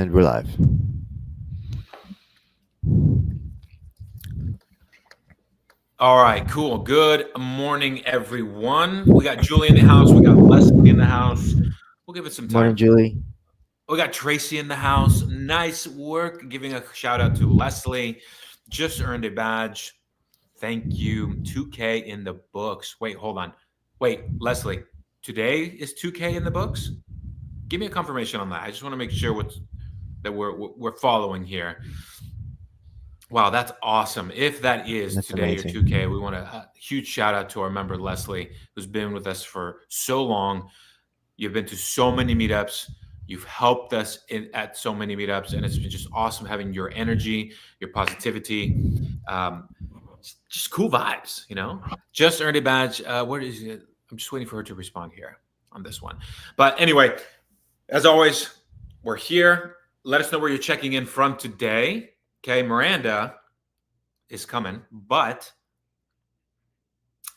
And we're live. All right, cool. Good morning, everyone. We got Julie in the house. We got Leslie in the house. We'll give it some Morning, time. Julie. We got Tracy in the house. Nice work. Giving a shout out to Leslie. Just earned a badge. Thank you. 2K in the books. Wait, hold on. Wait, Leslie, today is 2K in the books? Give me a confirmation on that. I just want to make sure that we're following here. Wow, that's awesome. If that is That's today your amazing. 2K, we want a huge shout out to our member, Leslie, who's been with us for so long. You've been to so many meetups. You've helped us at so many meetups, and it's been just awesome having your energy, your positivity, just cool vibes, Just earned a badge. Where is it? I'm just waiting for her to respond here on this one. But anyway, as always, we're here. Let us know where you're checking in from today. Okay, Miranda is coming, but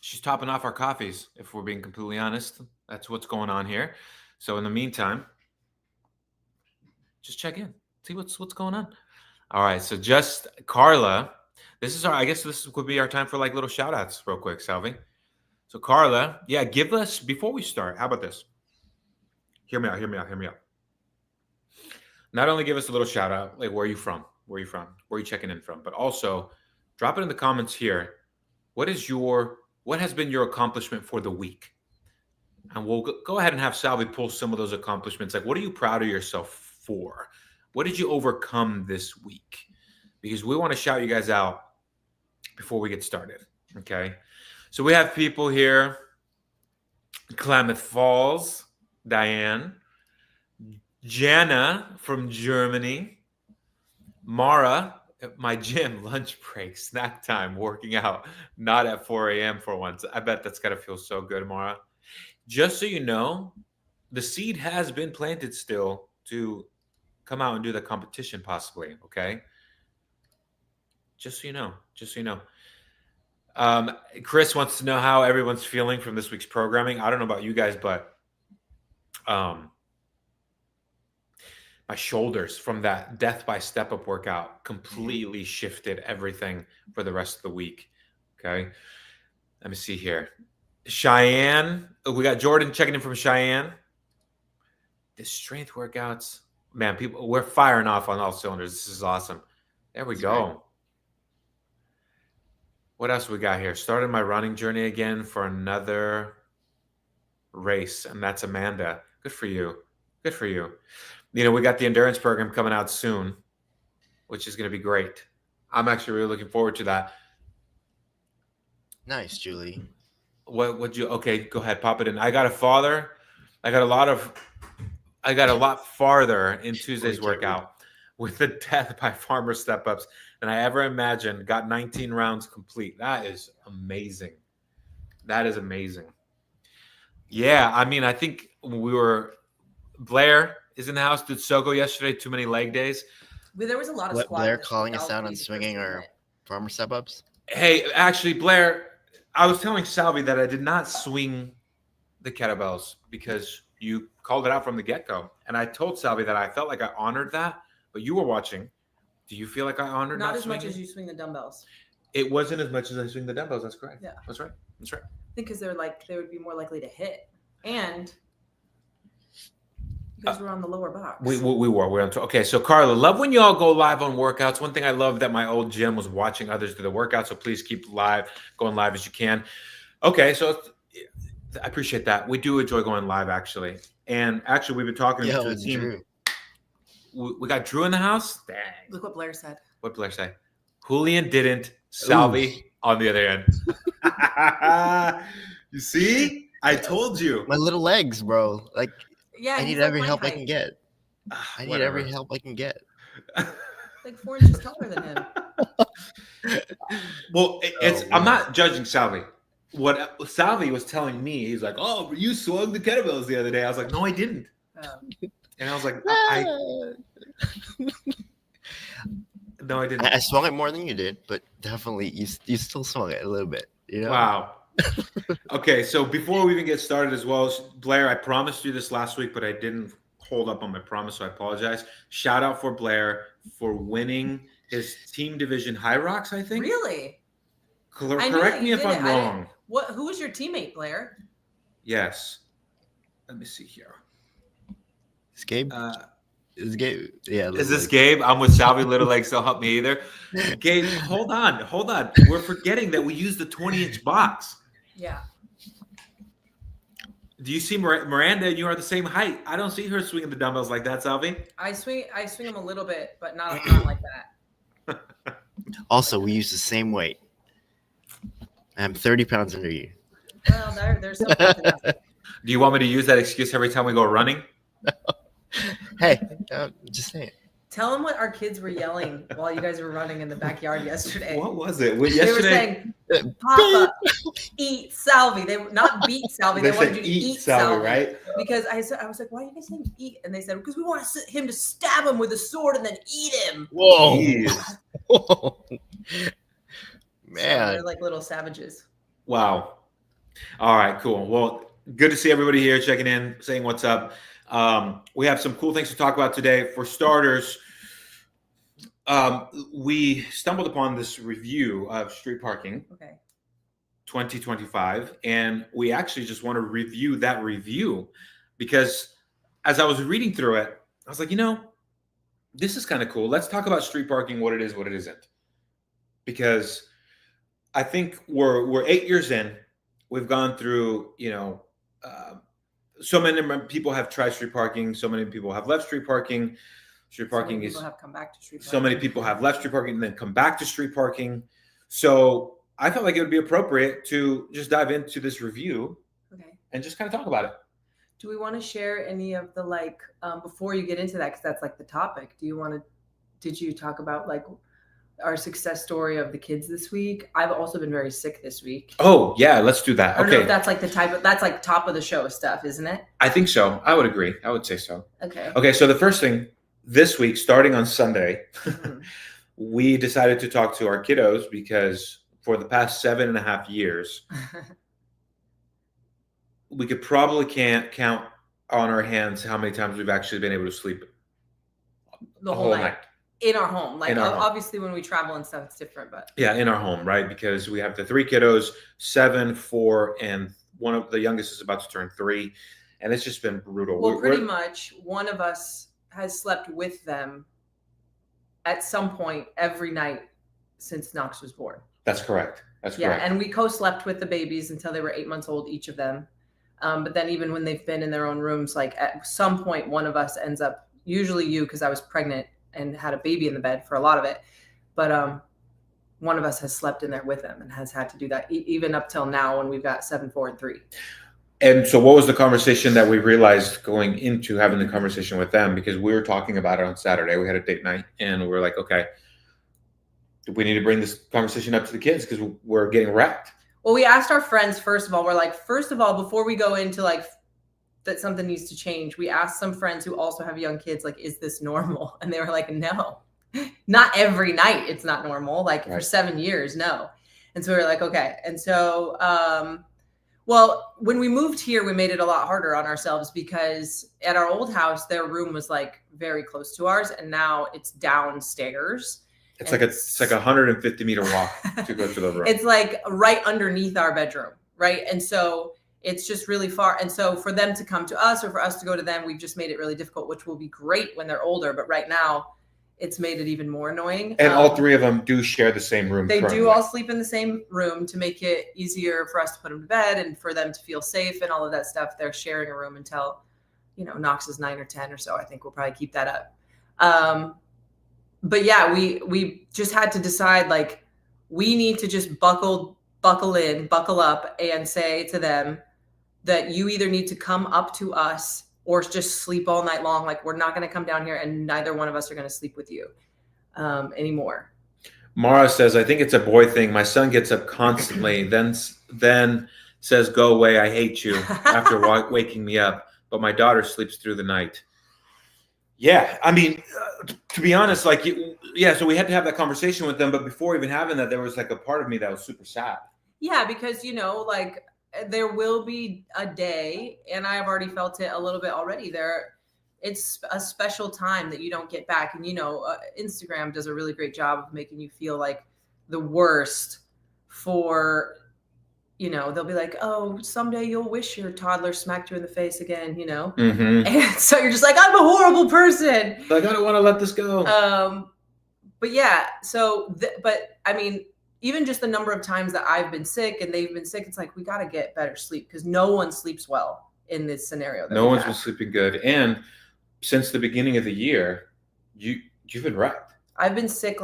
she's topping off our coffees, if we're being completely honest. That's what's going on here. So in the meantime, just check in, see what's going on. All right, so just Carla, I guess this could be our time for like little shout outs real quick, Salvi. So Carla, yeah, give us, before we start, how about this? Hear me out. Not only give us a little shout out, like where are you from? Where are you checking in from? But also drop it in the comments here. What has been your accomplishment for the week? And we'll go ahead and have Salvi pull some of those accomplishments. Like, what are you proud of yourself for? What did you overcome this week? Because we want to shout you guys out before we get started. Okay. So we have people here. Klamath Falls, Diane, Jana from Germany, Mara at my gym, lunch break, snack time, working out, not at 4 a.m. for once. I bet that's got to feel so good, Mara. Just so you know, the seed has been planted still to come out and do the competition possibly, okay? Just so you know. Chris wants to know how everyone's feeling from this week's programming. I don't know about you guys, but my shoulders from that Death by Step Up workout completely shifted everything for the rest of the week. Okay. Let me see here. Cheyenne. We got Jordan checking in from Cheyenne. The strength workouts. Man, we're firing off on all cylinders. This is awesome. There we go. Right. What else we got here? Started my running journey again for another race, and that's Amanda. Good for you. We got the endurance program coming out soon, which is going to be great. I'm actually really looking forward to that. Nice, Julie. Okay, go ahead, pop it in. I got a lot farther in Tuesday's workout with the Death by Farmer step-ups than I ever imagined. Got 19 rounds complete. That is amazing. Yeah, I mean, I think Blair is in the house. Did Soko yesterday. Too many leg days. There was a lot of squats. Blair calling us out on swinging or farmer step-ups? Hey, actually, Blair, I was telling Salvi that I did not swing the kettlebells because you called it out from the get-go. And I told Salvi that I felt like I honored that, but you were watching. Do you feel like I honored not as much as you swing the dumbbells? It wasn't as much as I swing the dumbbells. That's correct. Yeah. That's right. I think because they would be more likely to hit. And because we're on the lower box. We were on. Okay, so Carla, love when y'all go live on workouts. One thing I love that my old gym was watching others do the workouts. So please keep going live as you can. Okay, so I appreciate that. We do enjoy going live, actually. And actually, we've been talking to the team. Drew. We got Drew in the house. Dang. Look what Blair said. What Blair say? Julian didn't. Salvi on the other end. You see? I told you. My little legs, bro. Like, yeah, I need every help I can get. I need every help I can get. Like 4 inches taller than him. Well, I'm not judging Salvi. What Salvi was telling me, he's like, "Oh, you swung the kettlebells the other day." I was like, "No, I didn't." And I was like, "No, I didn't." I swung it more than you did, but definitely you still swung it a little bit. You know? Wow. Okay, so before we even get started as well, Blair, I promised you this last week, but I didn't hold up on my promise, so I apologize. Shout out for Blair for winning his team division High Rocks, I think. Really? I knew Correct that me you if did I'm it. wrong. Who was your teammate, Blair? Yes. Let me see here. Is Gabe? Is Gabe? Yeah. Is this like- Gabe? I'm with Salvi. Little legs don't help me either. Gabe, hold on. We're forgetting that we use the 20-inch box. Yeah. Do you see Miranda and you are the same height? I don't see her swinging the dumbbells like that, Salvi. I swing them a little bit, but not like that. Also, we use the same weight. I'm 30 pounds under you. Well, there's something to that. Do you want me to use that excuse every time we go running? Hey, just saying. Tell them what our kids were yelling while you guys were running in the backyard yesterday. What was it? They were Yesterday, saying, "Papa, eat Salvi." They not beat Salvi. They wanted said you to eat Salvi, right? Because I was like, "Why are you guys saying eat?" And they said, "Because we want him to stab him with a sword and then eat him." Whoa. Jeez. Whoa. So Man. they're like little savages. Wow. All right, cool. Well, good to see everybody here checking in, saying what's up. We have some cool things to talk about today. For starters, we stumbled upon this review of Street Parking Okay. 2025, and we actually just want to review that review because as I was reading through it, I was like, this is kind of cool. Let's talk about street parking, what it is, what it isn't. Because I think we're 8 years in. We've gone through, so many people have tried street parking. So many people have left street parking. Street parking is. People have come back to street parking. So many people have left street parking and then come back to street parking. So I felt like it would be appropriate to just dive into this review and just kind of talk about it. Do we want to share any of the before you get into that, because that's like the topic? Did you talk about our success story of the kids this week? I've also been very sick this week. Oh yeah, let's do that. I don't know if that's like that's like top of the show stuff, isn't it? I think so. I would agree. I would say so. Okay. Okay. So the first thing this week, starting on Sunday, Mhm. we decided to talk to our kiddos because for the past 7.5 years, we could probably can't count on our hands how many times we've actually been able to sleep the whole night. In our home. In our home. Obviously when we travel and stuff, it's different, but Yeah, in our home, right? Because we have the 3 kiddos, 7, 4, and one of the youngest is about to turn 3. And it's just been brutal. well, pretty much one of us has slept with them at some point every night since Knox was born. That's correct. That's Yeah, correct. and we co-slept with the babies until they were 8 months old, each of them. But then even when they've been in their own rooms, at some point, one of us ends up, usually you, because I was pregnant and had a baby in the bed for a lot of it. But one of us has slept in there with them and has had to do that even up till now when we've got 7, 4, and 3. And so what was the conversation that we realized going into having the conversation with them? Because we were talking about it on Saturday. We had a date night and we were like, okay, we need to bring this conversation up to the kids because we're getting wrecked. Well, we asked our friends, first of all, before we go into that something needs to change, we asked some friends who also have young kids, is this normal? And they were like, no, not every night. It's not normal. For 7 years, no. And so we were like, okay. And so, well, when we moved here, we made it a lot harder on ourselves because at our old house, their room was very close to ours. And now it's downstairs. It's like a 150-meter walk to go to the room. It's right underneath our bedroom, right? And so it's just really far. And so for them to come to us or for us to go to them, we've just made it really difficult, which will be great when they're older. But right now, it's made it even more annoying. And all 3 of them do share the same room. They currently. do all sleep in the same room to make it easier for us to put them to bed and for them to feel safe and all of that stuff. They're sharing a room until, Knox is 9 or 10 or so. I think we'll probably keep that up. But yeah, we just had to decide we need to just buckle up and say to them that you either need to come up to us or just sleep all night long. We're not going to come down here and neither one of us are going to sleep with you anymore. Mara says, I think it's a boy thing. My son gets up constantly, then says, go away, I hate you, after waking me up. But my daughter sleeps through the night. Yeah, I mean, to be honest, so we had to have that conversation with them. But before even having that, there was a part of me that was super sad. Yeah, because, there will be a day, and I've already felt it a little bit already. it's a special time that you don't get back. And, Instagram does a really great job of making you feel like the worst for, they'll be like, oh, someday you'll wish your toddler smacked you in the face again, Mm-hmm. And so you're just like, I'm a horrible person. Like, I don't want to let this go. But yeah, but I mean, even just the number of times that I've been sick and they've been sick, it's like, we got to get better sleep because no one sleeps well in this scenario. No one's been sleeping good. And since the beginning of the year, you've been wrecked. I've been sick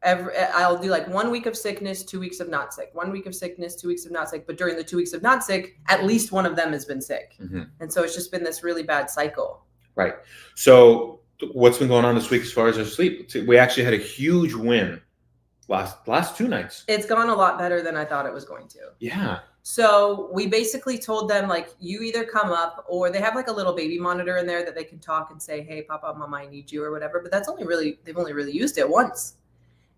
I'll do like 1 week of sickness, 2 weeks of not sick, 1 week of sickness, 2 weeks of not sick. But during the 2 weeks of not sick, at least one of them has been sick. Mm-hmm. And so it's just been this really bad cycle. Right. So what's been going on this week as far as our sleep? We actually had a huge win last 2 nights. It's gone a lot better than I thought it was going to. Yeah. So we basically told them, like, you either come up, or they have like a little baby monitor in there that they can talk and say, hey, Papa, Mama, I need you, or whatever. But they've only really used it once.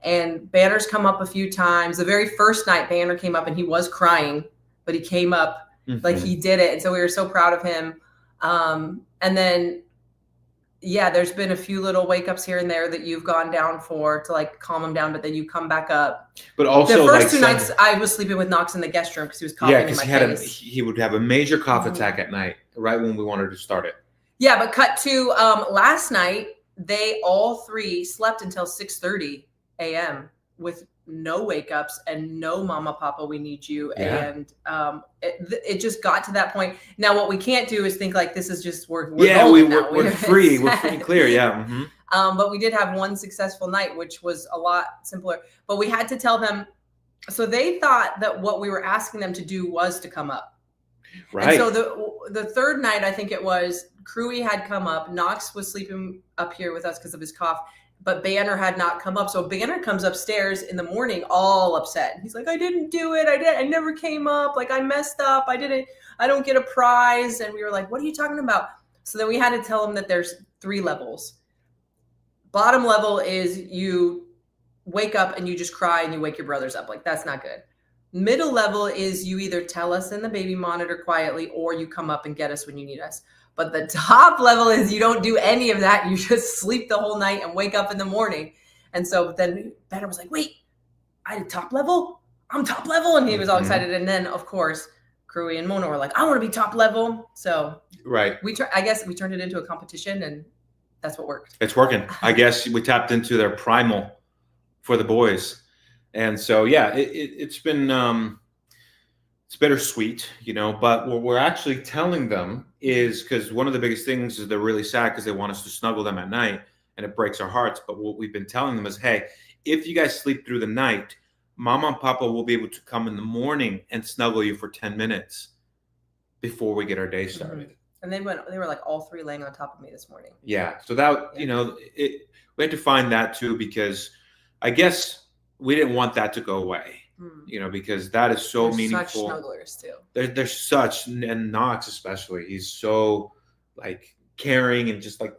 And Banner's come up a few times. The very first night, Banner came up and he was crying, but he came up, like he did it. And so we were so proud of him. And then, yeah, there's been a few little wake ups here and there that you've gone down for to like calm him down, but then you come back up. But also, the first 2 nights I was sleeping with Knox in the guest room because he was coughing in my face. He would have a major cough attack at night, right when we wanted to start it. Yeah, but cut to last night, they all 3 slept until 6:30 a.m. with no wake ups and no Mama, Papa, we need you. Yeah. And it just got to that point. Now, what we can't do is think like this is just we're free. We're free and clear. Yeah. Mm-hmm. But we did have one successful night, which was a lot simpler. But we had to tell them. So they thought that what we were asking them to do was to come up. Right. And so the third night, I think it was, Crewy had come up. Knox was sleeping up here with us because of his cough. But Banner had not come up. So Banner comes upstairs in the morning all upset. He's like, I didn't do it. I never came up. Like, I messed up. I don't get a prize. And we were like, what are you talking about? So then we had to tell him that there's 3 levels. Bottom level is you wake up and you just cry and you wake your brothers up. Like, that's not good. Middle level is you either tell us in the baby monitor quietly or you come up and get us when you need us. But the top level is you don't do any of that. You just sleep the whole night and wake up in the morning. And so then Banner was like, wait, I did top level? I'm top level. And he was all excited. And then, of course, Crewy and Mona were like, I want to be top level. So right. I guess we turned it into a competition, and that's what worked. It's working. I guess we tapped into their primal for the boys. And so, yeah, it's been it's bittersweet, but what we're actually telling them is, because one of the biggest things is they're really sad because they want us to snuggle them at night, and it breaks our hearts. But what we've been telling them is, hey, if you guys sleep through the night, Mama and Papa will be able to come in the morning and snuggle you for 10 minutes before we get our day started. And they were like all 3 laying on top of me this morning. Yeah. So that, we had to find that too, because I guess we didn't want that to go away. Because that is so meaningful. Such snugglers too. They're such, and Knox especially, he's so like caring and just like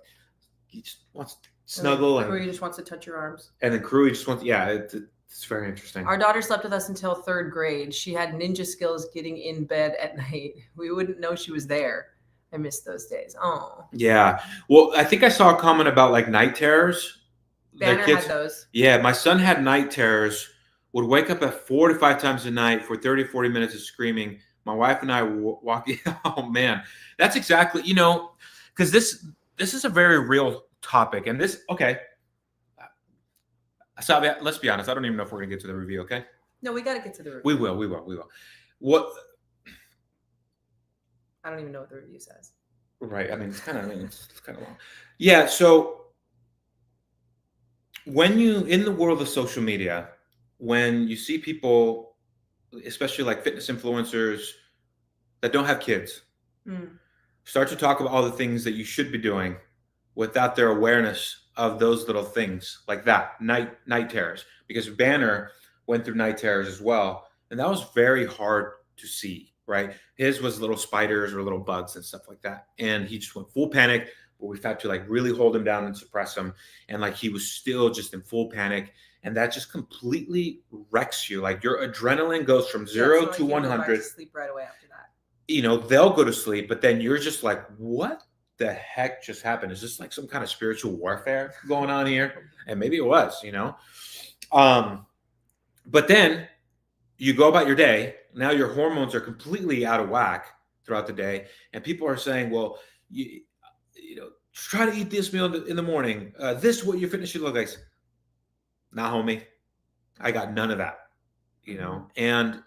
he just wants to snuggle, and Crewy just wants to touch your arms. And then Crewy just wants, it's very interesting. Our daughter slept with us until 3rd grade. She had ninja skills getting in bed at night. We wouldn't know she was there. I missed those days. Oh. Yeah. Well, I think I saw a comment about like night terrors. Banner had those. Yeah, my son had night terrors. Would wake up at 4 to 5 times a night for 30, 40 minutes of screaming. My wife and I walking. Oh man, that's exactly, because this is a very real topic. And this, okay. So let's be honest. I don't even know if we're going to get to the review. Okay. No, we got to get to the review. We will. What? I don't even know what the review says. Right. I mean, it's kind of long. Yeah. So when in the world of social media, when you see people, especially like fitness influencers that don't have kids, start to talk about all the things that you should be doing without their awareness of those little things like that, night terrors, because Banner went through night terrors as well. And that was very hard to see, right? His was little spiders or little bugs and stuff like that. And he just went full panic, but we've had to like really hold him down and suppress him. And like, he was still just in full panic. And that just completely wrecks you. Like your adrenaline goes from 0 to 100. Sleep right away after that. They'll go to sleep, but then you're just like, what the heck just happened? Is this like some kind of spiritual warfare going on here? And maybe it was, but then you go about your day. Now your hormones are completely out of whack throughout the day. And people are saying, well, you try to eat this meal in the morning. This is what your fitness should look like. Nah, homie, I got none of that, and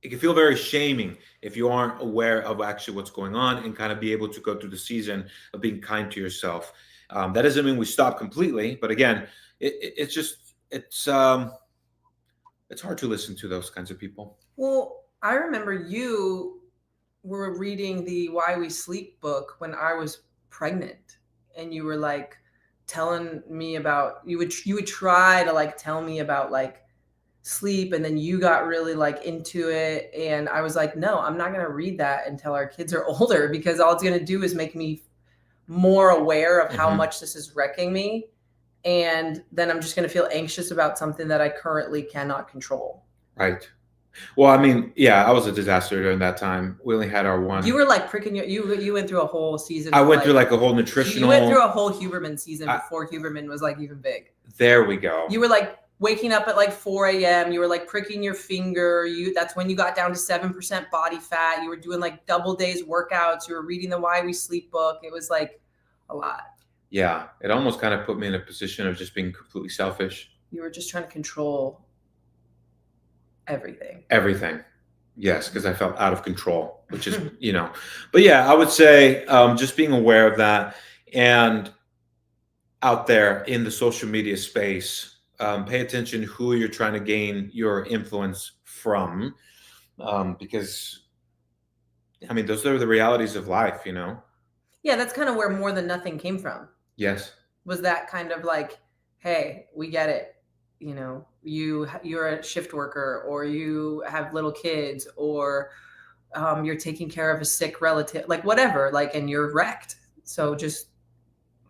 it can feel very shaming if you aren't aware of actually what's going on and kind of be able to go through the season of being kind to yourself. That doesn't mean we stop completely, but again, it's hard to listen to those kinds of people. Well, I remember you were reading the Why We Sleep book when I was pregnant, and you were like telling me about, you would try to like tell me about like sleep, and then you got really like into it, and I was like, no, I'm not going to read that until our kids are older, because all it's going to do is make me more aware of how much this is wrecking me, and then I'm just going to feel anxious about something that I currently cannot control. Right. Well, I mean, yeah, I was a disaster during that time. We only had our one. You were like pricking you went through a whole season. I went through like a whole nutritional. You went through a whole Huberman season before Huberman was like even big. There we go. You were like waking up at like 4 a.m. You were like pricking your finger. That's when you got down to 7% body fat. You were doing like double days workouts. You were reading the Why We Sleep book. It was like a lot. Yeah. It almost kind of put me in a position of just being completely selfish. You were just trying to control everything. Yes, because I felt out of control, which is, but yeah, I would say just being aware of that, and out there in the social media space, pay attention who you're trying to gain your influence from, because I mean, those are the realities of life, Yeah, that's kind of where More Than Nothing came from. Yes. Was that kind of like, hey, we get it. You're a shift worker, or you have little kids, or you're taking care of a sick relative, like whatever, like, and you're wrecked. So just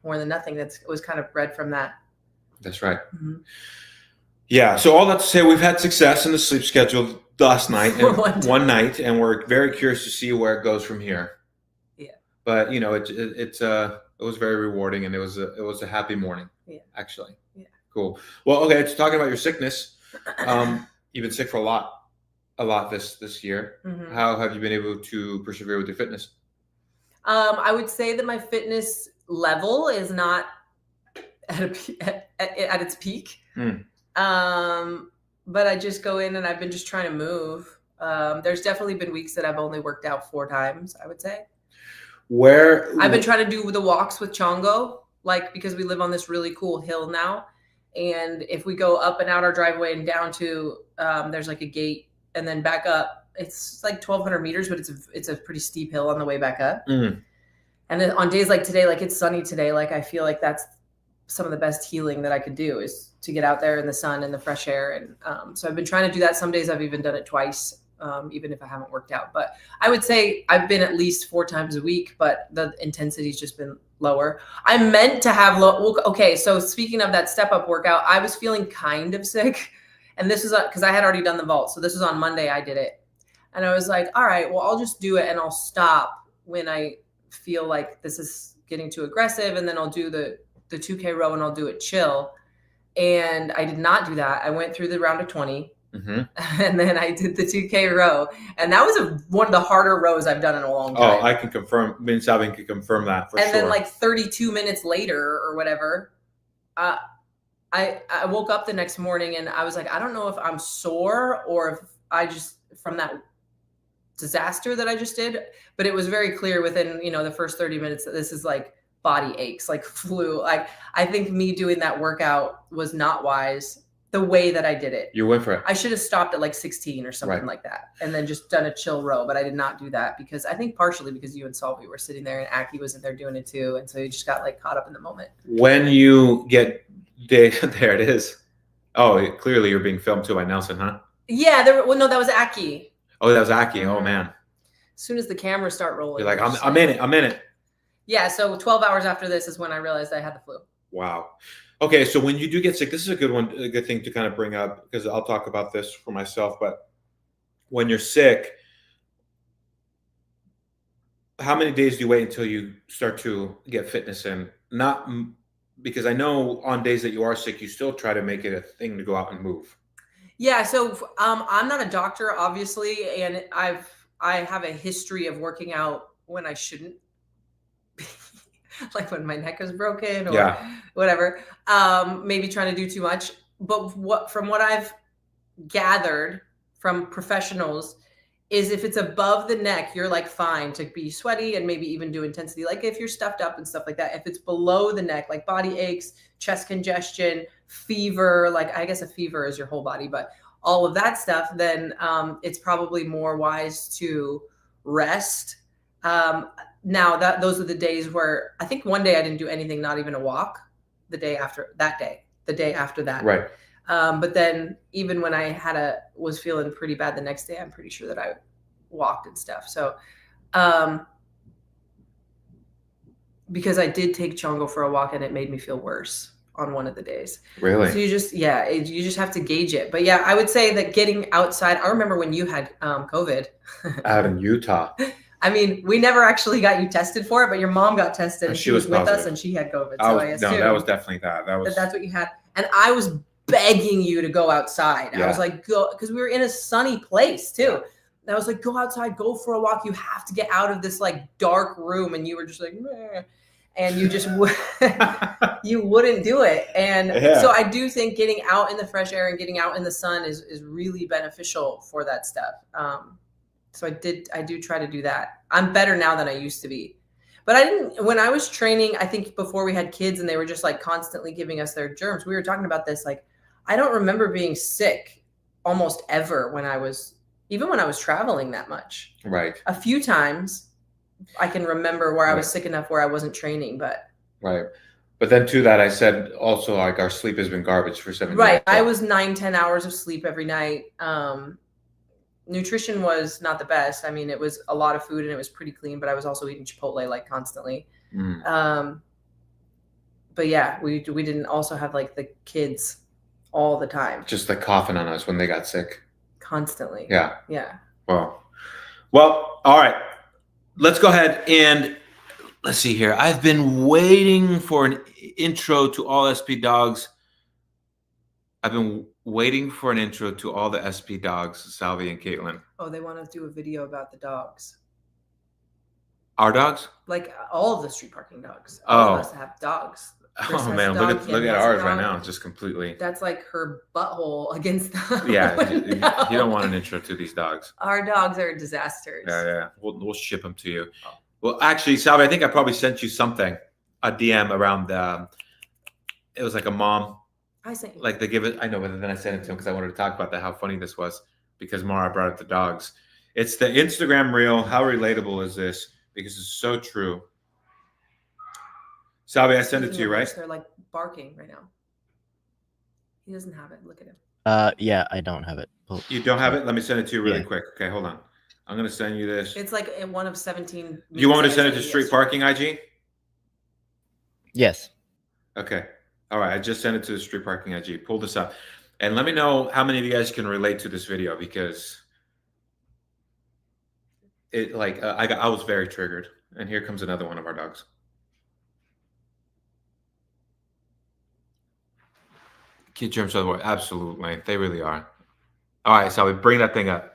More Than Nothing. It was kind of bred from that. That's right. Mm-hmm. Yeah. So all that to say, we've had success in the sleep schedule last night and one night, and we're very curious to see where it goes from here. Yeah. But it was very rewarding, and it was a happy morning. Yeah. Actually. Yeah. Cool. Well, okay. So talking about your sickness, you've been sick for a lot this year. Mm-hmm. How have you been able to persevere with your fitness? I would say that my fitness level is not at its peak. But I just go in and I've been just trying to move. There's definitely been weeks that I've only worked out 4 times, I would say. I've been trying to do the walks with Chongo, like, because we live on this really cool hill now. And if we go up and out our driveway and down to, there's like a gate, and then back up, it's like 1,200 meters, but it's a pretty steep hill on the way back up. Mm-hmm. And then on days like today, like it's sunny today, like I feel like that's some of the best healing that I could do, is to get out there in the sun and the fresh air. And so I've been trying to do that. Some days I've even done it twice, even if I haven't worked out. But I would say I've been at least 4 times a week, but the intensity's just been lower. I meant to have okay, so speaking of that step up workout, I was feeling kind of sick, and this is because I had already done the vault. So this was on Monday I did it, and I was like, all right, well, I'll just do it, and I'll stop when I feel like this is getting too aggressive, and then I'll do the 2K row, and I'll do it chill. And I did not do that. I went through the round of 20. Mm-hmm. And then I did the 2K row, and that was one of the harder rows I've done in a long time. Oh, I can confirm. Min Sabin can confirm that for sure. And then like 32 minutes later or whatever, I woke up the next morning and I was like, I don't know if I'm sore or if I just, from that disaster that I just did, but it was very clear within, the first 30 minutes that this is like body aches, like flu. Like, I think me doing that workout was not wise. The way that I did it. You went for it. I should have stopped at like 16 or something like that, and then just done a chill row, but I did not do that because I think partially because you and Salvi were sitting there and Aki wasn't there doing it too. And so you just got like caught up in the moment. When you get there it is. Oh, clearly you're being filmed too by Nelson, huh? Yeah. No, that was Aki. Oh, that was Aki. Oh man. As soon as the cameras start rolling. You're like, I'm in it. Yeah. So 12 hours after this is when I realized I had the flu. Wow. Okay, so when you do get sick, this is a good thing to kind of bring up, because I'll talk about this for myself. But when you're sick, how many days do you wait until you start to get fitness in? Not because I know on days that you are sick, you still try to make it a thing to go out and move. Yeah. So I'm not a doctor, obviously, and I have a history of working out when I shouldn't. Like when my neck is broken or whatever, maybe trying to do too much. But from what I've gathered from professionals is if it's above the neck, you're like fine to be sweaty and maybe even do intensity. Like if you're stuffed up and stuff like that, if it's below the neck, like body aches, chest congestion, fever, like I guess a fever is your whole body, but all of that stuff, then it's probably more wise to rest. Now those are the days where I think one day I didn't do anything, not even a walk. The day after that. Right. But then even when I was feeling pretty bad the next day, I'm pretty sure that I walked and stuff. So, because I did take Chongo for a walk and it made me feel worse on one of the days. Really? So you just have to gauge it. But yeah, I would say that getting outside, I remember when you had COVID. Out in Utah. I mean, we never actually got you tested for it, but your mom got tested and she was with positive. us and she had COVID. So I assume that was definitely that. That's what you had. And I was begging you to go outside. Yeah. I was like, go, because we were in a sunny place too. Yeah. And I was like, go outside, go for a walk. You have to get out of this like dark room. And you were just like, meh. And you just you wouldn't do it. And so I do think getting out in the fresh air and getting out in the sun is really beneficial for that stuff. So I do try to do that. I'm better now than I used to be. But when I was training, I think before we had kids and they were just like constantly giving us their germs, we were talking about this. Like, I don't remember being sick almost ever even when I was traveling that much. Right. A few times I can remember where I was sick enough where I wasn't training, but. Right. But then to that, I said also like our sleep has been garbage for 7 years. Right. I was 9-10 hours of sleep every night. Nutrition was not the best. I mean, it was a lot of food and it was pretty clean, but I was also eating Chipotle like constantly. But yeah, we didn't also have like the kids all the time. Just like coughing on us when they got sick. Constantly. Yeah. Yeah. Well, all right. Let's go ahead and let's see here. I've been waiting for an intro to all SP dogs. I've been waiting for an intro to all the SP dogs, Salvi and Caitlin. Oh, they want to do a video about the dogs. Our dogs? Like all of the street parking dogs. All of us have dogs. Chris man, look at ours right now. Just completely. That's like her butthole against the Yeah, you don't want an intro to these dogs. Our dogs are disasters. Yeah. We'll ship them to you. Oh. Well, actually, Salvi, I think I probably sent you something, a DM around it was like a mom. I sent you. Like they give it, I know, but then I sent it to him because I wanted to talk about that, how funny this was, because Mara brought up the dogs. It's the Instagram reel. How relatable is this? Because it's so true. Salvi, I sent it to you, right? They're like barking right now. He doesn't have it. Look at him. Yeah, I don't have it. Oh. You don't have it? Let me send it to you really quick. Okay, hold on. I'm going to send you this. It's like one of 17. You want me to send it to Street Parking IG? Yes. Okay. All right. I just sent it to the Street Parking IG. Pull this up. And let me know how many of you guys can relate to this video, because it like I was very triggered. And here comes another one of our dogs. Kid germs are the word. Absolutely. They really are. All right. So we bring that thing up.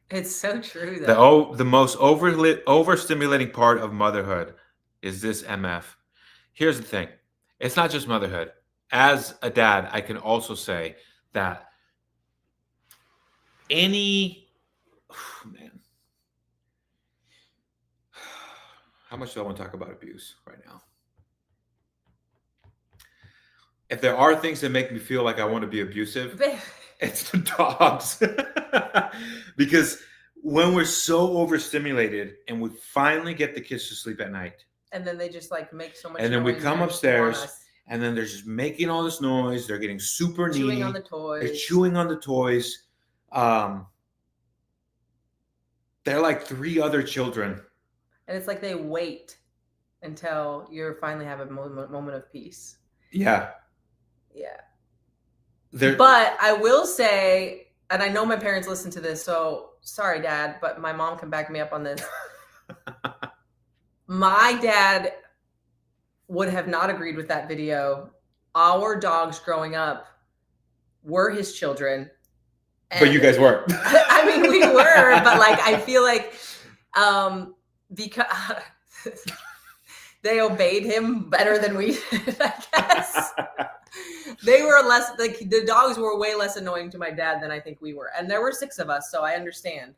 It's so true, though. The most overstimulating part of motherhood is this MF. Here's the thing. It's not just motherhood. As a dad, I can also say that man, how much do I want to talk about abuse right now? If there are things that make me feel like I want to be abusive, it's the dogs. Because when we're so overstimulated and we finally get the kids to sleep at night, and then they just like make so much and then we noise come upstairs and then they're just making all this noise. They're getting super needy. Chewing on the toys. They're chewing on the toys. They're like 3 other children And it's like they wait until you finally have a moment of peace. Yeah. Yeah. There, But I will say, and I know my parents listen to this, so sorry, Dad, but my mom can back me up on this. My dad would have not agreed with that video. Our dogs growing up were his children. but you guys were. I mean, we were, but like, I feel like because they obeyed him better than we did, I guess. They were less, like, the dogs were way less annoying to my dad than I think we were. And there were 6 of us, so I understand.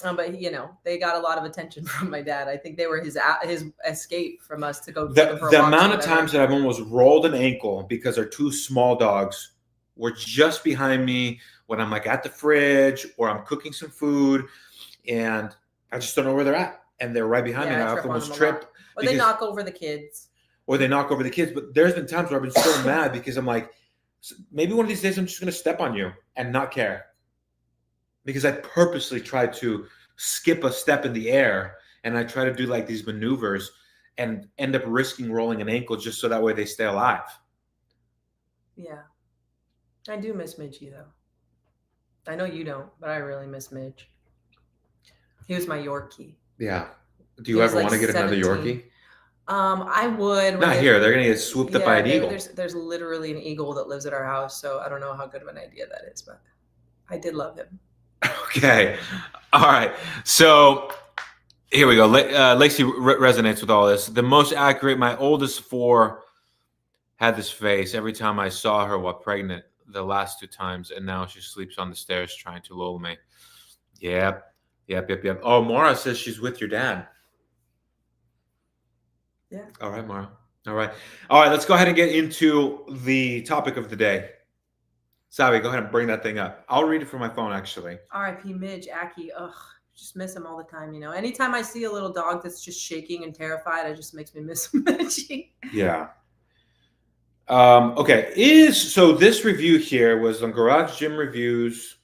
But you know, they got a lot of attention from my dad. I think they were his escape from us to go. The amount of times that I've almost rolled an ankle because our 2 small dogs were just behind me when I'm like at the fridge or I'm cooking some food, and I just don't know where they're at, and they're right behind me. And I almost trip. Or they knock over the kids. Or they knock over the kids. But there's been times where I've been so mad because I'm like, maybe one of these days I'm just going to step on you and not care. Because I purposely try to skip a step in the air, and I try to do like these maneuvers and end up risking rolling an ankle just so that way they stay alive. Yeah. I do miss Midgey though. I know you don't, but I really miss Midge. He was my Yorkie. Yeah. Do you ever want to get 17. Another Yorkie? I would. Not here. They're going to get swooped up by an eagle. There's literally an eagle that lives at our house, so I don't know how good of an idea that is, but I did love him. Okay. All right. So here we go. Lacey resonates with all this. The most accurate, my oldest 4 had this face every time I saw her while pregnant the last 2 times, and now she sleeps on the stairs trying to lull me. Yep. Oh, Mara says she's with your dad. Yeah. All right, Mara. All right. Let's go ahead and get into the topic of the day. Savi, go ahead and bring that thing up. I'll read it from my phone, actually. R.I.P. Midge, Aki. Ugh, just miss him all the time, you know. Anytime I see a little dog that's just shaking and terrified, it just makes me miss Midge. Yeah. Okay. So this review here was on Garage Gym Reviews.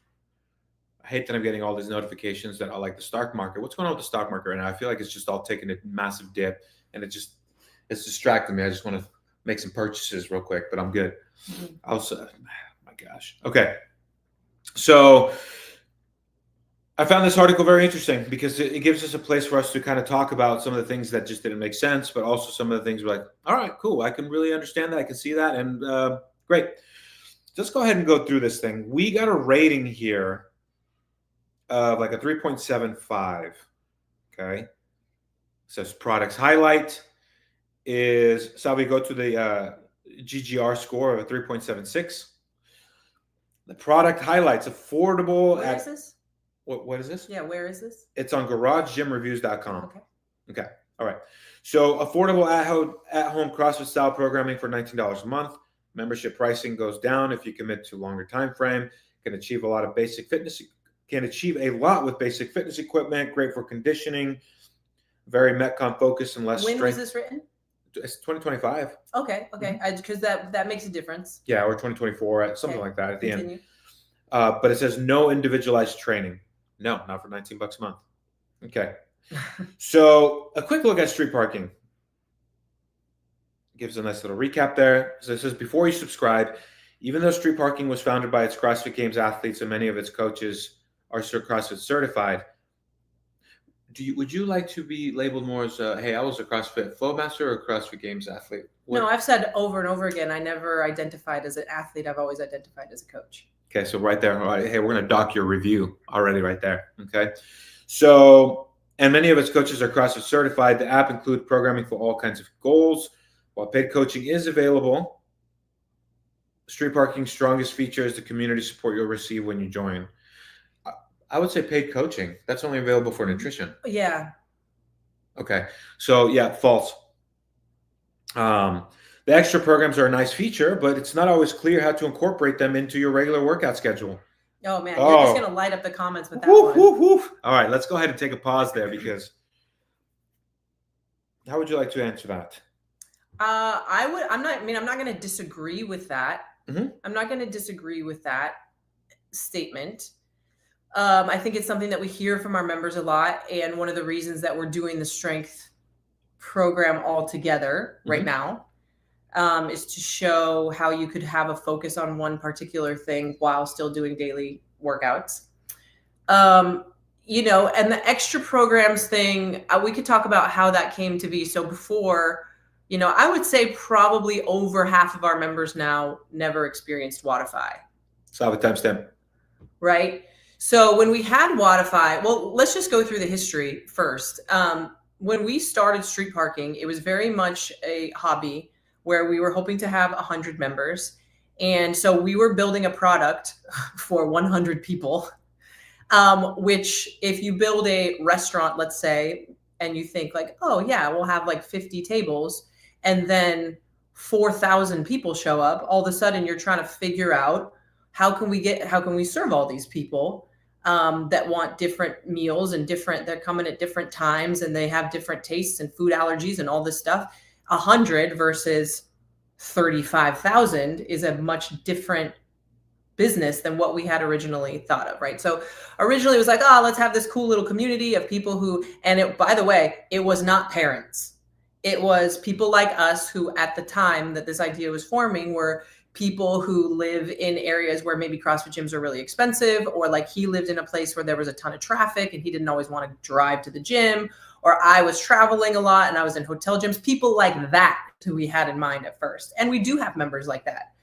I hate that I'm getting all these notifications that are like the stock market. What's going on with the stock market right now? I feel like it's just all taking a massive dip, and it's distracting me. I just want to make some purchases real quick, but I'm good. Also, my gosh. Okay. So I found this article very interesting because it gives us a place for us to kind of talk about some of the things that just didn't make sense, but also some of the things we're like, all right, cool. I can really understand that. I can see that. And great. Let's go ahead and go through this thing. We got a rating here of like a 3.75. Okay. It says products highlight is, so we go to the GGR score of a 3.76. The product highlights affordable. Where is this? What is this? Yeah, where is this? It's on GarageGymReviews.com. Okay. All right. So affordable at-home CrossFit style programming for $19 a month. Membership pricing goes down if you commit to longer time frame. Can achieve a lot with basic fitness equipment. Great for conditioning. Very Metcon focused and less strength. When was this written? It's 2025. Okay. Because that makes a difference. Yeah, or 2024, something like that at the Continue. end. But it says no individualized training. No, not for $19 a month. Okay. So a quick look at street parking. Gives a nice little recap there. So it says, before you subscribe, even though Street Parking was founded by its CrossFit Games athletes and many of its coaches are CrossFit certified, would you like to be labeled more as hey, I was a CrossFit Flowmaster or a CrossFit Games athlete? No, I've said over and over again, I never identified as an athlete. I've always identified as a coach. Okay, so right there, all right, hey, we're going to dock your review already right there. Okay. So, and many of its coaches are CrossFit certified. The app includes programming for all kinds of goals. While paid coaching is available, Street Parking's strongest feature is the community support you'll receive when you join. I would say paid coaching. That's only available for nutrition. Yeah. Okay. So, yeah, false. The extra programs are a nice feature, but it's not always clear how to incorporate them into your regular workout schedule. Oh, man. You're just going to light up the comments with that one. All right. Let's go ahead and take a pause there because how would you like to answer that? I'm not going to disagree with that. Mm-hmm. I'm not going to disagree with that statement. I think it's something that we hear from our members a lot. And one of the reasons that we're doing the strength program all together right now is to show how you could have a focus on one particular thing while still doing daily workouts. You know, and the extra programs thing, we could talk about how that came to be. So before, you know, I would say probably over half of our members now never experienced Wodify. So I have a timestamp. Right. So when we had Wodify, well, let's just go through the history first. When we started Street Parking, it was very much a hobby where we were hoping to have 100 members. And so we were building a product for 100 people, which if you build a restaurant, let's say, and you think like, oh yeah, we'll have like 50 tables and then 4,000 people show up, all of a sudden you're trying to figure out how can we serve all these people that want different meals and they're coming at different times and they have different tastes and food allergies and all this stuff. 100 versus 35,000 is a much different business than what we had originally thought of, right? So originally it was like, oh, let's have this cool little community of people who, and it, by the way, it was not parents. It was people like us who at the time that this idea was forming were people who live in areas where maybe CrossFit gyms are really expensive, or like he lived in a place where there was a ton of traffic and he didn't always want to drive to the gym, or I was traveling a lot and I was in hotel gyms, people like that who we had in mind at first. And we do have members like that.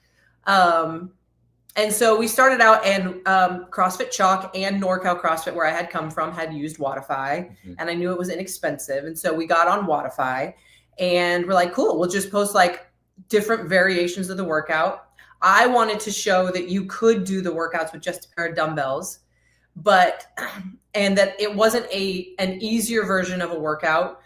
And so we started out, and CrossFit Chalk and NorCal CrossFit, where I had come from, had used Wodify, and I knew it was inexpensive. And so we got on Wodify and we're like, cool, we'll just post like different variations of the workout. I wanted to show that you could do the workouts with just a pair of dumbbells, and that it wasn't an easier version of a workout,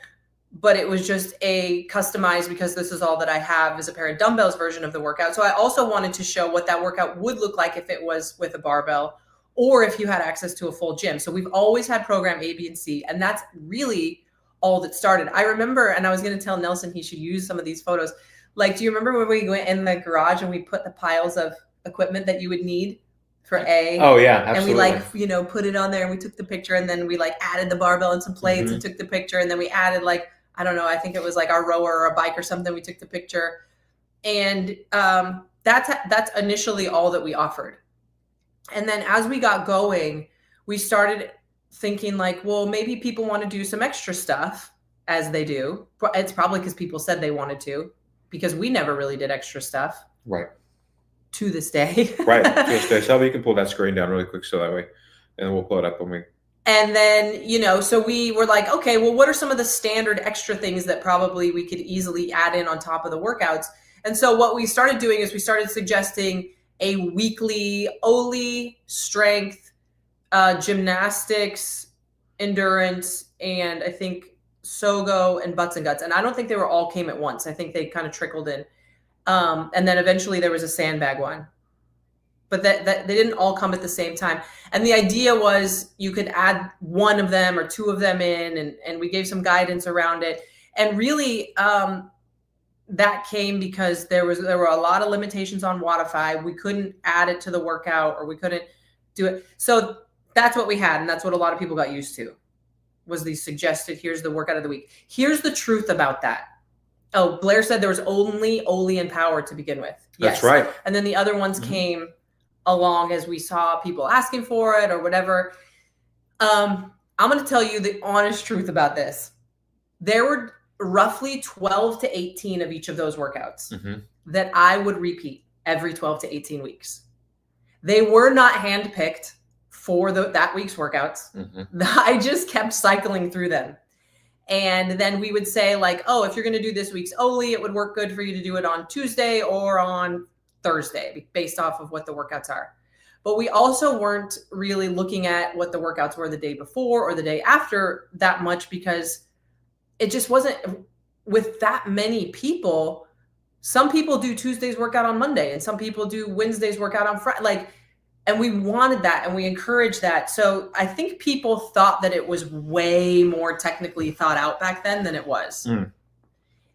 but it was just a customized, because this is all that I have, is a pair of dumbbells version of the workout. So I also wanted to show what that workout would look like if it was with a barbell or if you had access to a full gym. So we've always had program A, B, and C, and that's really all that started. I remember, and I was going to tell Nelson he should use some of these photos. Like, do you remember when we went in the garage and we put the piles of equipment that you would need for A? Oh yeah, absolutely. And we like, put it on there and we took the picture, and then we like added the barbell and some plates and took the picture. And then we added like, I don't know, I think it was like our rower or a bike or something. We took the picture, and that's initially all that we offered. And then as we got going, we started thinking like, well, maybe people want to do some extra stuff, as they do. It's probably because people said they wanted to, because we never really did extra stuff. Right. To this day. Right. To this day. So you can pull that screen down really quick so that way, and we'll pull it up when we. And then, so we were like, okay, well, what are some of the standard extra things that probably we could easily add in on top of the workouts? And so what we started doing is we started suggesting a weekly OLI, strength, gymnastics, endurance, and I think Sogo and butts and guts. And I don't think they were all came at once. I think they kind of trickled in. And then eventually there was a sandbag one. But that they didn't all come at the same time. And the idea was you could add one of them or two of them in, and we gave some guidance around it. And really, that came because there were a lot of limitations on Wodify. We couldn't add it to the workout, or we couldn't do it. So that's what we had, and that's what a lot of people got used to, was the suggested, here's the workout of the week. Here's the truth about that. Oh, Blair said there was only OLI and Power to begin with. Yes. That's right. And then the other ones came along as we saw people asking for it or whatever. I'm going to tell you the honest truth about this. There were roughly 12 to 18 of each of those workouts that I would repeat every 12 to 18 weeks. They were not handpicked for that week's workouts. I just kept cycling through them. And then we would say like, oh, if you're going to do this week's OLI, it would work good for you to do it on Tuesday or on Thursday, based off of what the workouts are. But we also weren't really looking at what the workouts were the day before or the day after that much, because it just wasn't, with that many people. Some people do Tuesday's workout on Monday, and some people do Wednesday's workout on Friday. And we wanted that, and we encouraged that. So I think people thought that it was way more technically thought out back then than it was.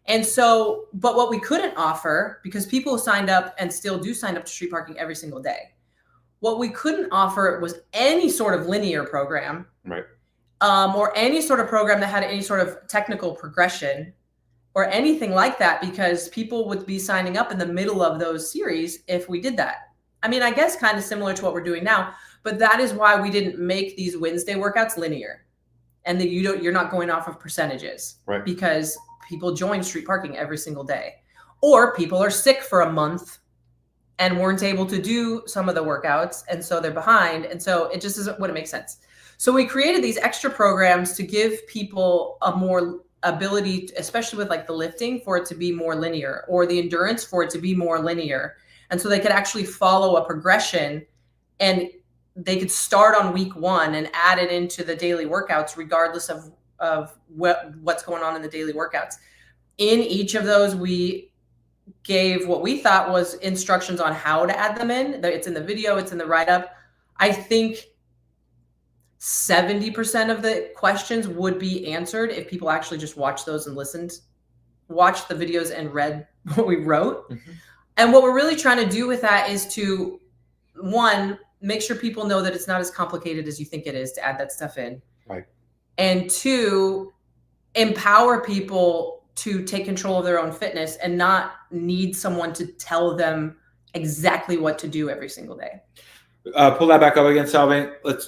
And so, but what we couldn't offer, because people signed up and still do sign up to Street Parking every single day, What we couldn't offer was any sort of linear program, Right. Or any sort of program that had any sort of technical progression or anything like that, because people would be signing up in the middle of those series if we did that. I mean, I guess kind of similar to what we're doing now, but that is why we didn't make these Wednesday workouts linear, and that you're not going off of percentages, Right. because people join Street Parking every single day, or people are sick for a month and weren't able to do some of the workouts, and so they're behind, and so it just wouldn't make sense. So we created these extra programs to give people a more ability, especially with like the lifting, for it to be more linear, or the endurance for it to be more linear. And so they could actually follow a progression, and they could start on week 1 and add it into the daily workouts, regardless of what's going on in the daily workouts. In each of those, we gave what we thought was instructions on how to add them in. It's in the video, it's in the write-up. I think 70% of the questions would be answered if people actually just watched those and watched the videos and read what we wrote. Mm-hmm. And what we're really trying to do with that is to, one, make sure people know that it's not as complicated as you think it is to add that stuff in. Right. And 2, empower people to take control of their own fitness and not need someone to tell them exactly what to do every single day. Pull that back up again, Salve. Let's.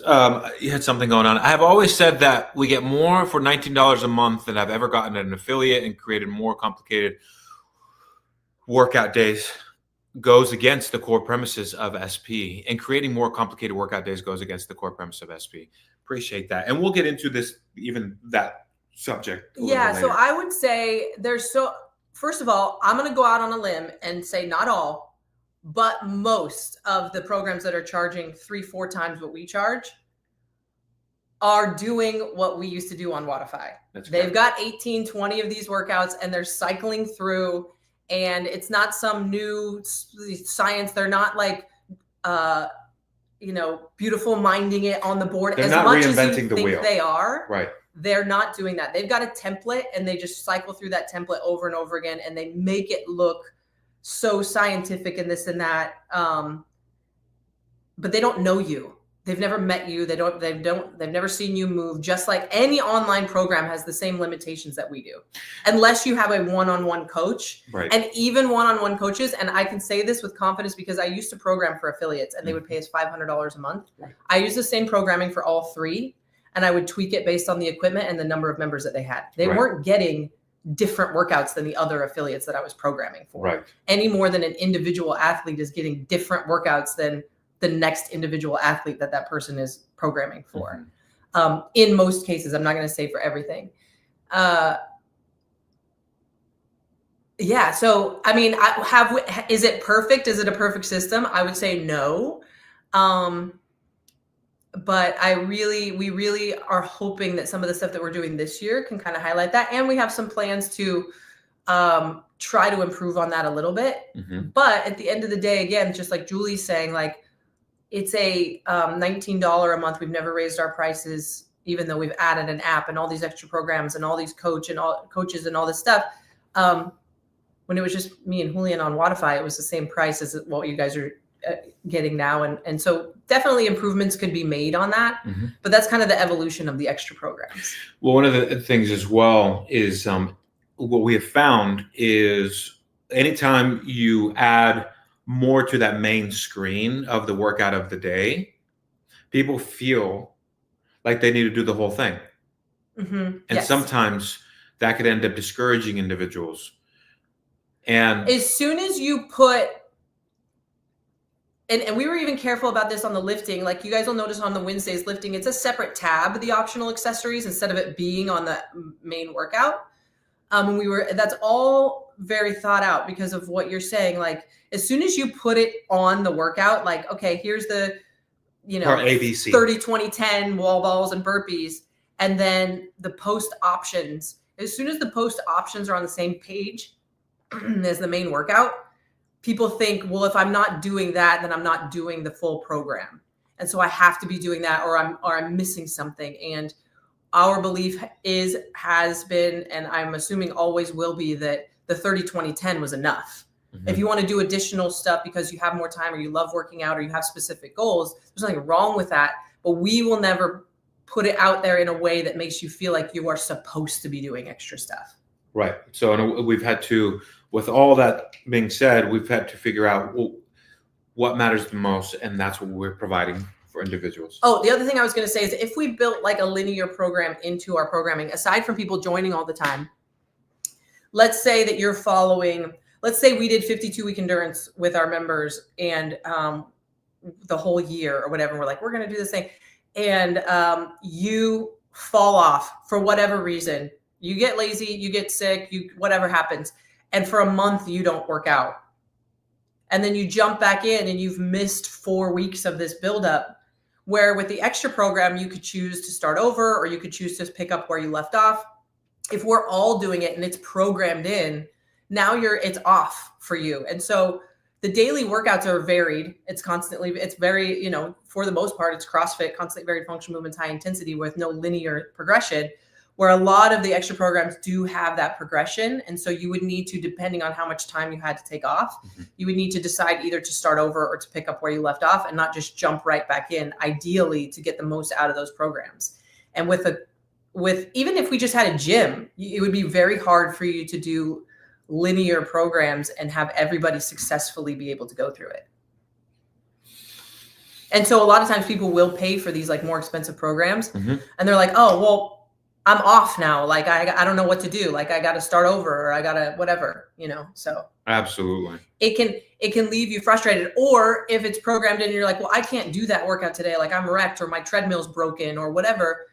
You had something going on. I have always said that we get more for $19 a month than I've ever gotten at an affiliate, and created more complicated workout days goes against the core premises of SP, and creating more complicated workout days goes against the core premise of SP. Appreciate that. And we'll get into this, even that subject. Yeah. So I would say first of all, I'm going to go out on a limb and say not all, but most of the programs that are charging 3-4 times what we charge are doing what we used to do on Wodify. They've got 18, 20 of these workouts, and they're cycling through, and it's not some new science. They're not like, beautiful minding it on the board. They're as not much reinventing as you the think wheel. They are. Right. They're not doing that. They've got a template, and they just cycle through that template over and over again, and they make it look so scientific and this and that. But they don't know you. They've never met you. They've never seen you move. Just like any online program has the same limitations that we do, unless you have a one-on-one coach. Right. And even one-on-one coaches, and I can say this with confidence because I used to program for affiliates, and they would pay us $500 a month. Right. I used the same programming for all 3, and I would tweak it based on the equipment and the number of members that they had. They weren't getting different workouts than the other affiliates that I was programming for. Right. Any more than an individual athlete is getting different workouts than the next individual athlete that person is programming for. Mm-hmm. In most cases, I'm not going to say for everything. Yeah. So, I mean, is it perfect? Is it a perfect system? I would say no. But we really are hoping that some of the stuff that we're doing this year can kind of highlight that. And we have some plans to try to improve on that a little bit. Mm-hmm. But at the end of the day, again, just like Julie's saying, like, it's a $19 a month. We've never raised our prices, even though we've added an app and all these extra programs and all these coaches and all this stuff. When it was just me and Julian on Wodify, it was the same price as what you guys are getting now. And so definitely improvements could be made on that, mm-hmm. but that's kind of the evolution of the extra programs. Well, one of the things as well is what we have found is anytime you add more to that main screen of the workout of the day, people feel like they need to do the whole thing. Mm-hmm. And sometimes that could end up discouraging individuals. And as soon as you put, and we were even careful about this on the lifting, like you guys will notice on the Wednesdays lifting, it's a separate tab, the optional accessories, instead of it being on the main workout. That's all very thought out because of what you're saying. Like, as soon as you put it on the workout, like, okay, here's the, ABC 30, 20, 10 wall balls and burpees. And then the post options, as soon as the post options are on the same page as the main workout, people think, well, if I'm not doing that, then I'm not doing the full program. And so I have to be doing that, or I'm missing something. And our belief has been, and I'm assuming always will be, that the 30, 20, 10 was enough. Mhm. If you want to do additional stuff because you have more time or you love working out or you have specific goals, there's nothing wrong with that. But we will never put it out there in a way that makes you feel like you are supposed to be doing extra stuff. Right. So we've had to, with all that being said, we've had to figure out what matters the most, and that's what we're providing for individuals. Oh, the other thing I was going to say is if we built like a linear program into our programming, aside from people joining all the time, let's say that you're following, let's say we did 52-week endurance with our members and the whole year or whatever. We're like, we're going to do this thing. And you fall off for whatever reason. You get lazy, you get sick, whatever happens. And for a month, you don't work out. And then you jump back in and you've missed 4 weeks of this buildup, where with the extra program, you could choose to start over or you could choose to pick up where you left off. If we're all doing it and it's programmed in, now it's off for you. And so the daily workouts are varied. It's very, for the most part, it's CrossFit, constantly varied functional movements, high intensity with no linear progression, where a lot of the extra programs do have that progression. And so you would need to, depending on how much time you had to take off, you would need to decide either to start over or to pick up where you left off and not just jump right back in, ideally to get the most out of those programs. And with even if we just had a gym, it would be very hard for you to do linear programs and have everybody successfully be able to go through it. And so a lot of times people will pay for these like more expensive programs and they're like, oh, well, I'm off now. Like, I don't know what to do. Like, I got to start over or I got to whatever, so. Absolutely. It can leave you frustrated. Or if it's programmed in and you're like, well, I can't do that workout today. Like I'm wrecked or my treadmill's broken or whatever.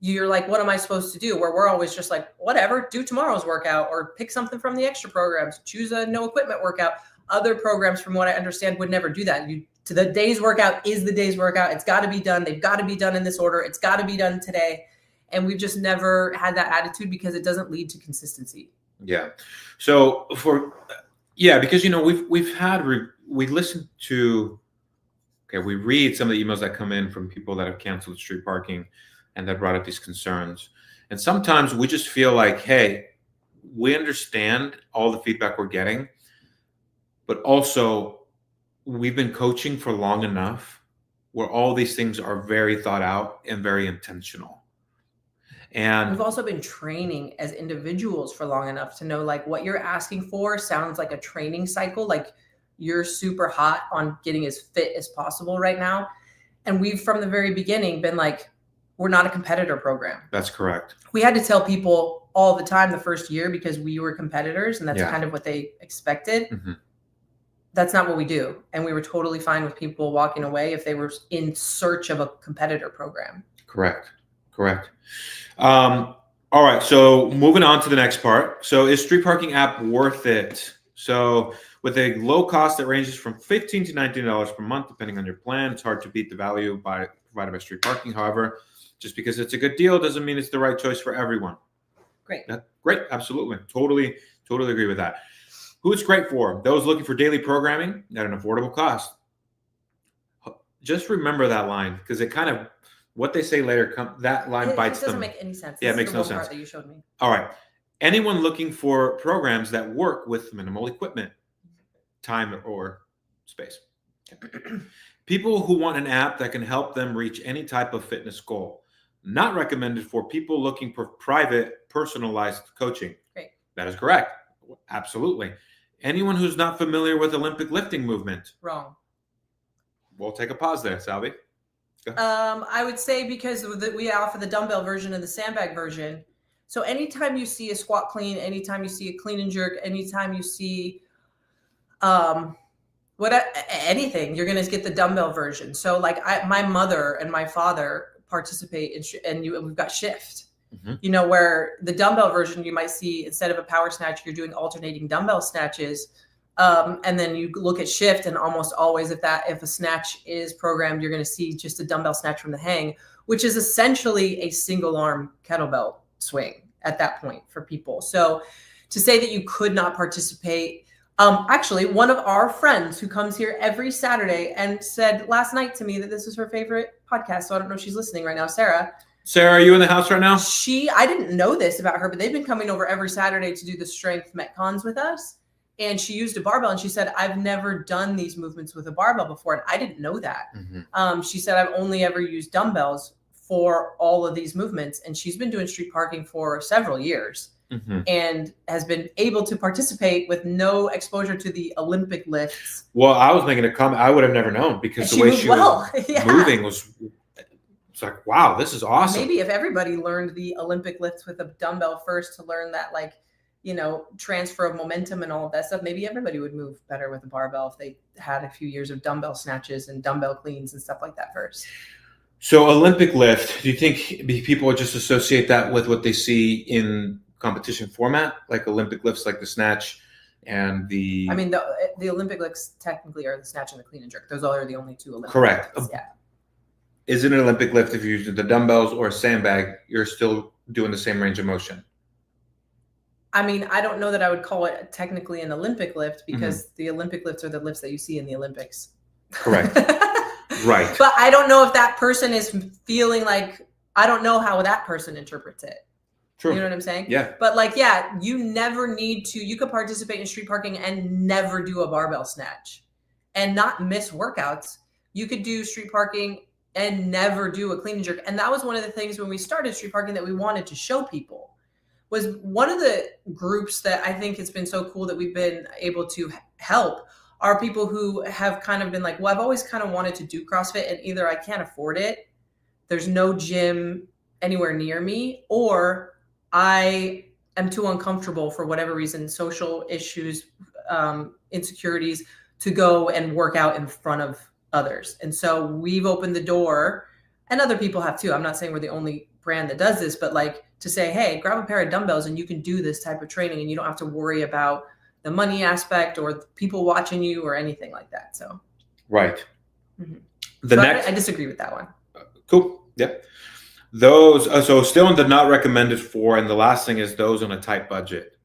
You're like, what am I supposed to do? Where we're always just like, whatever, do tomorrow's workout or pick something from the extra programs, choose a no equipment workout. Other programs, from what I understand, would never do that. To the day's workout is the day's workout. It's got to be done. They've got to be done in this order. It's got to be done today. And we've just never had that attitude because it doesn't lead to consistency. Yeah. So because, we listen to, we read some of the emails that come in from people that have canceled street parking and that brought up these concerns. And sometimes we just feel like, hey, we understand all the feedback we're getting, but also we've been coaching for long enough where all these things are very thought out and very intentional. And we've also been training as individuals for long enough to know like what you're asking for sounds like a training cycle. Like you're super hot on getting as fit as possible right now. And we've from the very beginning been like, we're not a competitor program. That's correct. We had to tell people all the time the first year because we were competitors and that's kind of what they expected. That's not what we do. And we were totally fine with people walking away if they were in search of a competitor program. Correct. All right. So moving on to the next part. So is Street Parking app worth it? So with a low cost that ranges from $15 to $19 per month, depending on your plan, it's hard to beat the value provided by Street Parking. However, just because it's a good deal doesn't mean it's the right choice for everyone. Great. Great. Absolutely. Totally agree with that. Who it's great for? Those looking for daily programming at an affordable cost. Just remember that line because it kind of, what they say later, that line bites them. It doesn't make any sense. Yeah, it makes no sense. Part that you showed me. All right. Anyone looking for programs that work with minimal equipment, time, or space. People who want an app that can help them reach any type of fitness goal. Not recommended for people looking for private, personalized coaching. Great. That is correct. Absolutely. Anyone who's not familiar with Olympic lifting movement. Wrong. We'll take a pause there, Salvi. I would say because we offer the dumbbell version and the sandbag version. So anytime you see a squat clean, anytime you see a clean and jerk, anytime you see anything, you're going to get the dumbbell version. So like my mother and my father participate in, we've got shift, where the dumbbell version, you might see instead of a power snatch, you're doing alternating dumbbell snatches. And then you look at shift and almost always if a snatch is programmed, you're going to see just a dumbbell snatch from the hang, which is essentially a single arm kettlebell swing at that point for people. So to say that you could not participate, actually one of our friends who comes here every Saturday and said last night to me that this is her favorite podcast. So I don't know if she's listening right now. Sarah, are you in the house right now? I didn't know this about her, but they've been coming over every Saturday to do the strength Metcons with us. and she used a barbell, and she said, I've never done these movements with a barbell before. And I didn't know that. She said, I've only ever used dumbbells for all of these movements. And she's been doing street parking for several years and has been able to participate with no exposure to the Olympic lifts. Well, I was making a comment. I would have never known, because the way she was moving was, it's like, wow, this is awesome. Maybe if everybody learned the Olympic lifts with a dumbbell first to learn that, like, you know, transfer of momentum and all of that stuff, maybe everybody would move better with a barbell if they had a few years of dumbbell snatches and dumbbell cleans and stuff like that first. So Olympic lift, do you think people would just associate that with what they see in competition format, like Olympic lifts, like the snatch and the... I mean, the Olympic lifts technically are the snatch and the clean and jerk. Those are the only two Olympic Correct. lifts. Yeah. Is it an Olympic lift if you use the dumbbells or a sandbag, you're still doing the same range of motion? I mean, I don't know that I would call it technically an Olympic lift, because the Olympic lifts are the lifts that you see in the Olympics. Correct. Right. But I don't know if that person is feeling like, I don't know how that person interprets it. True. You know what I'm saying? Yeah. But like, yeah, you never need to, you could participate in street parking and never do a barbell snatch and not miss workouts. You could do street parking and never do a clean and jerk. And that was one of the things when we started street parking that we wanted to show people. Was one of the groups that I think it's been so cool that we've been able to help are people who have kind of been like, well, I've always kind of wanted to do CrossFit, and either I can't afford it, there's no gym anywhere near me, or I am too uncomfortable for whatever reason, social issues, insecurities, to go and work out in front of others. And so we've opened the door, and other people have too. I'm not saying we're the only brand that does this, but like to say, hey, grab a pair of dumbbells and you can do this type of training, and you don't have to worry about the money aspect or people watching you or anything like that. So, right. I disagree with that one. Cool. Yep. Those, so still in the not recommended for, and the last thing is those on a tight budget.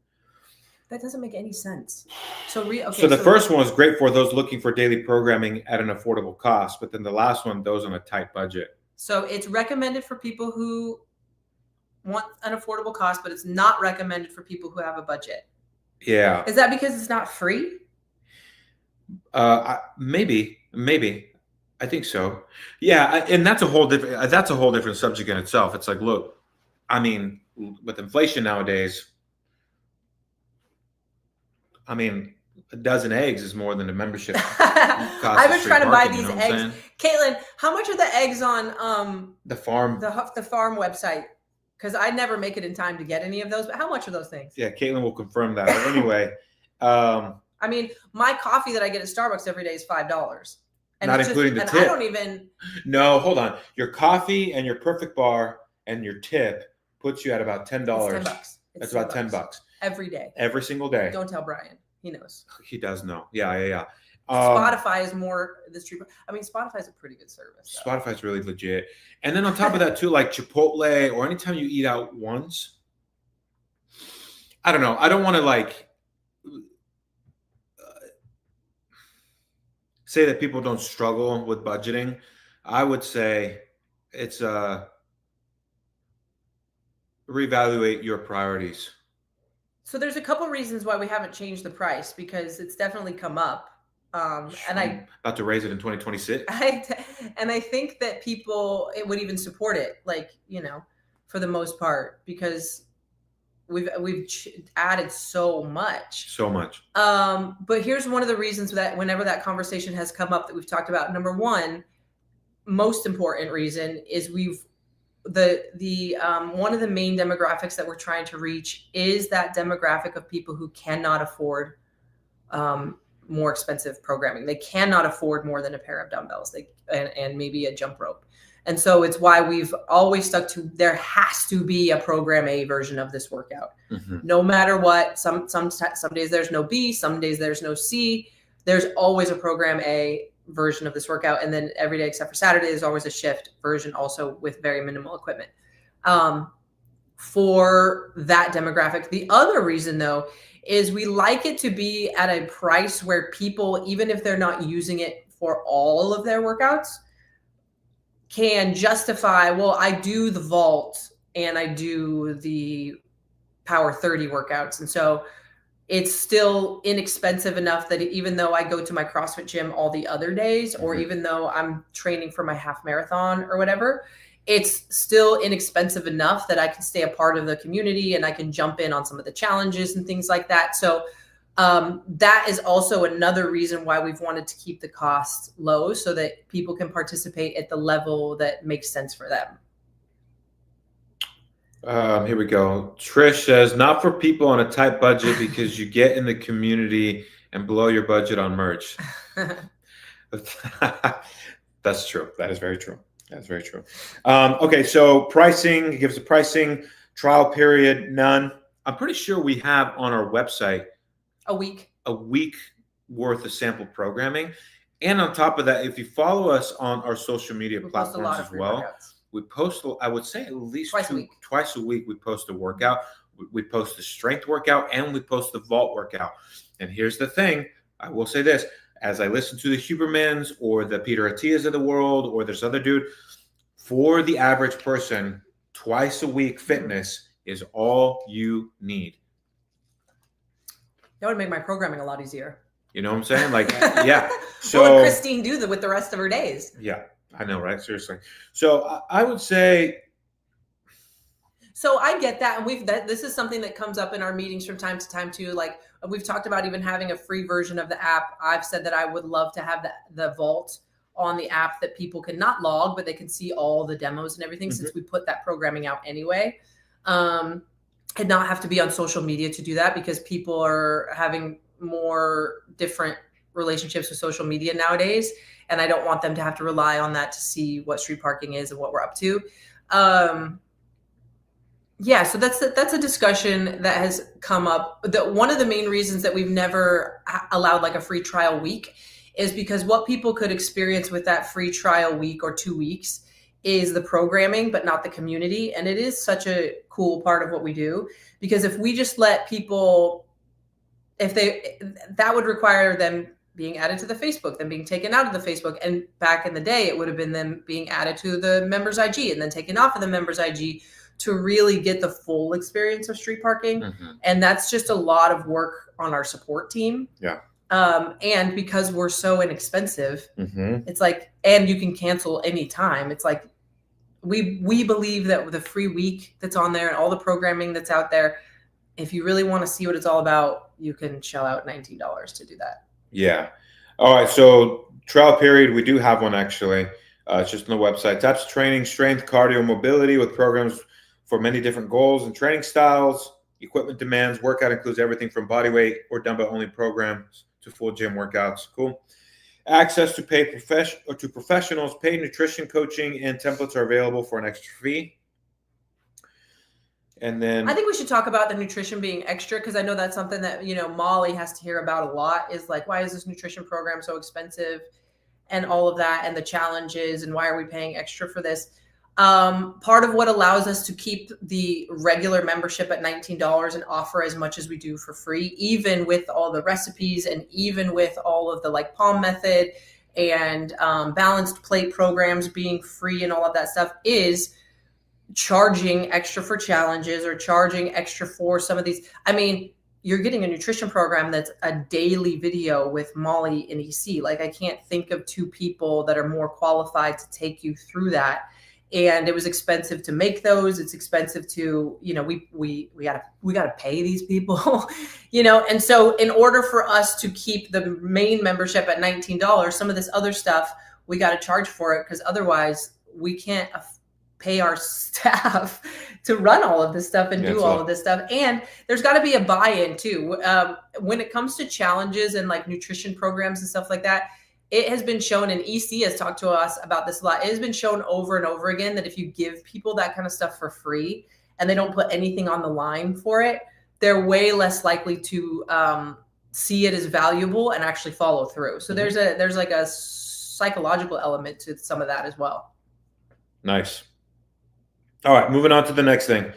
That doesn't make any sense. So the first one was great for those looking for daily programming at an affordable cost, but then the last one, those on a tight budget. So it's recommended for people who want an affordable cost, but it's not recommended for people who have a budget. Yeah. Is that because it's not free? Maybe. I think so. Yeah, and that's a whole different subject in itself. It's like, look, I mean, with inflation nowadays, I mean, a dozen eggs is more than a membership cost. I've been trying to buy these eggs. Saying? Caitlin, how much are the eggs on the farm website? Because I never make it in time to get any of those. But how much are those things? Yeah, Caitlin will confirm that. But anyway, I mean, my coffee that I get at Starbucks every day is $5. And not including the tip. I don't even. No, hold on. Your coffee and your perfect bar and your tip puts you at about $10. It's $10. That's about $10 every day. Every single day. Don't tell Brian. He knows. He does know. Yeah. Spotify is more the street. I mean, Spotify is a pretty good service. Though. Spotify's really legit. And then on top of that too, like Chipotle or anytime you eat out once, I don't know. I don't want to like say that people don't struggle with budgeting. I would say it's reevaluate your priorities. So there's a couple reasons why we haven't changed the price, because it's definitely come up. And I'm about to raise it in 2026. And I think that people would even support it, like, you know, for the most part, because we've added so much. But here's one of the reasons that whenever that conversation has come up that we've talked about, number one, most important reason is one of the main demographics that we're trying to reach is that demographic of people who cannot afford more expensive programming. They cannot afford more than a pair of dumbbells and maybe a jump rope. And so it's why we've always stuck to, there has to be a program A version of this workout. No matter what. Some days there's no B, some days there's no C. There's always a program A version of this workout. And then every day except for Saturday, there's always a shift version, also with very minimal equipment. For that demographic. The other reason though, is we like it to be at a price where people, even if they're not using it for all of their workouts, can justify, well, I do the vault and I do the Power 30 workouts. And so it's still inexpensive enough that even though I go to my CrossFit gym all the other days, or even though I'm training for my half marathon or whatever, it's still inexpensive enough that I can stay a part of the community and I can jump in on some of the challenges and things like that. So that is also another reason why we've wanted to keep the cost low, so that people can participate at the level that makes sense for them. Here we go. Trish says, not for people on a tight budget, because you get in the community and blow your budget on merch. That's true. That is very true. That's very true. Okay, so pricing, he gives the pricing, trial period, none. I'm pretty sure we have on our website a week worth of sample programming. And on top of that, if you follow us on our social media platforms as well, we post, I would say, at least twice a week, we post a workout. We post the strength workout and we post the vault workout. And here's the thing, I will say this, as I listen to the Hubermans or the Peter Attias of the world, or this other dude, for the average person, twice a week fitness is all you need. That would make my programming a lot easier. You know what I'm saying? Like, yeah. So what would Christine do with the rest of her days? Yeah, I know, right? Seriously. So I would say. So I get that. And this is something that comes up in our meetings from time to time too. Like we've talked about even having a free version of the app. I've said that I would love to have the vault on the app that people can not log, but they can see all the demos and everything, since we put that programming out anyway. And not have to be on social media to do that, because people are having more different relationships with social media nowadays. And I don't want them to have to rely on that to see what Street Parking is and what we're up to. Yeah, so that's a discussion that has come up. One of the main reasons that we've never allowed like a free trial week is because what people could experience with that free trial week or 2 weeks is the programming, but not the community. And it is such a cool part of what we do, because if we just let people, that would require them being added to the Facebook, then being taken out of the Facebook. And back in the day, it would have been them being added to the members IG and then taken off of the members IG to really get the full experience of street parking. And that's just a lot of work on our support team. Yeah. And because we're so inexpensive, it's like, and you can cancel anytime. It's like, we believe that the free week that's on there and all the programming that's out there, if you really want to see what it's all about, you can shell out $19 to do that. Yeah. All right. So trial period, we do have one actually. It's just on the website. Types of training: strength, cardio, mobility, with programs for many different goals and training styles. Equipment demands: workout includes everything from body weight or dumbbell only programs to full gym workouts. Cool. Access to professionals, paid nutrition coaching, and templates are available for an extra fee. And then I think we should talk about the nutrition being extra, because I know that's something that, Molly has to hear about a lot, is like, why is this nutrition program so expensive and all of that, and the challenges, and why are we paying extra for this? Part of what allows us to keep the regular membership at $19 and offer as much as we do for free, even with all the recipes and even with all of the like Palm Method and balanced plate programs being free and all of that stuff, is charging extra for challenges or charging extra for some of these. I mean, you're getting a nutrition program that's a daily video with Molly and EC. Like, I can't think of two people that are more qualified to take you through that. And it was expensive to make those. It's expensive to, we gotta pay these people, And so in order for us to keep the main membership at $19, some of this other stuff, we got to charge for it, because otherwise we can't pay our staff to run all of this stuff and do all of this stuff. And there's got to be a buy-in too. When it comes to challenges and like nutrition programs and stuff like that, it has been shown, and EC has talked to us about this a lot. It has been shown over and over again that if you give people that kind of stuff for free and they don't put anything on the line for it, they're way less likely to see it as valuable and actually follow through. So there's like a psychological element to some of that as well. Nice. All right, moving on to the next thing.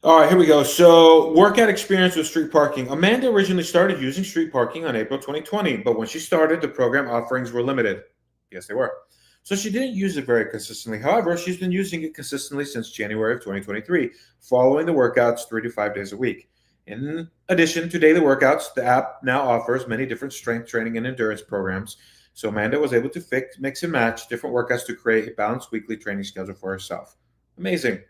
All right, here we go. So, workout experience with street parking. Amanda originally started using street parking on April 2020, but when she started, the program offerings were limited. Yes, they were. So she didn't use it very consistently. However, she's been using it consistently since January of 2023, following the workouts 3 to 5 days a week. In addition to daily workouts, the app now offers many different strength training and endurance programs. So Amanda was able to mix and match different workouts to create a balanced weekly training schedule for herself. Amazing.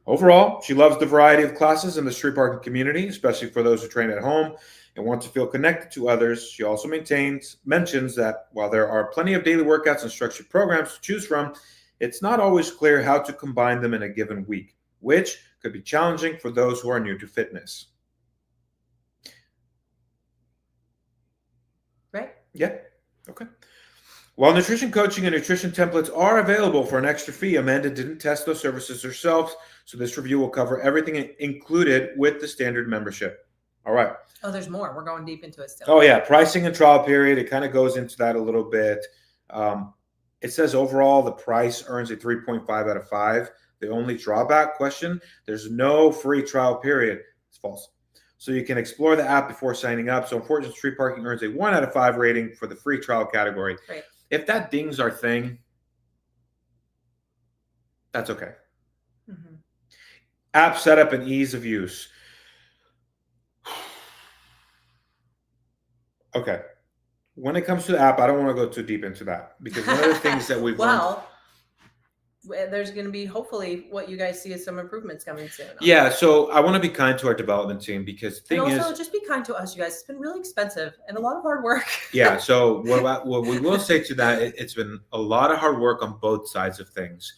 Overall, she loves the variety of classes in the street parking community, especially for those who train at home and want to feel connected to others. She also mentions that while there are plenty of daily workouts and structured programs to choose from, it's not always clear how to combine them in a given week, which could be challenging for those who are new to fitness. Right? Yeah. Okay. While nutrition coaching and nutrition templates are available for an extra fee, Amanda didn't test those services herself, so this review will cover everything included with the standard membership. All right. Oh, there's more. We're going deep into it still. Oh, yeah. Pricing and trial period. It kind of goes into that a little bit. It says overall the price earns a 3.5 out of 5. The only drawback question, there's no free trial period. It's false. So you can explore the app before signing up. So unfortunately, Street Parking earns a 1 out of 5 rating for the free trial category. Right. If that dings our thing, that's okay. Mm-hmm. App setup and ease of use. Okay. When it comes to the app, I don't want to go too deep into that because one of the things that we've learned. There's going to be hopefully what you guys see is some improvements coming soon. Yeah, so I want to be kind to our development team because the thing and also is, just be kind to us, you guys. It's been really expensive and a lot of hard work. Yeah, so what we will say to that, it's been a lot of hard work on both sides of things.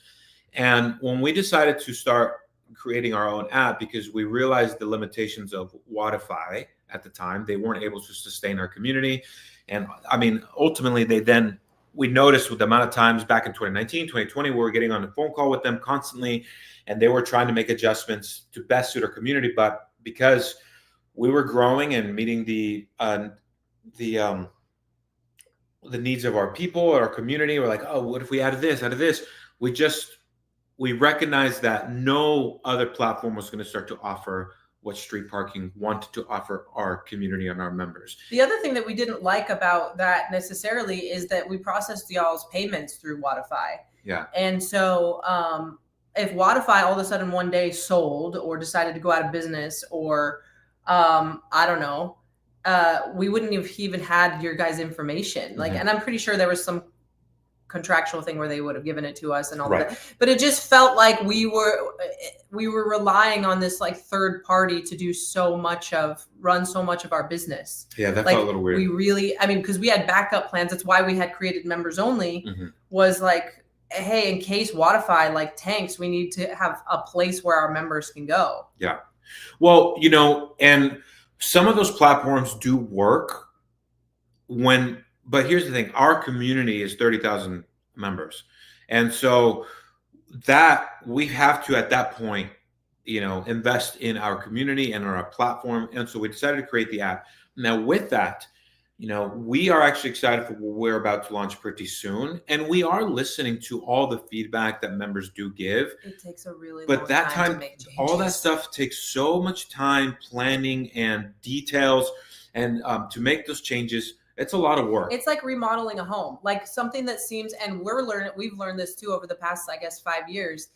And when we decided to start creating our own app, because we realized the limitations of Wodify at the time, they weren't able to sustain our community. And I mean, ultimately, we noticed with the amount of times back in 2019, 2020, we were getting on a phone call with them constantly, and they were trying to make adjustments to best suit our community. But because we were growing and meeting the needs of our people, our community, we're like, oh, what if we added this? We recognized that no other platform was going to start to offer what Street Parking wanted to offer our community and our members. The other thing that we didn't like about that necessarily is that we processed y'all's payments through Wodify. Yeah. And so if Wodify all of a sudden one day sold or decided to go out of business or I don't know, we wouldn't have even had your guys' information. Like, and I'm pretty sure there was some contractual thing where they would have given it to us and all that. But it just felt like we were relying on this like third party to run so much of our business. Yeah, that like, felt a little weird. We really, I mean, because we had backup plans. That's why we had created members only. Was like, hey, in case Wodify like tanks, we need to have a place where our members can go. Yeah. Well, and some of those platforms do work but here's the thing, our community is 30,000 members. And so that we have to, at that point, invest in our community and our platform. And so we decided to create the app. Now with that, we are actually excited for what we're about to launch pretty soon. And we are listening to all the feedback that members do give. It takes a really long time to make changes. All that stuff takes so much time, planning and details. And to make those changes, it's a lot of work. It's like remodeling a home, like something that seems, and we've learned this too over the past, I guess, 5 years.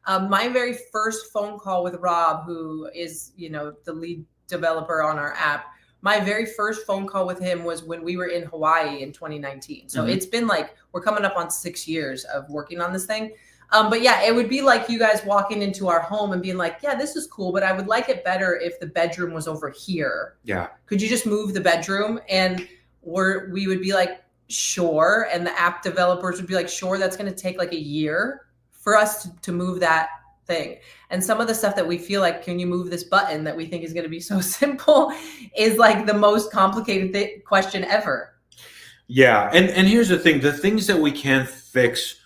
My very first phone call with Rob, who is, the lead developer on our app, my very first phone call with him was when we were in Hawaii in 2019. So it's been like, we're coming up on 6 years of working on this thing. But yeah, it would be like you guys walking into our home and being like, yeah, this is cool, but I would like it better if the bedroom was over here. Yeah. Could you just move the bedroom? And we would be like, sure. And the app developers would be like, sure, that's going to take like a year for us to move that thing. And some of the stuff that we feel like, can you move this button, that we think is going to be so simple, is like the most complicated question ever. Yeah. And here's the thing, the things that we can fix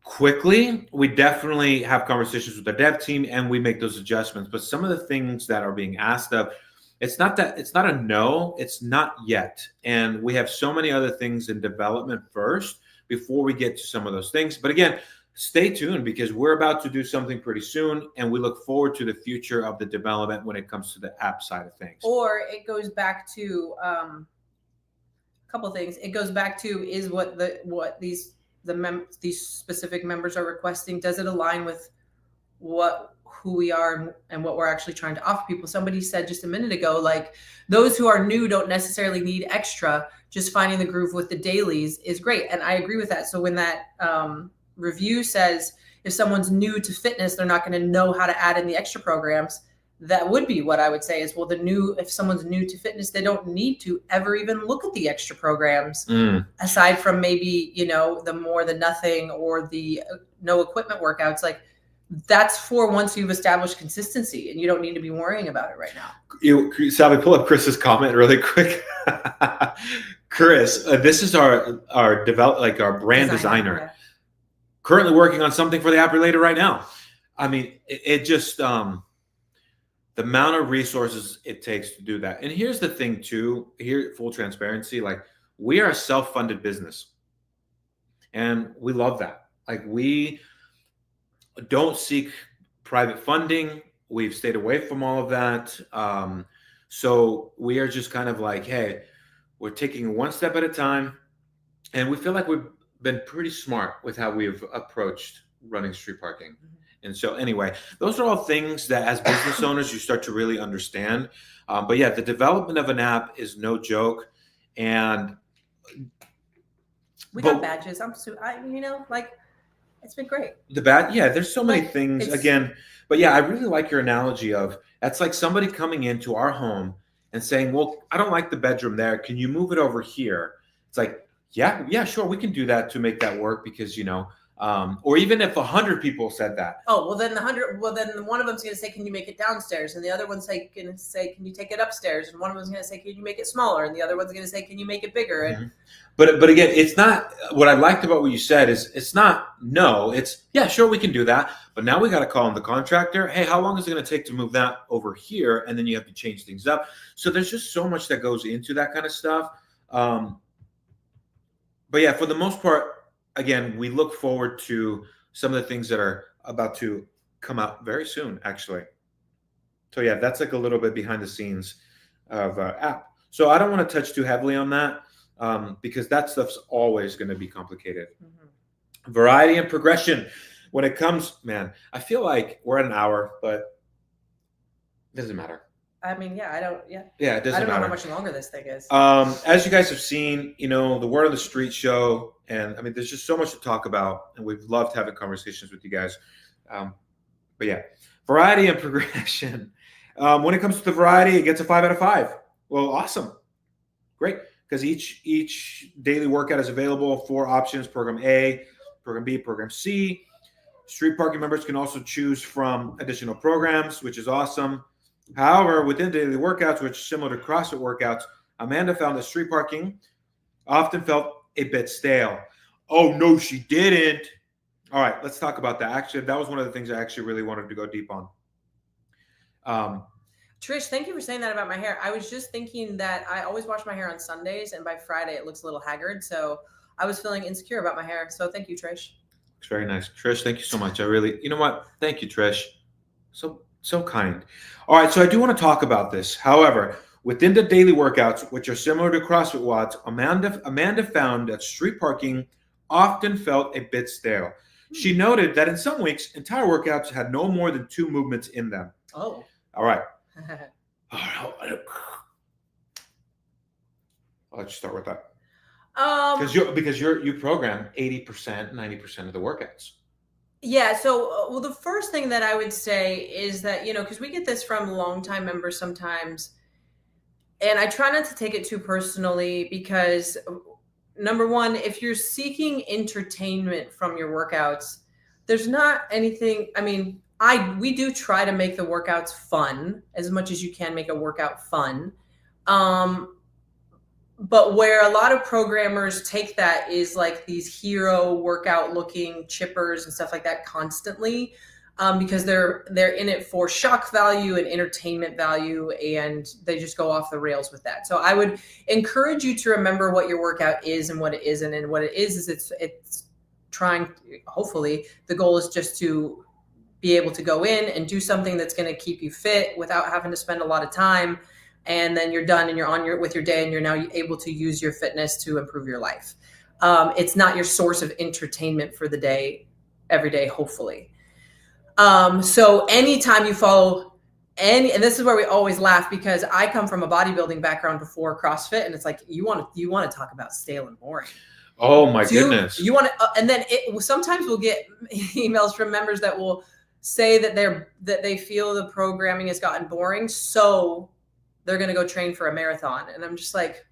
quickly, we definitely have conversations with the dev team and we make those adjustments. But some of the things that are being asked of, it's not a no, it's not yet. And we have so many other things in development first before we get to some of those things. But again, stay tuned because we're about to do something pretty soon and we look forward to the future of the development when it comes to the app side of things. Or it goes back to a couple of things. It goes back to is what these specific members are requesting, does it align with who we are and what we're actually trying to offer people. Somebody said just a minute ago, like, those who are new don't necessarily need extra. Just finding the groove with the dailies is great. And I agree with that. So when that review says if someone's new to fitness, they're not going to know how to add in the extra programs, that would be what I would say is, well, if someone's new to fitness, they don't need to ever even look at the extra programs aside from maybe, the nothing or the no equipment workouts. Like, that's for once you've established consistency, and you don't need to be worrying about it right now. Sally, pull up Chris's comment really quick. Chris, this is our brand designer. Yeah. Currently working on something for the app related right now. I mean, it just the amount of resources it takes to do that. And here's the thing too, here, full transparency, like, we are a self-funded business, and we love that. Like, we don't seek private funding. We've stayed away from all of that. So we are just kind of like, hey, we're taking one step at a time. And we feel like we've been pretty smart with how we've approached running street parking. And so anyway, those are all things that as business owners, you start to really understand. But yeah, the development of an app is no joke. And we got badges. It's been great. There's so many things again, but yeah, I really like your analogy of, that's like somebody coming into our home and saying, well, I don't like the bedroom there. Can you move it over here? It's like, yeah, sure. We can do that to make that work because, or even if 100 people said that. Oh, well then one of them's going to say, can you make it downstairs? And the other one's going to say, can you take it upstairs? And one of them's going to say, can you make it smaller? And the other one's going to say, can you make it bigger? And But again, it's not, what I liked about what you said is, it's not no, it's, yeah, sure, we can do that. But now we got to call in the contractor. Hey, how long is it going to take to move that over here? And then you have to change things up. So there's just so much that goes into that kind of stuff. But yeah, for the most part, again, we look forward to some of the things that are about to come out very soon, actually. So yeah, that's like a little bit behind the scenes of app. So I don't want to touch too heavily on that because that stuff's always going to be complicated. Variety and progression. When it comes, man, I feel like we're at an hour, but it doesn't matter. I mean, yeah, it doesn't matter. I don't know how much longer this thing is. As you guys have seen, the Word on the Street show, and I mean, there's just so much to talk about, and we've loved having conversations with you guys. But yeah, variety and progression. When it comes to the variety, it gets a 5 out of 5. Well, awesome, great, because each daily workout is available, 4 options: Program A, Program B, Program C. Street Parking members can also choose from additional programs, which is awesome. However, within daily workouts, which is similar to CrossFit workouts, Amanda found that street parking often felt a bit stale. Oh, no, she didn't. All right, let's talk about that. Actually, that was one of the things I actually really wanted to go deep on. Trish, thank you for saying that about my hair. I was just thinking that I always wash my hair on Sundays, and by Friday it looks a little haggard. So I was feeling insecure about my hair. So thank you, Trish. It's very nice. Trish, thank you so much. I really, you know what? Thank you, Trish. So kind. All right, so I do want to talk about this. However, within the daily workouts, which are similar to CrossFit WODs, Amanda found that street parking often felt a bit stale. She noted that in some weeks, entire workouts had no more than 2 movements in them. Oh. All right. I'll let you start with that. Because you program 80%, 90% of the workouts. Yeah. So, the first thing that I would say is that, because we get this from longtime members sometimes, and I try not to take it too personally because, number one, if you're seeking entertainment from your workouts, there's not anything, we do try to make the workouts fun as much as you can make a workout fun. But where a lot of programmers take that is like these hero workout looking chippers and stuff like that constantly, because they're in it for shock value and entertainment value, and they just go off the rails with that. So I would encourage you to remember what your workout is and what it isn't. And what it is it's trying, hopefully the goal is just to be able to go in and do something that's going to keep you fit without having to spend a lot of time. And then you're done and you're on with your day, and you're now able to use your fitness to improve your life. It's not your source of entertainment for the day, every day, hopefully. So anytime you follow and this is where we always laugh, because I come from a bodybuilding background before CrossFit, and it's like, you want to talk about stale and boring. Oh my goodness. You want to, and then sometimes we'll get emails from members that will say that they feel the programming has gotten boring, so they're going to go train for a marathon. And I'm just like,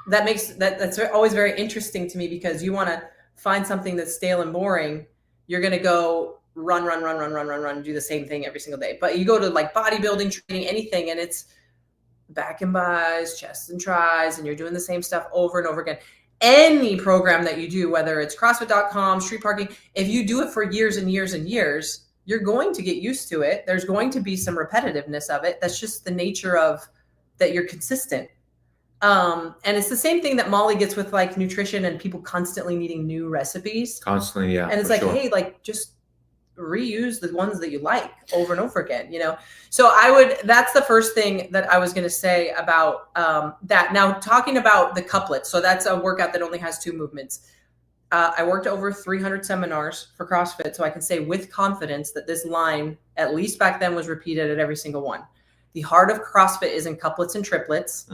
that's always very interesting to me, because you want to find something that's stale and boring. You're going to go run, do the same thing every single day. But you go to like bodybuilding training, anything, and it's back and bis, chest and tris, and you're doing the same stuff over and over again. Any program that you do, whether it's CrossFit.com, Street Parking, if you do it for years and years and years, you're going to get used to it. There's going to be some repetitiveness of it. That's just the nature of that you're consistent. And it's the same thing that Molly gets with like nutrition and people constantly needing new recipes. Constantly, yeah. And it's like, hey, like just reuse the ones that you like over and over again, you know? So that's the first thing that I was going to say about that. Now, talking about the couplets. So that's a workout that only has 2 movements. I worked over 300 seminars for CrossFit, so I can say with confidence that this line, at least back then, was repeated at every single one. The heart of CrossFit is in couplets and triplets.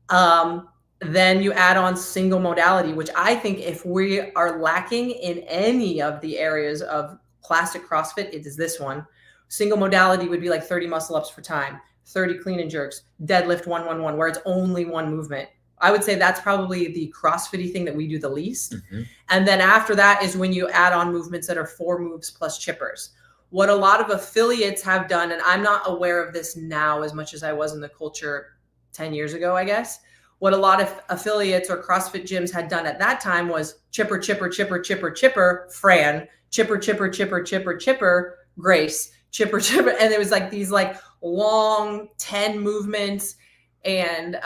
Then you add on single modality, which I think if we are lacking in any of the areas of classic CrossFit, it is this one. Single modality would be like 30 muscle ups for time, 30 clean and jerks, deadlift 1-1-1, where it's only one movement. I would say that's probably the CrossFit-y thing that we do the least. Mm-hmm. And then after that is when you add on movements that are 4 moves plus chippers. What a lot of affiliates have done, and I'm not aware of this now as much as I was in the culture 10 years ago, I guess. What a lot of affiliates or CrossFit gyms had done at that time was chipper, chipper, chipper, chipper, chipper, Fran, chipper, chipper, chipper, chipper, chipper, Grace, chipper, chipper. And it was like these like long 10 movements. And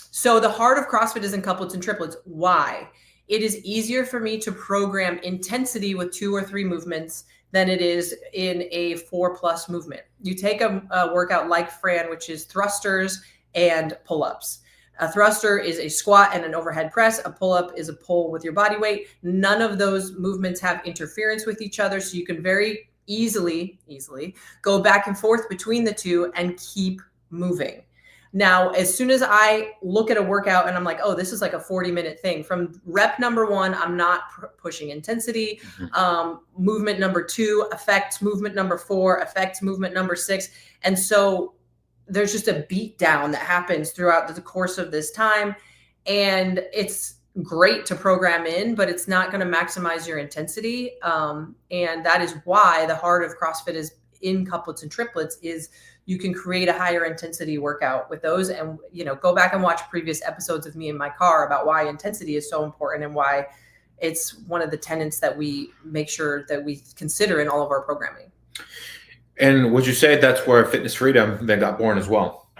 so the heart of CrossFit is in couplets and triplets. Why? It is easier for me to program intensity with 2 or 3 movements than it is in a 4+ movement. You take a workout like Fran, which is thrusters and pull-ups. A thruster is a squat and an overhead press. A pull-up is a pull with your body weight. None of those movements have interference with each other, so you can very easily go back and forth between the two and keep moving. Now, as soon as I look at a workout and I'm like, oh, this is like a 40-minute thing, from rep number 1, I'm not pushing intensity. Movement number 2 affects movement number 4, affects movement number 6. And so there's just a beat down that happens throughout the course of this time. And it's great to program in, but it's not going to maximize your intensity. And that is why the heart of CrossFit is in couplets and triplets, is you can create a higher intensity workout with those. And, you know, go back and watch previous episodes of me in my car about why intensity is so important and why it's one of the tenets that we make sure that we consider in all of our programming. And would you say that's where Fitness Freedom then got born as well?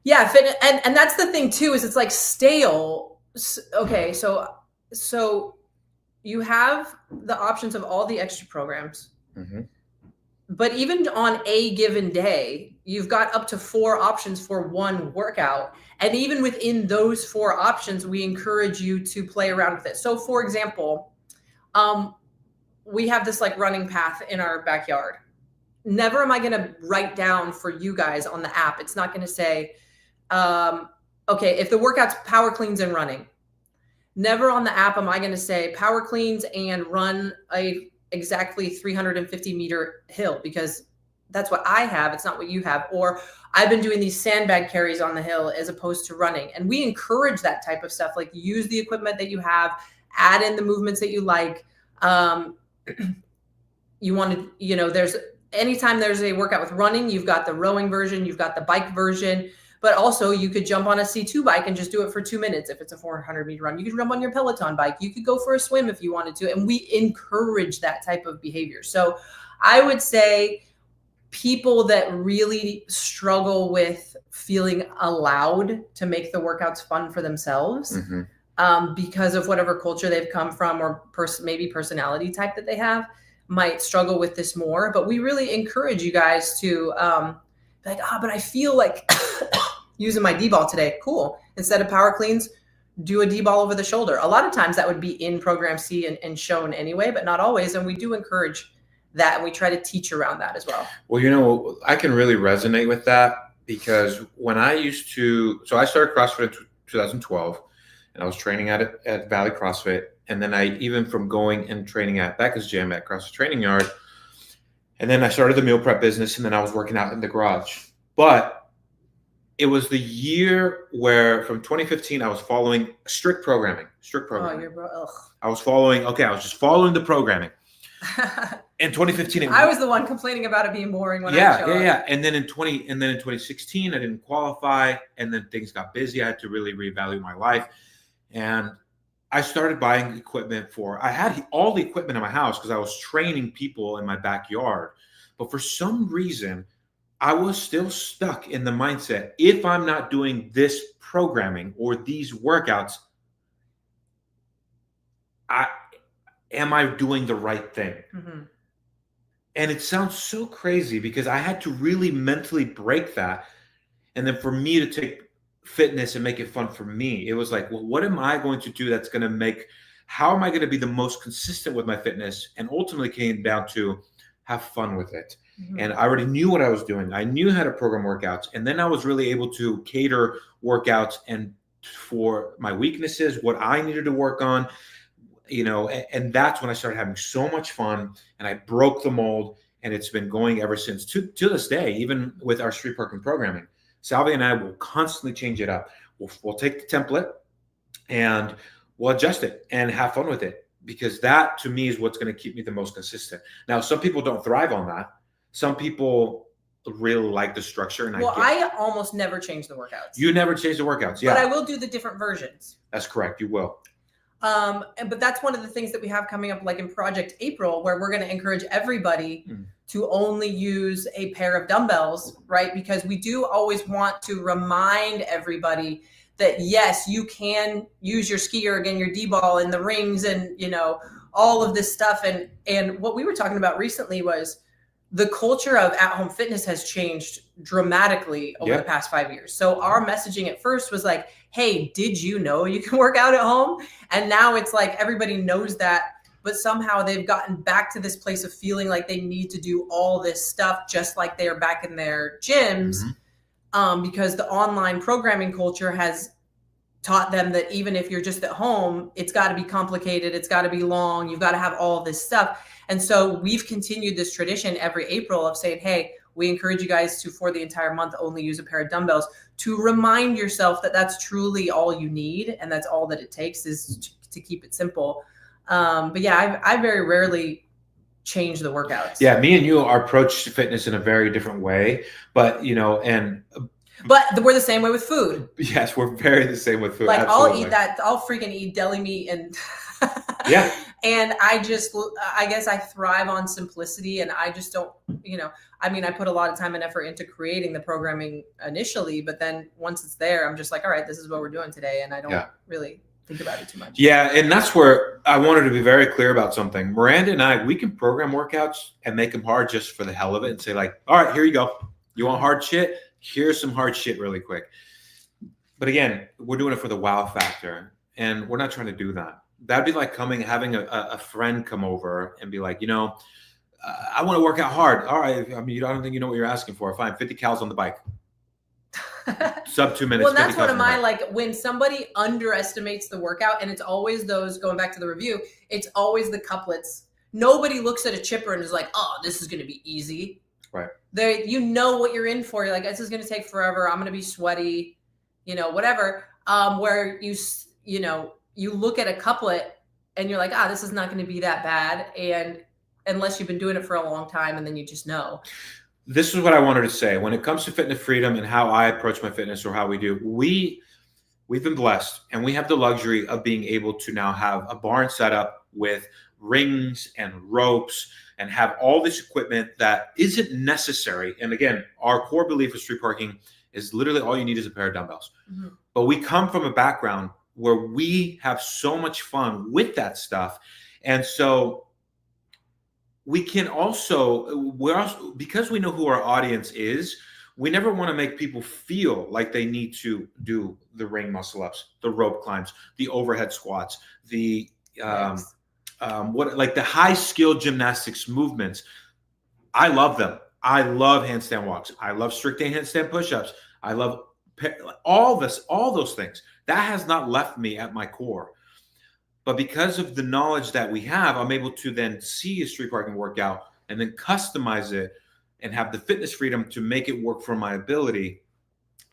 Yeah, fitness, and that's the thing too, is it's like stale. Okay, so you have the options of all the extra programs, but even on a given day, you've got up to 4 options for one workout. And even within those 4 options, we encourage you to play around with it. So for example, we have this like running path in our backyard. Never am I going to write down for you guys on the app. It's not going to say, okay, if the workout's power cleans and running. Never on the app am I going to say power cleans and run a exactly 350 meter hill, because that's what I have. It's not what you have. Or I've been doing these sandbag carries on the hill as opposed to running. And we encourage that type of stuff. Like, use the equipment that you have, add in the movements that you like. You want to, you know, anytime there's a workout with running, you've got the rowing version, you've got the bike version, but also you could jump on a C2 bike and just do it for 2 minutes. If it's a 400 meter run, you could jump on your Peloton bike. You could go for a swim if you wanted to. And we encourage that type of behavior. So I would say people that really struggle with feeling allowed to make the workouts fun for themselves, because of whatever culture they've come from, or maybe personality type that they have, might struggle with this more. But we really encourage you guys to be like, but I feel like using my D-ball today. Cool. Instead of power cleans, do a D-ball over the shoulder. A lot of times that would be in program C and shown anyway, but not always. And we do encourage that, and we try to teach around that as well. Well, I can really resonate with that, because when I so I started CrossFit in 2012, and I was training at Valley CrossFit. And then I, even from going and training at Becca's gym at CrossFit Training Yard, and then I started the meal prep business, and then I was working out in the garage. But it was the year where, from 2015, I was following strict programming. Oh, I was just following the programming. In 2015, I was the one complaining about it being boring when I showed up. Yeah. And then in 2016, I didn't qualify, and then things got busy. I had to really reevaluate my life, and I started buying equipment I had all the equipment in my house because I was training people in my backyard. But for some reason, I was still stuck in the mindset, if I'm not doing this programming or these workouts, am I doing the right thing? Mm-hmm. And it sounds so crazy, because I had to really mentally break that. And then for me to take fitness and make it fun for me, it was like, well, what am I going to do that's going to how am I going to be the most consistent with my fitness? And ultimately came down to have fun with it. Mm-hmm. And I already knew what I was doing. I knew how to program workouts. And then I was really able to cater workouts and for my weaknesses, what I needed to work on, and that's when I started having so much fun, and I broke the mold, and it's been going ever since to this day, even with our street parking programming. Salvi and I will constantly change it up. We'll take the template and we'll adjust it and have fun with it, because that to me is what's going to keep me the most consistent. Now, some people don't thrive on that. Some people really like the structure. And I almost never change the workouts. You never change the workouts. Yeah. But I will do the different versions. That's correct. You will. But that's one of the things that we have coming up, like in Project April, where we're going to encourage everybody to only use a pair of dumbbells, right? Because we do always want to remind everybody that, yes, you can use your ski erg and your D-ball and the rings and, all of this stuff. And what we were talking about recently was the culture of at-home fitness has changed dramatically over the past 5 years. So our messaging at first was like, hey, did you know you can work out at home? And now it's like everybody knows that, but somehow they've gotten back to this place of feeling like they need to do all this stuff just like they are back in their gyms, because the online programming culture has taught them that even if you're just at home, it's got to be complicated. It's got to be long. You've got to have all this stuff. And so we've continued this tradition every April of saying, hey, we encourage you guys to, for the entire month, only use a pair of dumbbells, to remind yourself that that's truly all you need. And that's all that it takes, is to keep it simple. But yeah, I very rarely change the workouts. Yeah. Me and you approach fitness in a very different way, but but we're the same way with food. Yes, we're very the same with food. Like Absolutely. I'll freaking eat deli meat and yeah. And I guess I thrive on simplicity, and I just don't, I put a lot of time and effort into creating the programming initially, but then once it's there, I'm just like, all right, this is what we're doing today. And I don't really think about it too much. Yeah. And that's where I wanted to be very clear about something. Miranda and I, we can program workouts and make them hard just for the hell of it and say like, all right, here you go. You want hard shit? Here's some hard shit really quick. But again, we're doing it for the wow factor, and we're not trying to do that. That'd be like having a friend come over and be like, I want to work out hard. All right. I don't think you know what you're asking for. Fine. 50 cals on the bike. Sub 2 minutes. Well, that's one of my, like, when somebody underestimates the workout, and it's always those, going back to the review, it's always the couplets. Nobody looks at a chipper and is like, oh, this is going to be easy. Right. You know what you're in for. You're like, this is going to take forever. I'm going to be sweaty, whatever. Where you look at a couplet and you're like, this is not going to be that bad. And unless you've been doing it for a long time, and then you just know. This is what I wanted to say. When it comes to fitness freedom and how I approach my fitness, or how we do, we've been blessed, and we have the luxury of being able to now have a barn set up with rings and ropes and have all this equipment that isn't necessary. And again, our core belief with street parking is literally all you need is a pair of dumbbells. Mm-hmm. But we come from a background where we have so much fun with that stuff. And so we're also, because we know who our audience is, we never want to make people feel like they need to do the ring muscle ups, the rope climbs, the overhead squats, the like the high skill gymnastics movements. I love them. I love handstand walks. I love strict handstand push-ups. I love all those things. That has not left me at my core. But because of the knowledge that we have, I'm able to then see a street parking workout and then customize it and have the fitness freedom to make it work for my ability.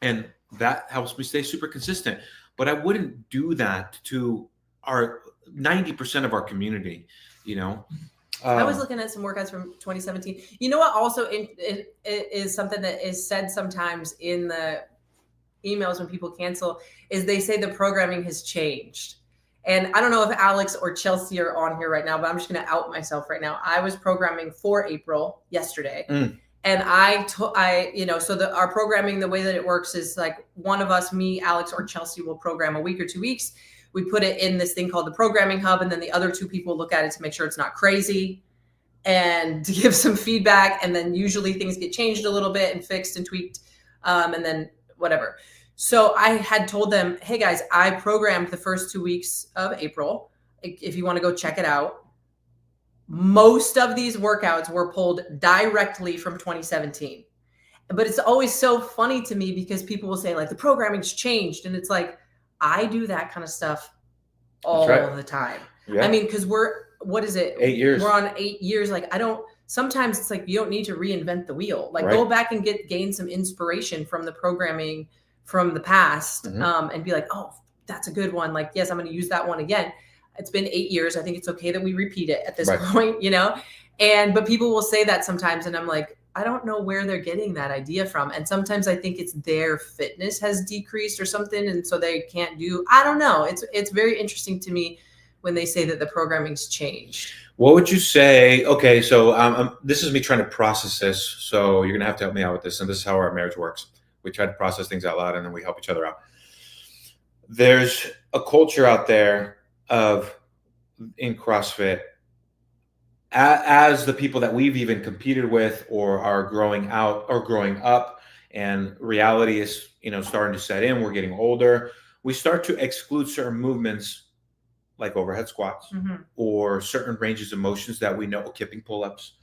And that helps me stay super consistent. But I wouldn't do that to our 90% of our community, you know? I was looking at some workouts from 2017. You know what also it is something that is said sometimes in the emails when people cancel is they say the programming has changed. And I don't know if Alex or Chelsea are on here right now, but I'm just going to out myself right now. I was programming for April yesterday. And our programming, the way that it works is like one of us, me, Alex, or Chelsea will program a week or 2 weeks. We put it in this thing called the programming hub, and then the other 2 people look at it to make sure it's not crazy and to give some feedback. And then usually things get changed a little bit and fixed and tweaked, and then whatever. So I had told them, hey guys, I programmed the first 2 weeks of April. If you want to go check it out. Most of these workouts were pulled directly from 2017. But it's always so funny to me because people will say like the programming's changed. And it's like, I do that kind of stuff all the time. Yeah. I mean, because what is it? 8 years. We're on 8 years. Like sometimes it's like, you don't need to reinvent the wheel. Like go back and gain some inspiration from the programming from the past, and be like, oh, that's a good one. Like, yes, I'm going to use that one again. It's been 8 years. I think it's okay that we repeat it at this point, you know? But people will say that sometimes. And I'm like, I don't know where they're getting that idea from. And sometimes I think it's their fitness has decreased or something. And so they can't I don't know. It's very interesting to me when they say that the programming's changed. What would you say? Okay. So this is me trying to process this. So you're going to have to help me out with this. And this is how our marriage works. We try to process things out loud and then we help each other out. There's a culture out there in CrossFit, as the people that we've even competed with or are growing up, and reality is, starting to set in, we're getting older, we start to exclude certain movements like overhead squats or certain ranges of motions that we know, kipping pull-ups,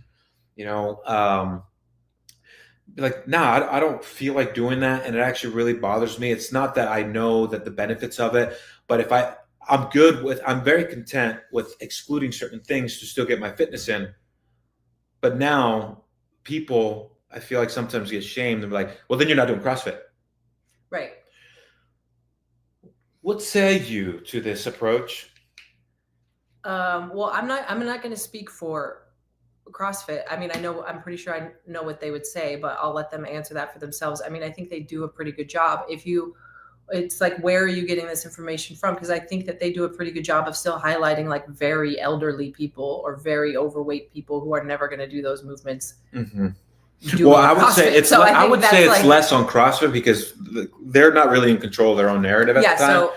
like, nah, I don't feel like doing that. And it actually really bothers me. It's not that I know that the benefits of it, but if I'm very content with excluding certain things to still get my fitness in. But now people, I feel like sometimes get shamed and be like, well, then you're not doing CrossFit. Right. What say you to this approach? Well, I'm not going to speak for CrossFit. I mean, I'm pretty sure I know what they would say, but I'll let them answer that for themselves. I mean, I think they do a pretty good job. It's like, where are you getting this information from? Because I think that they do a pretty good job of still highlighting like very elderly people or very overweight people who are never going to do those movements. Well, I would say it's less on CrossFit because they're not really in control of their own narrative at the time.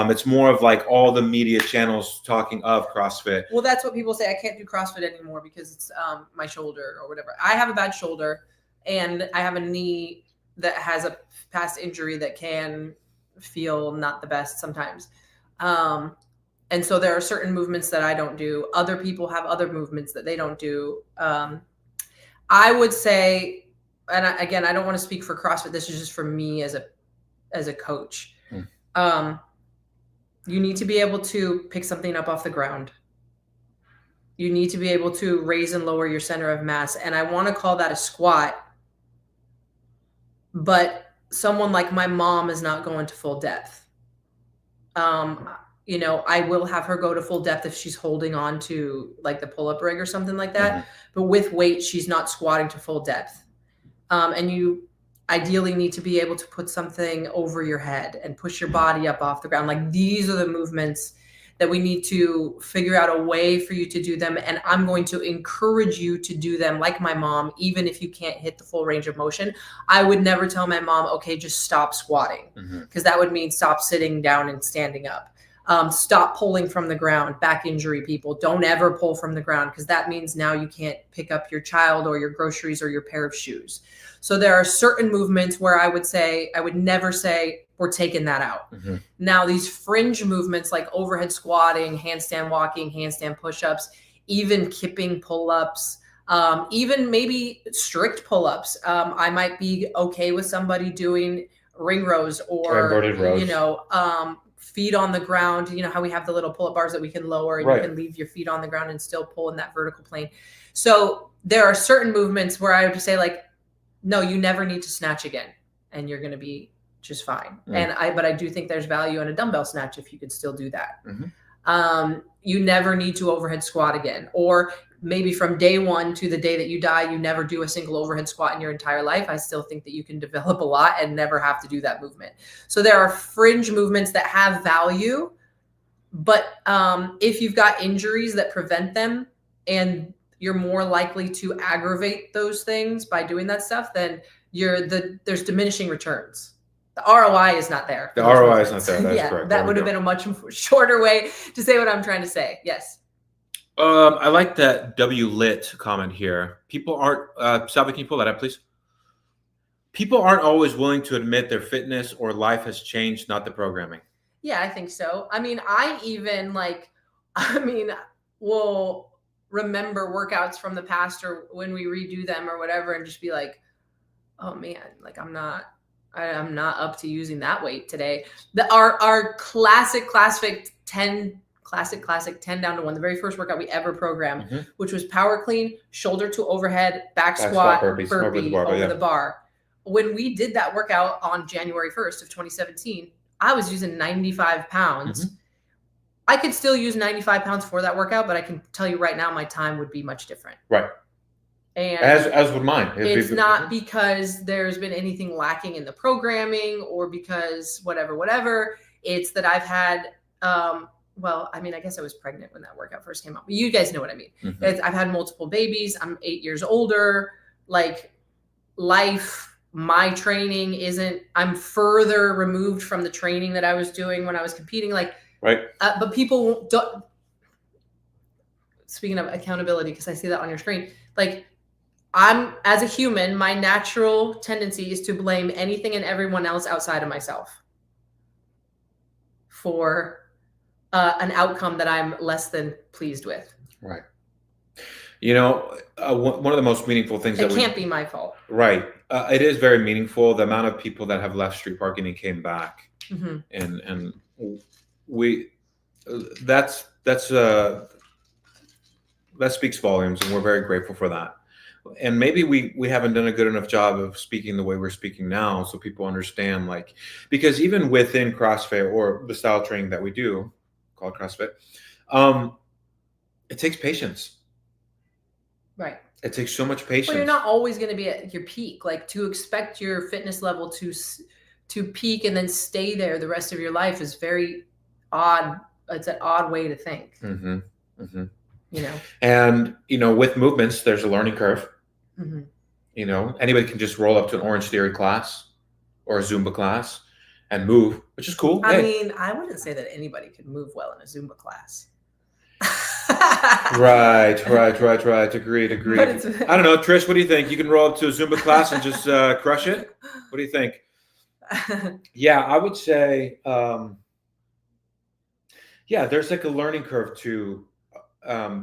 It's more of like all the media channels talking of CrossFit. Well, that's what people say. I can't do CrossFit anymore because it's my shoulder or whatever. I have a bad shoulder and I have a knee that has a past injury that can feel not the best sometimes. And so there are certain movements that I don't do. Other people have other movements that they don't do. I would say, and again, I don't want to speak for CrossFit. This is just for me as a coach. You need to be able to pick something up off the ground. You need to be able to raise and lower your center of mass. And I want to call that a squat, but someone like my mom is not going to full depth. I will have her go to full depth if she's holding on to like the pull-up rig or something like that. But with weight, she's not squatting to full depth. And you ideally need to be able to put something over your head and push your body up off the ground. Like, these are the movements that we need to figure out a way for you to do them. And I'm going to encourage you to do them like my mom, even if you can't hit the full range of motion. I would never tell my mom, okay, just stop squatting, because that would mean stop sitting down and standing up. Stop pulling from the ground. Back injury people, don't ever pull from the ground, because that means now you can't pick up your child or your groceries or your pair of shoes. So there are certain movements where I would never say we're taking that out. Mm-hmm. Now these fringe movements like overhead squatting, handstand walking, handstand push-ups, even kipping pull-ups, even maybe strict pull-ups. I might be okay with somebody doing ring rows or inverted rows. Feet on the ground. You know how we have the little pull-up bars that we can lower and Right. you can leave your feet on the ground and still pull in that vertical plane. So there are certain movements where I would say like, no, you never need to snatch again and you're going to be just fine. But I do think there's value in a dumbbell snatch if you could still do that. Mm-hmm. You never need to overhead squat again, or maybe from day one to the day that you die, you never do a single overhead squat in your entire life. I still think that you can develop a lot and never have to do that movement. So there are fringe movements that have value, but if you've got injuries that prevent them and you're more likely to aggravate those things by doing that stuff, then there's diminishing returns. The ROI is not there. The ROI is not there. That's yeah, correct. That would have been a much shorter way to say what I'm trying to say. Yes. I like that W lit comment here. People aren't, Salvi, can you pull that up, please? People aren't always willing to admit their fitness or life has changed, not the programming. Yeah, I think so. I mean, we'll remember workouts from the past or when we redo them or whatever and just be like, oh man, like I'm not up to using that weight today. Our classic 10 down to 1, the very first workout we ever programmed, Mm-hmm. which was power clean, shoulder to overhead, back squat, burpee over the bar. When we did that workout on January 1st of 2017, I was using 95 pounds. Mm-hmm. I could still use 95 pounds for that workout, but I can tell you right now, my time would be much different. Right. And as would mine. It's not because there's been anything lacking in the programming or because whatever. It's that I've had, I guess I was pregnant when that workout first came out, but you guys know what I mean. Mm-hmm. I've had multiple babies. I'm 8 years older. Like life, my training I'm further removed from the training that I was doing when I was competing. Like, right. But people don't, speaking of accountability, because I see that on your screen, like, as a human, my natural tendency is to blame anything and everyone else outside of myself for an outcome that I'm less than pleased with. Right. One of the most meaningful things it can't be my fault. Right. It is very meaningful. The amount of people that have left street parking and came back, mm-hmm. and that speaks volumes, and we're very grateful for that. And maybe we haven't done a good enough job of speaking the way we're speaking now, so people understand, like, because even within CrossFit or the style training that we do called CrossFit, it takes patience. Right. It takes so much patience. Well, you're not always going to be at your peak. Like, to expect your fitness level to peak and then stay there the rest of your life is very odd. It's an odd way to think. Mm-hmm. Mm-hmm. And with movements, there's a learning curve. Mm-hmm. Anybody can just roll up to an Orange Theory class or a Zumba class and move, which is cool. I mean, I wouldn't say that anybody could move well in a Zumba class. Right. Agreed. I don't know, Trish, what do you think? You can roll up to a Zumba class and just crush it? What do you think? Yeah, I would say, there's like a learning curve to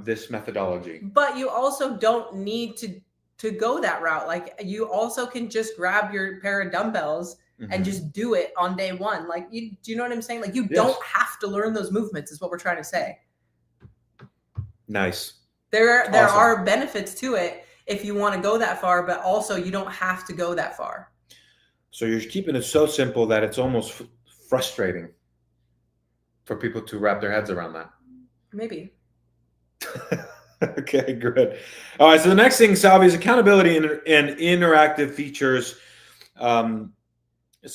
this methodology. But you also don't need to go that route. Like, you also can just grab your pair of dumbbells mm-hmm. and just do it on day one. Like, do you know what I'm saying? Like, you don't have to learn those movements is what we're trying to say. Nice. There are benefits to it if you want to go that far, but also you don't have to go that far. So you're keeping it so simple that it's almost frustrating for people to wrap their heads around that. Maybe. Okay, good. All right, so the next thing, Salvi, is accountability and interactive features. Some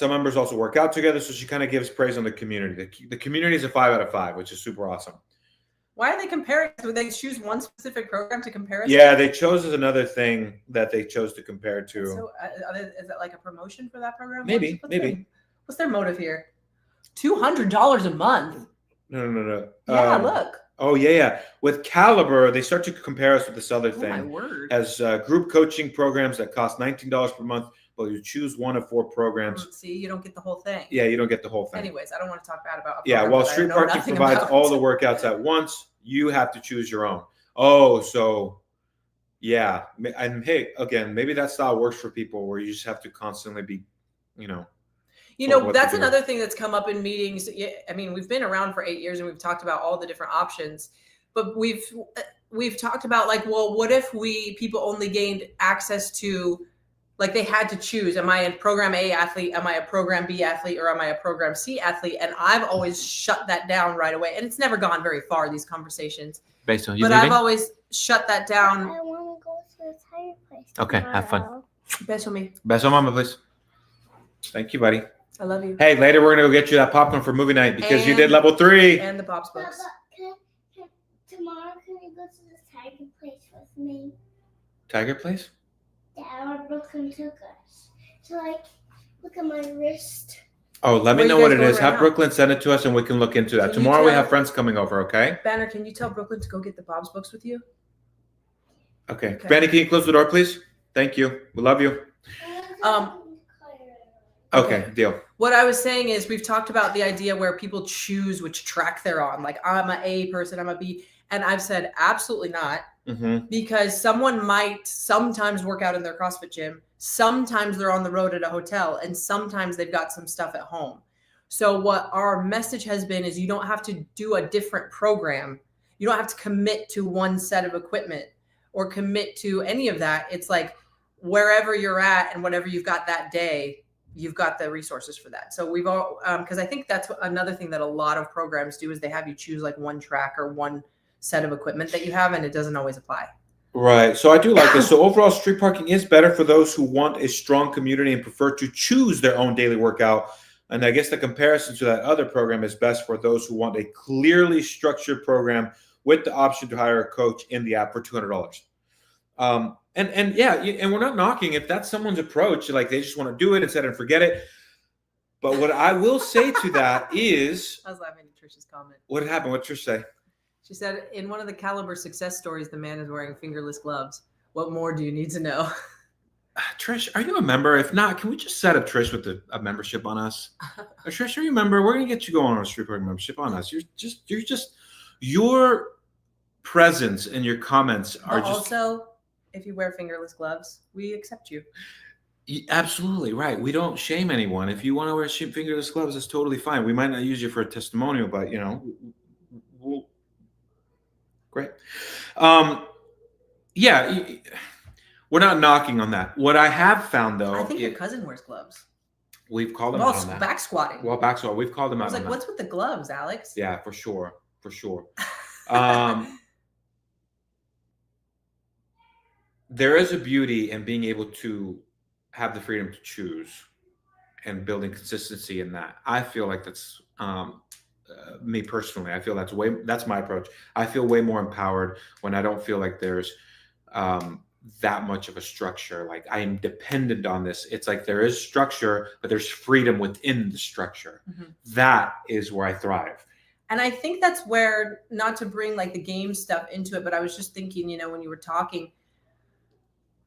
members also work out together, so she kind of gives praise on the community. The community is a 5 out of 5, which is super awesome. Why are they comparing? Would they choose one specific program to compare it to? Yeah, they chose as another thing that they chose to compare to. So is it like a promotion for that program? Maybe. What's their motive here? $200 a month. No. Yeah, look. Oh, yeah. With Caliber, they start to compare us with this other Oh my thing. word. Has group coaching programs that cost $19 per month, but you choose one of 4 programs. See, you don't get the whole thing. Yeah, you don't get the whole thing. Anyways, I don't want to talk bad about. Yeah, while that I Street know Parking nothing provides about. all the workouts at once, you have to choose your own. Oh, so yeah. And hey, again, maybe that style works for people where you just have to constantly be, what That's to do. another thing that's come up in meetings. I mean, we've been around for 8 years and we've talked about all the different options, but we've talked about like, well, what if people only gained access to, like, they had to choose, am I a program A athlete, am I a program B athlete, or am I a program C athlete? And I've always shut that down right away. And it's never gone very far, these conversations. Based on you But leaving? I've always shut that down. I want to go to the tire place. Okay, tomorrow. have fun. Best with me. Beso mama, please. Thank you, buddy. I love you. Hey, later we're going to go get you that popcorn for movie night because you did And- level 3. And the Pops books. Papa, tomorrow can you go to the tire place with me? Tiger Place? Dad, Brooklyn took us. So look at my wrist. Oh, let me Where know you what guys it going is. right Have now? Brooklyn send it to us and we can look into that. Can you Tomorrow we tell- have friends coming over, okay? Banner, can you tell Brooklyn to go get the Bob's books with you? Okay. Okay. Brandy, can you close the door, please? Thank you. We love you. Okay, deal. What I was saying is we've talked about the idea where people choose which track they're on. Like, I'm an A person, I'm a B. And I've said absolutely not, Mm-hmm. because someone might sometimes work out in their CrossFit gym. Sometimes they're on the road at a hotel, and sometimes they've got some stuff at home. So what our message has been is you don't have to do a different program. You don't have to commit to one set of equipment or commit to any of that. It's like wherever you're at and whatever you've got that day, you've got the resources for that. So we've all, because I think that's another thing that a lot of programs do is they have you choose like one track or one set of equipment that you have, and it doesn't always apply. Right. So I do like this. So overall, street parking is better for those who want a strong community and prefer to choose their own daily workout. And I guess the comparison to that other program is best for those who want a clearly structured program with the option to hire a coach in the app for $200. And yeah, and we're not knocking if that's someone's approach, like they just want to do it and set it and forget it. But what I will say to that is, I was laughing at Trish's comment. what happened? What Trish say? She said, in one of the Caliber success stories, the man is wearing fingerless gloves. What more do you need to know? Trish, are you a member? If not, can we just set up Trish with a membership on us? Trish, are you a member? We're gonna get you going on a street parking membership on us. Your presence and your comments are But just also, if you wear fingerless gloves, we accept you. absolutely right. We don't shame anyone. If you want to wear fingerless gloves, that's totally fine. We might not use you for a testimonial, but we'll great. Yeah, we're not knocking on that. What I have found, though, I think your cousin wears gloves. we've called them Well, out on that. back squatting. Well, back squat. We've called them I out was on like, that. what's with the gloves, Alex? Yeah, for sure. There is a beauty in being able to have the freedom to choose and building consistency in that. I feel like that's me personally. I feel that's my approach. I feel way more empowered when I don't feel like there's that much of a structure. Like I am dependent on this. It's like there is structure, but there's freedom within the structure. Mhm. That is where I thrive. And I think that's where, not to bring like the game stuff into it, but I was just thinking, when you were talking,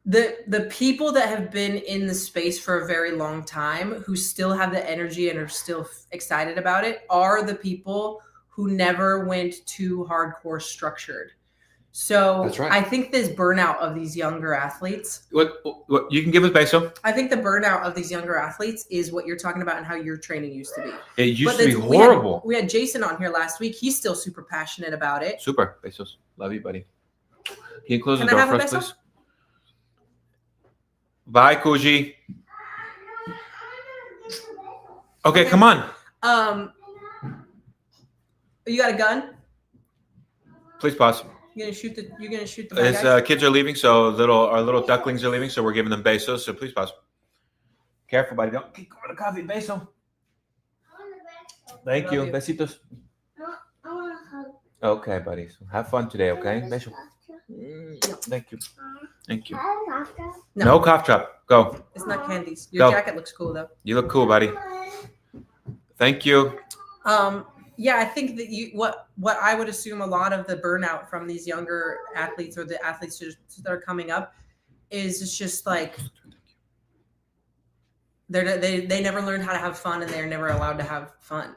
the people that have been in the space for a very long time who still have the energy and are still excited about it are the people who never went too hardcore structured. So That's right. I think this burnout of these younger athletes, What you can give us, Beso? I think the burnout of these younger athletes is what you're talking about and how your training used to be. It used But to be we had- horrible. We had Jason on here last week. He's still super passionate about it. Super. Besos. Love you, buddy. Can you close Can the I door have a for us, beso? please? Bye, Koji. Okay, come on. You got a gun? Please pause. You're gonna shoot the bad His guys? kids are leaving, so our little ducklings are leaving, so we're giving them besos. So please pause. Careful, buddy. Don't kick over the coffee. Beso. Thank Love you. you. Besitos. I want to hug. Okay, buddy. So have fun today, okay? Beso. Thank you. Thank you. No cough drop. Go. It's not candies. Your Go. jacket looks cool though. You look cool, buddy. Thank you. Yeah, I think that what I would assume a lot of the burnout from these younger athletes or the athletes that are coming up is it's just like they never learned how to have fun and they're never allowed to have fun.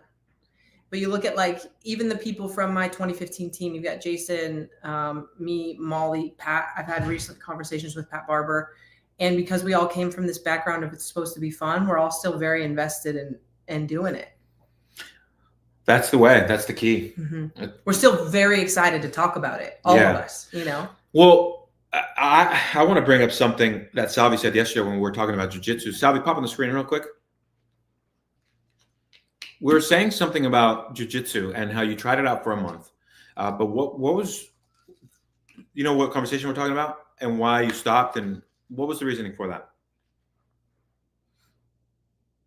But you look at like even the people from my 2015 team, you've got Jason, me, Molly, Pat. I've had recent conversations with Pat Barber. And because we all came from this background of it's supposed to be fun, we're all still very invested in doing it. That's the way. That's the key. Mm-hmm. We're still very excited to talk about it. All of us, you know? Well, I want to bring up something that Salvi said yesterday when we were talking about jiu-jitsu. Salvi, pop on the screen real quick. We were saying something about jiu-jitsu and how you tried it out for a month. But what was, you know, what conversation we're talking about and why you stopped and what was the reasoning for that?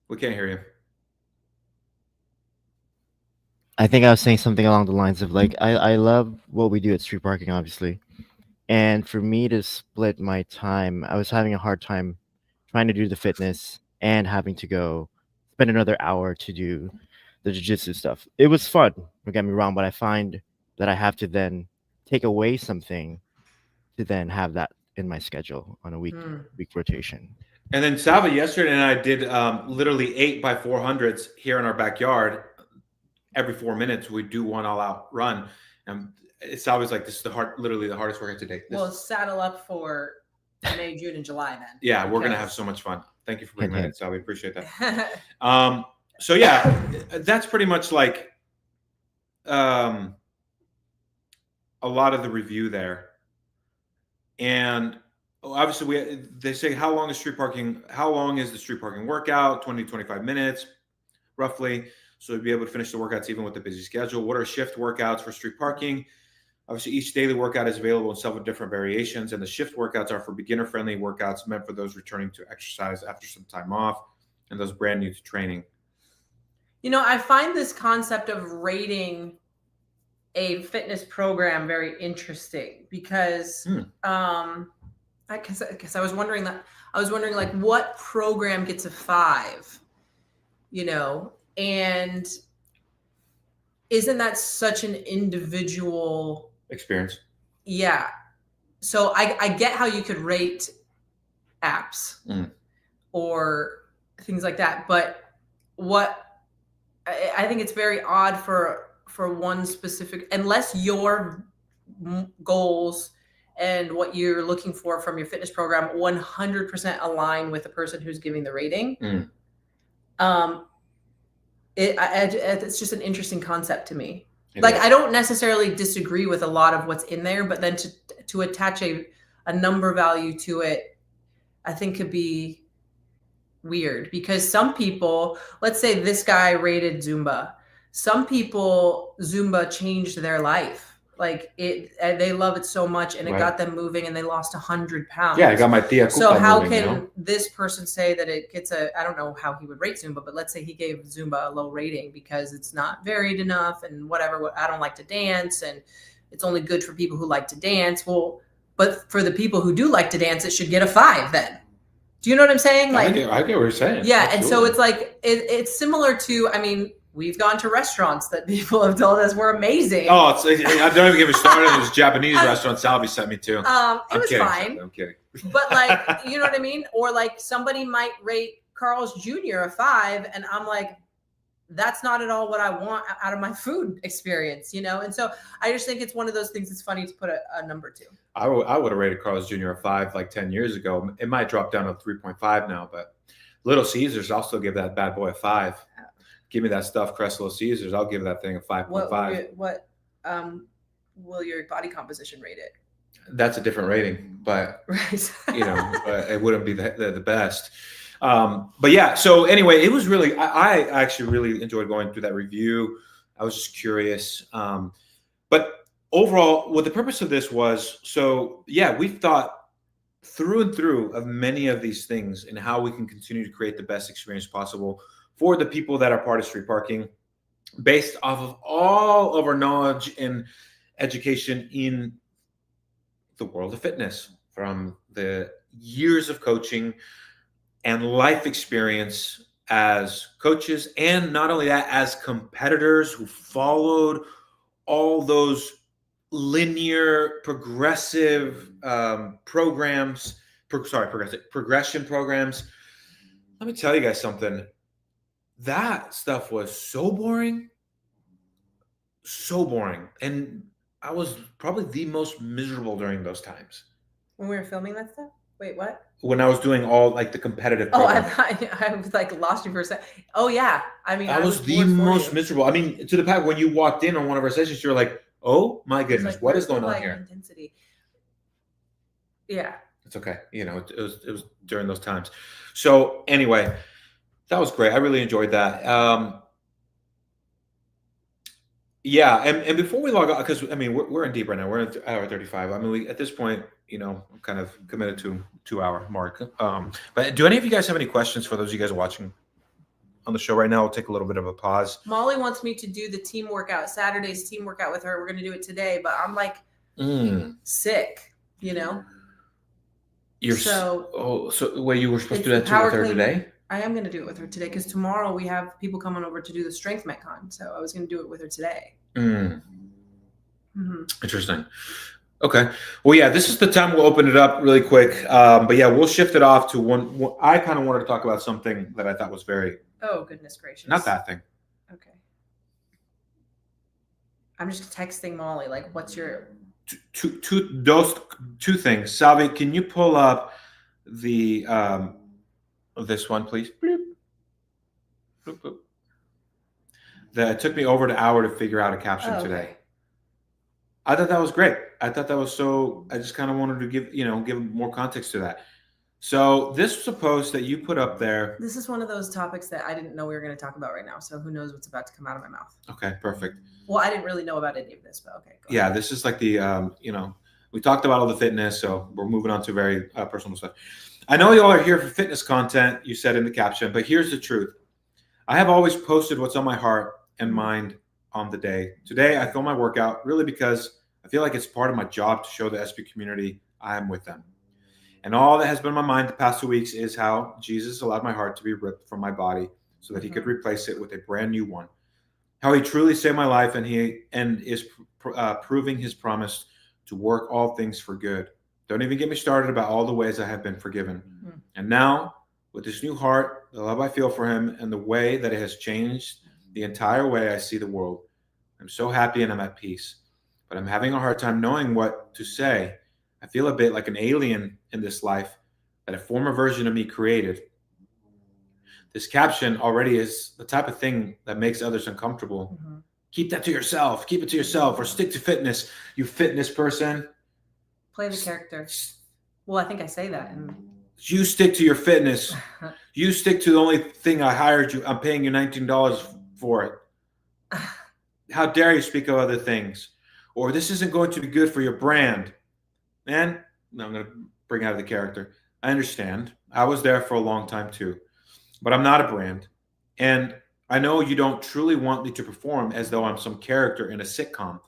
We can't hear you. I think I was saying something along the lines of like, I love what we do at Street Parking, obviously. And for me to split my time, I was having a hard time trying to do the fitness and having to go spend another hour to do the jiu-jitsu stuff. It was fun, don't get me wrong, but I find that I have to then take away something to then have that in my schedule on a week rotation. And then Salvi yesterday and I did literally 8x400s here in our backyard. Every 4 minutes, we do one all-out run. And it's always like, this is literally the hardest workout today. Well, saddle up for May, June, and July then. Yeah, we're going to have so much fun. Thank you for bringing that in, Salvi. Appreciate that. So yeah, that's pretty much like a lot of the review there. And obviously they say, how long is the street parking workout? 20 to 25 minutes roughly. So you'll be able to finish the workouts even with the busy schedule. What are shift workouts for street parking? Obviously, each daily workout is available in several different variations, and the shift workouts are for beginner-friendly workouts meant for those returning to exercise after some time off and those brand new to training. You know, I find this concept of rating a fitness program very interesting because I was wondering like what program gets a 5, you know, and isn't that such an individual experience? Yeah. So I get how you could rate apps or things like that, but I think it's very odd for one specific, unless your goals and what you're looking for from your fitness program 100% align with the person who's giving the rating. It's just an interesting concept to me. I don't necessarily disagree with a lot of what's in there, but then to attach a number value to it, I think could be weird because some people, let's say this guy rated Zumba. Some people, Zumba changed their life. Like they love it so much and it got them moving and they lost 100 pounds. Yeah, I got my tia. So how can this person say that it gets I don't know how he would rate Zumba, but let's say he gave Zumba a low rating because it's not varied enough and whatever. I don't like to dance and it's only good for people who like to dance. Well, but for the people who do like to dance, it should get a 5 then. Do you know what I'm saying? Like, I get what you're saying. Yeah. Absolutely. And so it's like, it's similar to, I mean, we've gone to restaurants that people have told us were amazing. Oh, I don't even get me started. There's Japanese restaurant Salvi sent me to. It was fine. I'm kidding. But like, you know what I mean? Or like somebody might rate Carl's Jr. a 5 and I'm like, that's not at all what I want out of my food experience, you know? And so I just think it's one of those things that's funny to put a number to. I would have rated Carl's Jr. a 5 like 10 years ago. It might drop down to 3.5 now, but Little Caesars, I'll still give that bad boy a 5. Give me that stuffed crust Little Caesars, I'll give that thing a 5.5. What will your body composition rate it? That's a different rating, but you know, it wouldn't be the best. But yeah, so anyway, it was really, I actually really enjoyed going through that review. I was just curious. But overall, what the purpose of this was, so yeah, we've thought through and through of many of these things and how we can continue to create the best experience possible for the people that are part of Street Parking, based off of all of our knowledge and education in the world of fitness, from the years of coaching and life experience as coaches, and not only that, as competitors who followed all those linear progressive programs, progression programs. Let me tell you guys something. That stuff was so boring. And I was probably the most miserable during those times. When we were filming that stuff? Wait, what? When I was doing all like the competitive Oh, I programs. thought I was like lost you for a second. Oh yeah. I mean, I was the bored for most you. miserable. I mean, to the fact when you walked in on one of our sessions, you're like, "Oh my It was goodness, like, what where's is going the, on like, here?" intensity? Yeah. It's okay. You know, it was during those times. So anyway, that was great. I really enjoyed that. Yeah, and before we log on, because I mean we're in deep right now. We're in hour 35. I mean, we at this point, you know, I'm kind of committed to 2 hour mark. But do any of you guys have any questions for those of you guys watching on the show right now? I'll take a little bit of a pause. Molly wants me to do the team workout, Saturday's team workout with her. We're gonna do it today, but I'm like sick, you know. You're so wait, you were supposed to do it's that the with her power clean. today? I am going to do it with her today because tomorrow we have people coming over to do the strength metcon. So I was going to do it with her today. Interesting. Okay. Well, yeah, this is the time we'll open it up really quick. But yeah, we'll shift it off to one. I kind of wanted to talk about something that I thought was very. Oh, goodness gracious. Not that thing. Okay. I'm just texting Molly. Like, what's your. Those two things. Salvi, can you pull up the this one, please? Bloop. Bloop, bloop. That took me over an hour to figure out a caption today. I thought that was great. I thought that was so. I just kind of wanted to give more context to that. So this was a post that you put up there. This is one of those topics that I didn't know we were going to talk about right now. So who knows what's about to come out of my mouth? Okay, perfect. Well, I didn't really know about any of this, but okay. Go ahead. This is like the we talked about all the fitness, so we're moving on to very personal stuff. I know you all are here for fitness content, you said in the caption, but here's the truth. I have always posted what's on my heart and mind on the day. Today, I film my workout really because I feel like it's part of my job to show the SP community I am with them. And all that has been on my mind the past 2 weeks is how Jesus allowed my heart to be ripped from my body so that he could replace it with a brand new one. How he truly saved my life and is proving his promise to work all things for good. Don't even get me started about all the ways I have been forgiven. And now, with this new heart, the love I feel for him, and the way that it has changed the entire way I see the world, I'm so happy and I'm at peace. But I'm having a hard time knowing what to say. I feel a bit like an alien in this life that a former version of me created. This caption already is the type of thing that makes others uncomfortable. Keep that to yourself. Keep it to yourself, or stick to fitness, you fitness person. Play the character. Well, I think I say that. You stick to your fitness. You stick to the only thing I hired you. I'm paying you $19 for it. How dare you speak of other things? Or this isn't going to be good for your brand. Man, no, I'm going to bring out the character. I understand. I was there for a long time too. But I'm not a brand. And I know you don't truly want me to perform as though I'm some character in a sitcom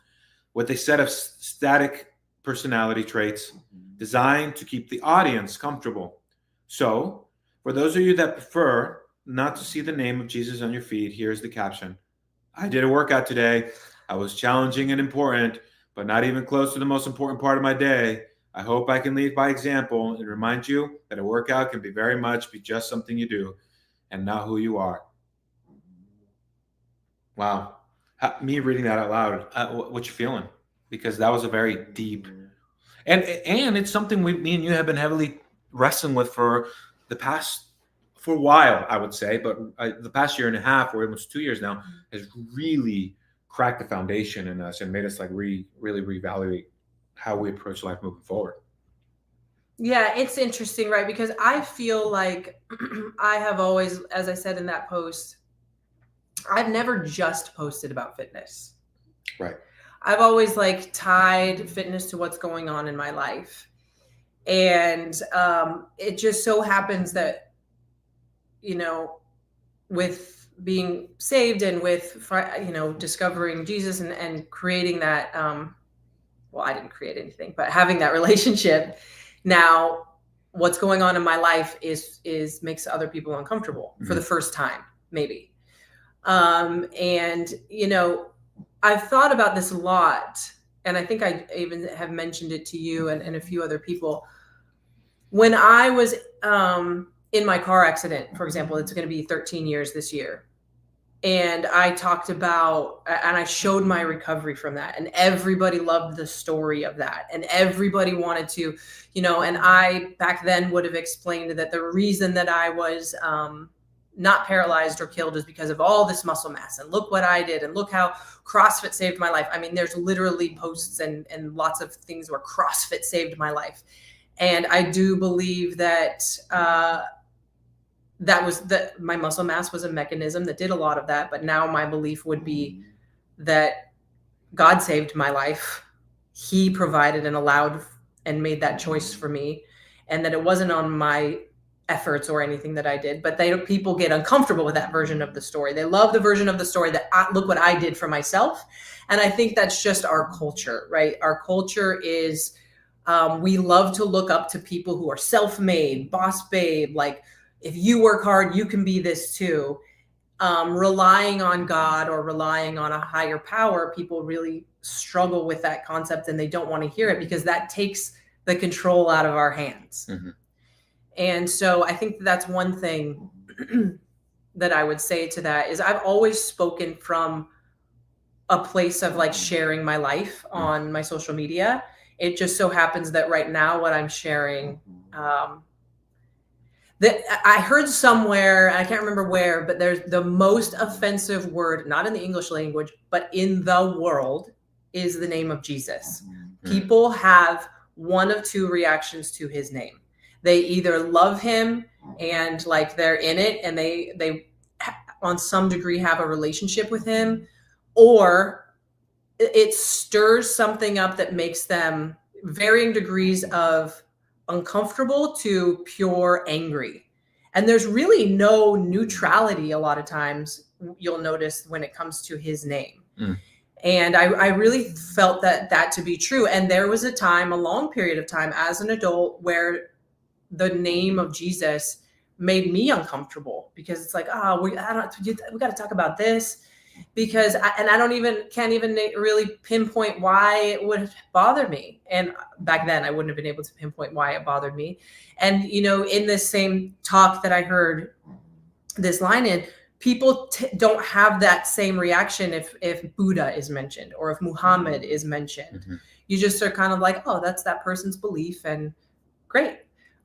with a set of static personality traits designed to keep the audience comfortable. So, for those of you that prefer not to see the name of Jesus on your feed, here's the caption. I did a workout today. I was challenging and important, but not even close to the most important part of my day. I hope I can lead by example and remind you that a workout can very much be just something you do and not who you are. Wow. Me reading that out loud, what you feeling? Because that was a very deep, and it's something me and you have been heavily wrestling with for a while, I would say, but the past year and a half, or almost 2 years now, has really cracked the foundation in us and made us like really reevaluate how we approach life moving forward. Yeah, it's interesting, right? Because I feel like I have always, as I said in that post, I've never just posted about fitness. Right. I've always like tied fitness to what's going on in my life. And it just so happens that, with being saved and with, discovering Jesus and creating that, well, I didn't create anything, but having that relationship now, what's going on in my life is makes other people uncomfortable for the first time, maybe. And, you know, I've thought about this a lot, and I think I even have mentioned it to you and a few other people. When I was in my car accident, for example, it's going to be 13 years this year. And I talked about, and I showed my recovery from that, and everybody loved the story of that. And everybody wanted to, you know, and I back then would have explained that the reason that I was not paralyzed or killed is because of all this muscle mass, and look what I did, and look how CrossFit saved my life. I mean, there's literally posts and lots of things where CrossFit saved my life. And I do believe that my muscle mass was a mechanism that did a lot of that. But now my belief would be that God saved my life. He provided and allowed and made that choice for me, and that it wasn't on my efforts or anything that I did. But people get uncomfortable with that version of the story. They love the version of the story that look what I did for myself. And I think that's just our culture, right? Our culture is we love to look up to people who are self-made, boss babe, like, if you work hard, you can be this too. Relying on God or relying on a higher power, people really struggle with that concept, and they don't want to hear it because that takes the control out of our hands. Mm-hmm. And so I think that's one thing that I would say to that is I've always spoken from a place of like sharing my life on my social media. It just so happens that right now what I'm sharing, that I heard somewhere, I can't remember where, but there's the most offensive word, not in the English language, but in the world, is the name of Jesus. Mm-hmm. People have one of two reactions to his name. They either love him and like they're in it and they on some degree have a relationship with him, or it stirs something up that makes them varying degrees of uncomfortable to pure angry. And there's really no neutrality a lot of times, you'll notice, when it comes to his name. And I really felt that to be true. And there was a long period of time as an adult where the name of Jesus made me uncomfortable because it's like, we got to talk about this. Because I can't even really pinpoint why it would bother me. And back then I wouldn't have been able to pinpoint why it bothered me. And, you know, in this same talk that I heard this line in, people don't have that same reaction if Buddha is mentioned or if Muhammad is mentioned. Mm-hmm. You just are kind of like, oh, that's that person's belief, and great.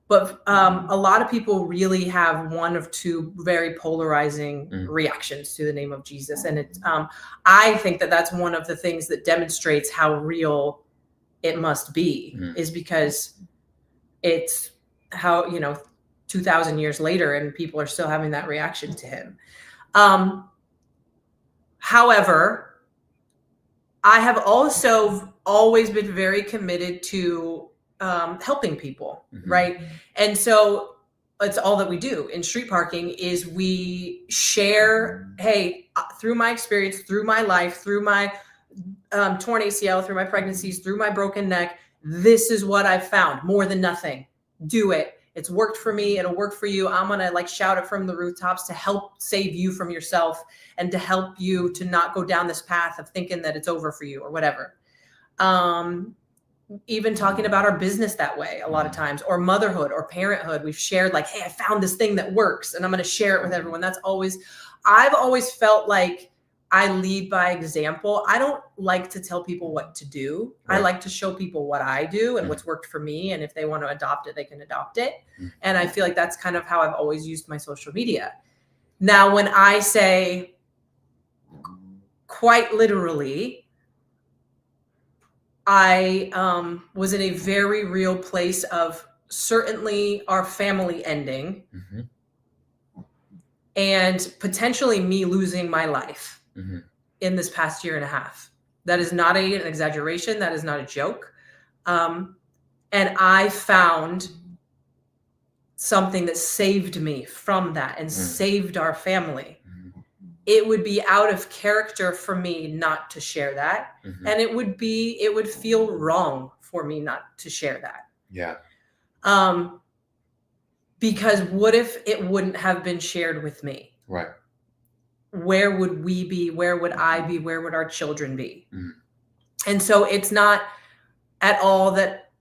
But a lot of people really have one of two very polarizing reactions to the name of Jesus. And I think that that's one of the things that demonstrates how real it must be, is because it's how, 2,000 years later and people are still having that reaction to him. However, I have also always been very committed to helping people, right? And so it's all that we do in street parking is we share, hey, through my experience, through my life, through my torn ACL, through my pregnancies, through my broken neck, this is what I've found. More than nothing. Do it. It's worked for me. It'll work for you. I'm going to shout it from the rooftops to help save you from yourself and to help you to not go down this path of thinking that it's over for you or whatever. Even talking about our business that way a lot of times, or motherhood or parenthood, we've shared like, hey, I found this thing that works and I'm going to share it with everyone. I've always felt like I lead by example. I don't like to tell people what to do. Right. I like to show people what I do and what's worked for me. And if they want to adopt it, they can adopt it. And I feel like that's kind of how I've always used my social media. Now, when I say quite literally, I was in a very real place of certainly our family ending and potentially me losing my life in this past year and a half. That is not an exaggeration. That is not a joke. And I found something that saved me from that and saved our family. It would be out of character for me not to share that. And it would feel wrong for me not to share that. Yeah. Because what if it wouldn't have been shared with me? Right. Where would we be? Where would I be? Where would our children be? Mhm. And so it's not at all that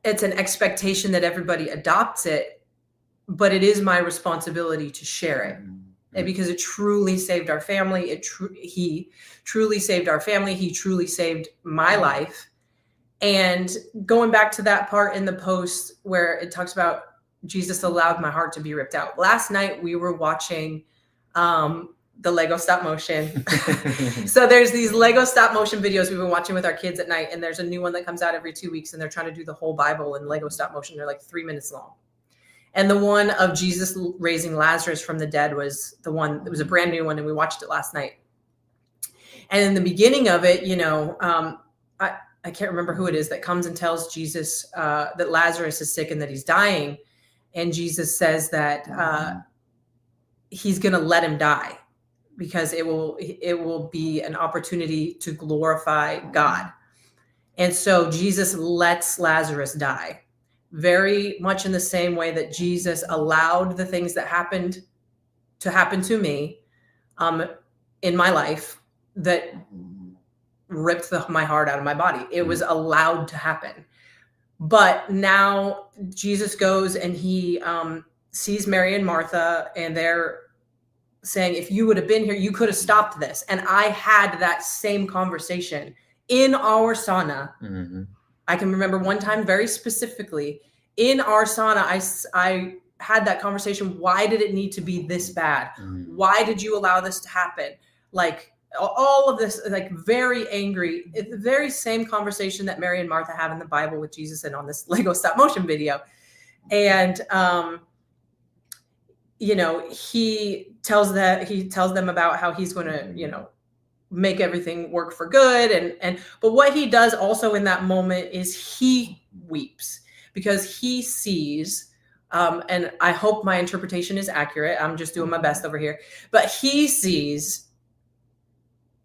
it's an expectation that everybody adopts it, but it is my responsibility to share it. And because it truly saved our family, he truly saved our family. He truly saved my life. And going back to that part in the post where it talks about Jesus allowed my heart to be ripped out. Last night we were watching the Lego stop motion. So there's these Lego stop motion videos we've been watching with our kids at night, and there's a new one that comes out every 2 weeks, and they're trying to do the whole Bible in Lego stop motion. They're like 3 minutes long. And the one of Jesus raising Lazarus from the dead was the one, it was a brand new one, and we watched it last night. And in the beginning of it, I can't remember who it is that comes and tells Jesus that Lazarus is sick and that he's dying. And Jesus says that he's going to let him die because it will be an opportunity to glorify God. And so Jesus lets Lazarus die, very much in the same way that Jesus allowed the things that happened to me in my life that ripped my heart out of my body. It was allowed to happen. But now Jesus goes and he sees Mary and Martha, and they're saying, if you would have been here, you could have stopped this. And I had that same conversation in our sauna. Mm-hmm. I can remember one time very specifically in our sauna, I had that conversation. Why did it need to be this bad? Mm-hmm. Why did you allow this to happen? Like all of this, like very angry. It's the very same conversation that Mary and Martha have in the Bible with Jesus and on this Lego stop motion video. And, he tells them about how he's going to, make everything work for good. But what he does also in that moment is he weeps because he sees, and I hope my interpretation is accurate. I'm just doing my best over here, but he sees,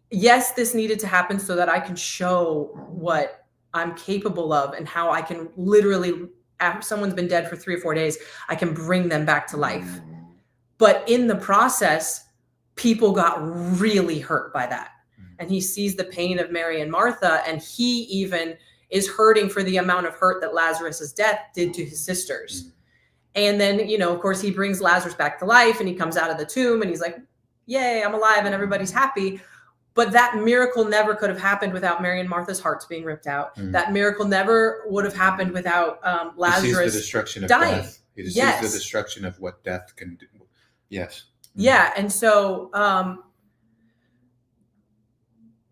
yes, this needed to happen so that I can show what I'm capable of and how I can literally, after someone's been dead for 3 or 4 days, I can bring them back to life. But in the process, people got really hurt by that. And he sees the pain of Mary and Martha, and he even is hurting for the amount of hurt that Lazarus's death did to his sisters. And then, of course, he brings Lazarus back to life, and he comes out of the tomb, and he's like, yay, I'm alive, and everybody's happy. But that miracle never could have happened without Mary and Martha's hearts being ripped out. That miracle never would have happened without Lazarus dying. He sees the destruction of death. He sees the destruction of what death can do. Yes. Yeah. And so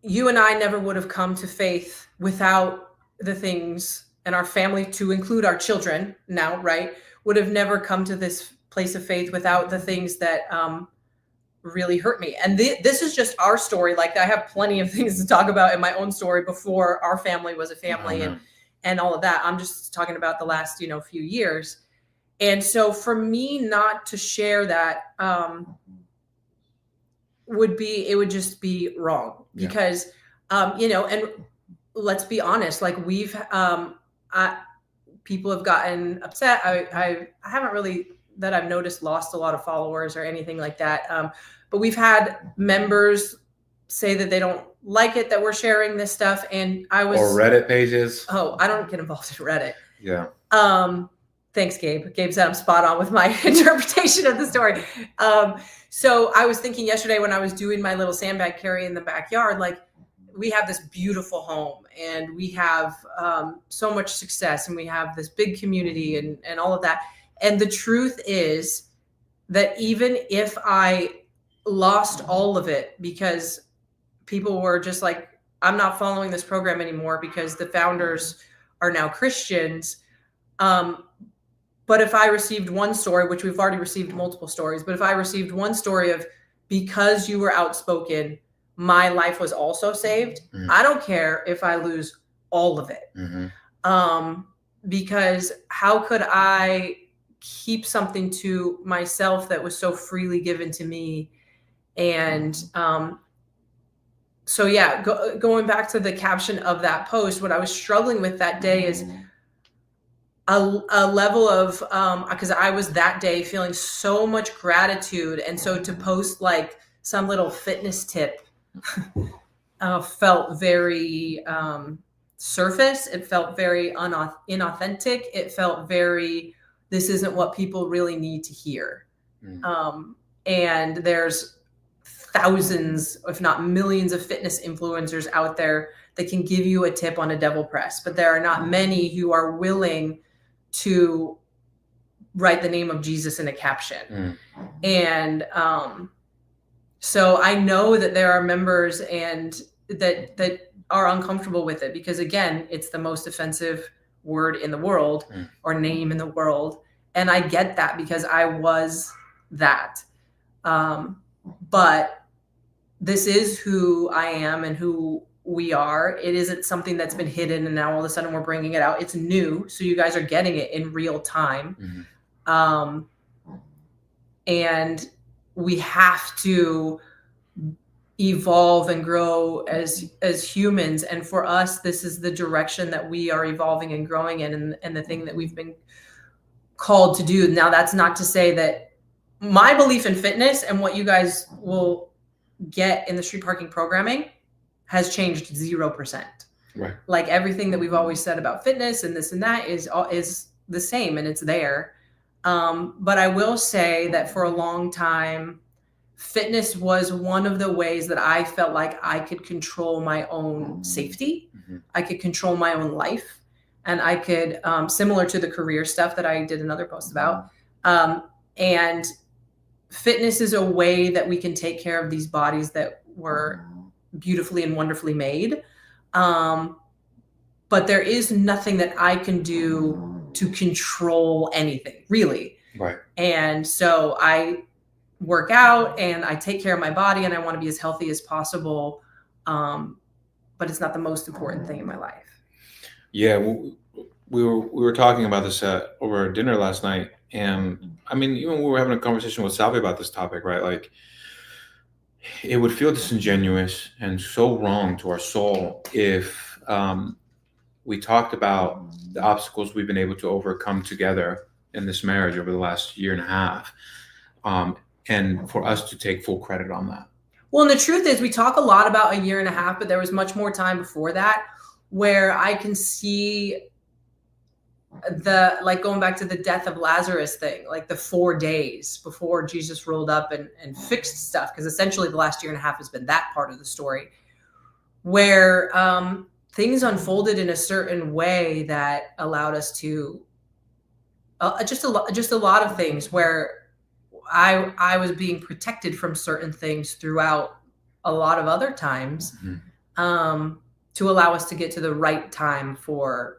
you and I never would have come to faith without the things, and our family, to include our children now, right, would have never come to this place of faith without the things that really hurt me. And this is just our story. Like, I have plenty of things to talk about in my own story before our family was a family and all of that. I'm just talking about the last, few years. And so for me not to share that it would just be wrong because, and let's be honest, like people have gotten upset. I haven't really, that I've noticed, lost a lot of followers or anything like that. But we've had members say that they don't like it that we're sharing this stuff. And or Reddit pages. Oh, I don't get involved in Reddit. Yeah. Thanks, Gabe. Gabe said I'm spot on with my interpretation of the story. So I was thinking yesterday when I was doing my little sandbag carry in the backyard, like, we have this beautiful home and we have so much success and we have this big community and all of that. And the truth is that even if I lost all of it because people were just like, I'm not following this program anymore because the founders are now Christians. But if I received one story, which we've already received multiple stories, but if I received one story of, because you were outspoken, my life was also saved, I don't care if I lose all of it. Because how could I keep something to myself that was so freely given to me? And so, yeah, going back to the caption of that post, what I was struggling with that day is a level of because I was that day feeling so much gratitude, and so to post like some little fitness tip felt very surface. It felt very inauthentic. It felt very, this isn't what people really need to hear. And there's thousands, if not millions, of fitness influencers out there that can give you a tip on a devil press, but there are not many who are willing to write the name of Jesus in a caption. And so I know that there are members and that are uncomfortable with it, because again, it's the most offensive word in the world or name in the world. And I get that, because I was that. But this is who I am and who we are. It isn't something that's been hidden and now all of a sudden we're bringing it out. It's new. So you guys are getting it in real time. And we have to evolve and grow as humans. And for us, this is the direction that we are evolving and growing in, and the thing that we've been called to do. Now, that's not to say that my belief in fitness and what you guys will get in the street parking programming has changed 0%. Right. Like everything that we've always said about fitness and this and that is the same, and it's there. But I will say that for a long time, fitness was one of the ways that I felt like I could control my own safety. I could control my own life. And I could, similar to the career stuff that I did another post about. And fitness is a way that we can take care of these bodies that were beautifully and wonderfully made. But there is nothing that I can do to control anything, really. Right. And so I work out and I take care of my body, and I want to be as healthy as possible. But it's not the most important thing in my life. Yeah, we were talking about this over dinner last night, and I mean, even we were having a conversation with Salvi about this topic, right? Like, it would feel disingenuous and so wrong to our soul if we talked about the obstacles we've been able to overcome together in this marriage over the last year and a half, and for us to take full credit on that. Well, and the truth is, we talk a lot about a year and a half, but there was much more time before that where I can see like going back to the death of Lazarus thing, like the 4 days before Jesus rolled up and fixed stuff. Because essentially the last year and a half has been that part of the story where things unfolded in a certain way that allowed us to just a lot of things where I was being protected from certain things throughout a lot of other times, to allow us to get to the right time for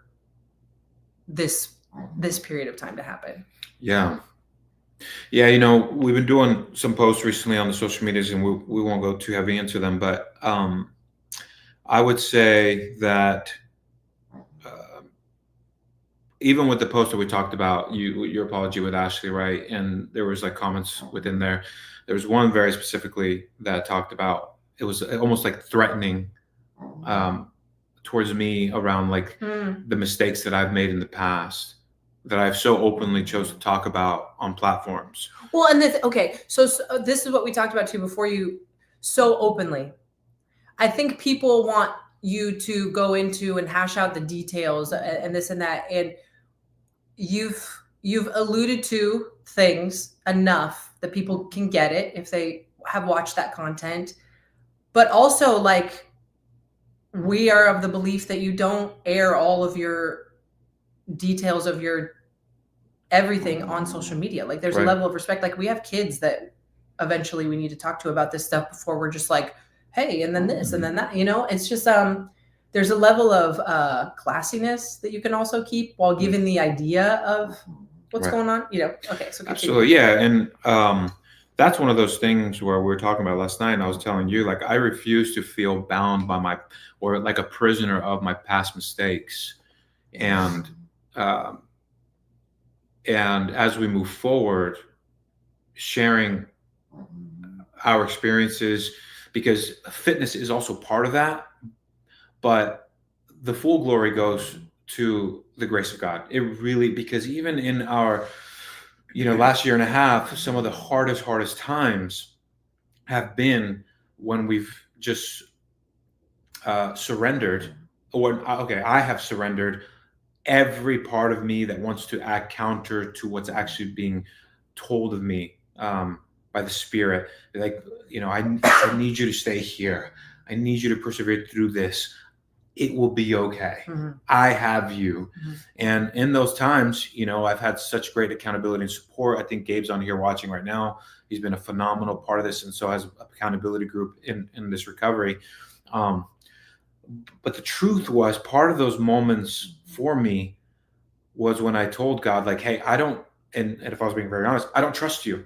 this period of time to happen. Yeah. You know, we've been doing some posts recently on the social medias, and we won't go too heavy into them, but I would say that even with the post that we talked about, your apology with Ashley, right? And there was like comments within there. There was one very specifically that talked about, it was almost like threatening towards me around like the mistakes that I've made in the past that I've so openly chose to talk about on platforms. Well, and so this is what we talked about too before you, so openly. I think people want you to go into and hash out the details and this and that. And you've alluded to things enough that people can get it if they have watched that content. But also, like, we are of the belief that you don't air all of your details of your everything on social media. Like, there's a level of respect. Like, we have kids that eventually we need to talk to about this stuff before we're just like, hey, and then this and then that, you know. It's just there's a level of classiness that you can also keep while giving the idea of what's going on, you know. Okay, so continue. Absolutely, yeah. And that's one of those things where we were talking about last night, and I was telling you, like, I refuse to feel bound by or like a prisoner of my past mistakes. And as we move forward, sharing our experiences, because fitness is also part of that, but the full glory goes to the grace of God. It really, because even in our, last year and a half, some of the hardest times have been when we've just surrendered, or I have surrendered every part of me that wants to act counter to what's actually being told of me by the Spirit. Like, I need you to stay here. I need you to persevere through this. It will be okay. I have you. And in those times, I've had such great accountability and support. I think Gabe's on here watching right now. He's been a phenomenal part of this, and so has an accountability group in this recovery. But the truth was, part of those moments for me was when I told God, like, hey, I don't, and if I was being very honest, I don't trust you.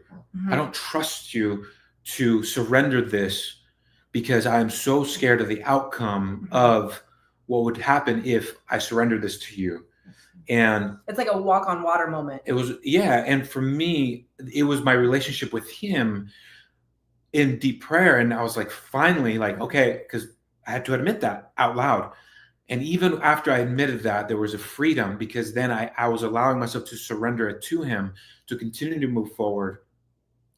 I don't trust you to surrender this, because I am so scared of the outcome of what would happen if I surrendered this to you. And it's like a walk on water moment. It was, yeah. And for me, it was my relationship with him in deep prayer. And I was like, finally, like, okay, because I had to admit that out loud. And even after I admitted that, there was a freedom, because then I was allowing myself to surrender it to him, to continue to move forward.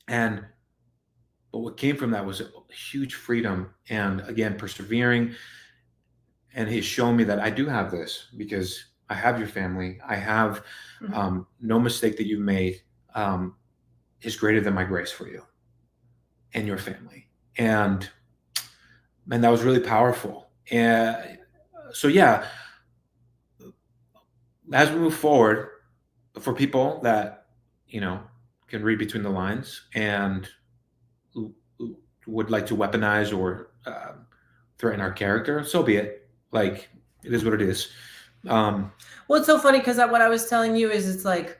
But what came from that was a huge freedom, and again, persevering. And he's shown me that I do have this, because I have your family. I have no mistake that you've made is greater than my grace for you and your family. And man, that was really powerful. And so, yeah, as we move forward, for people that, can read between the lines and would like to weaponize or threaten our character, so be it. Like, it is what it is. Well, it's so funny, because what I was telling you is, it's like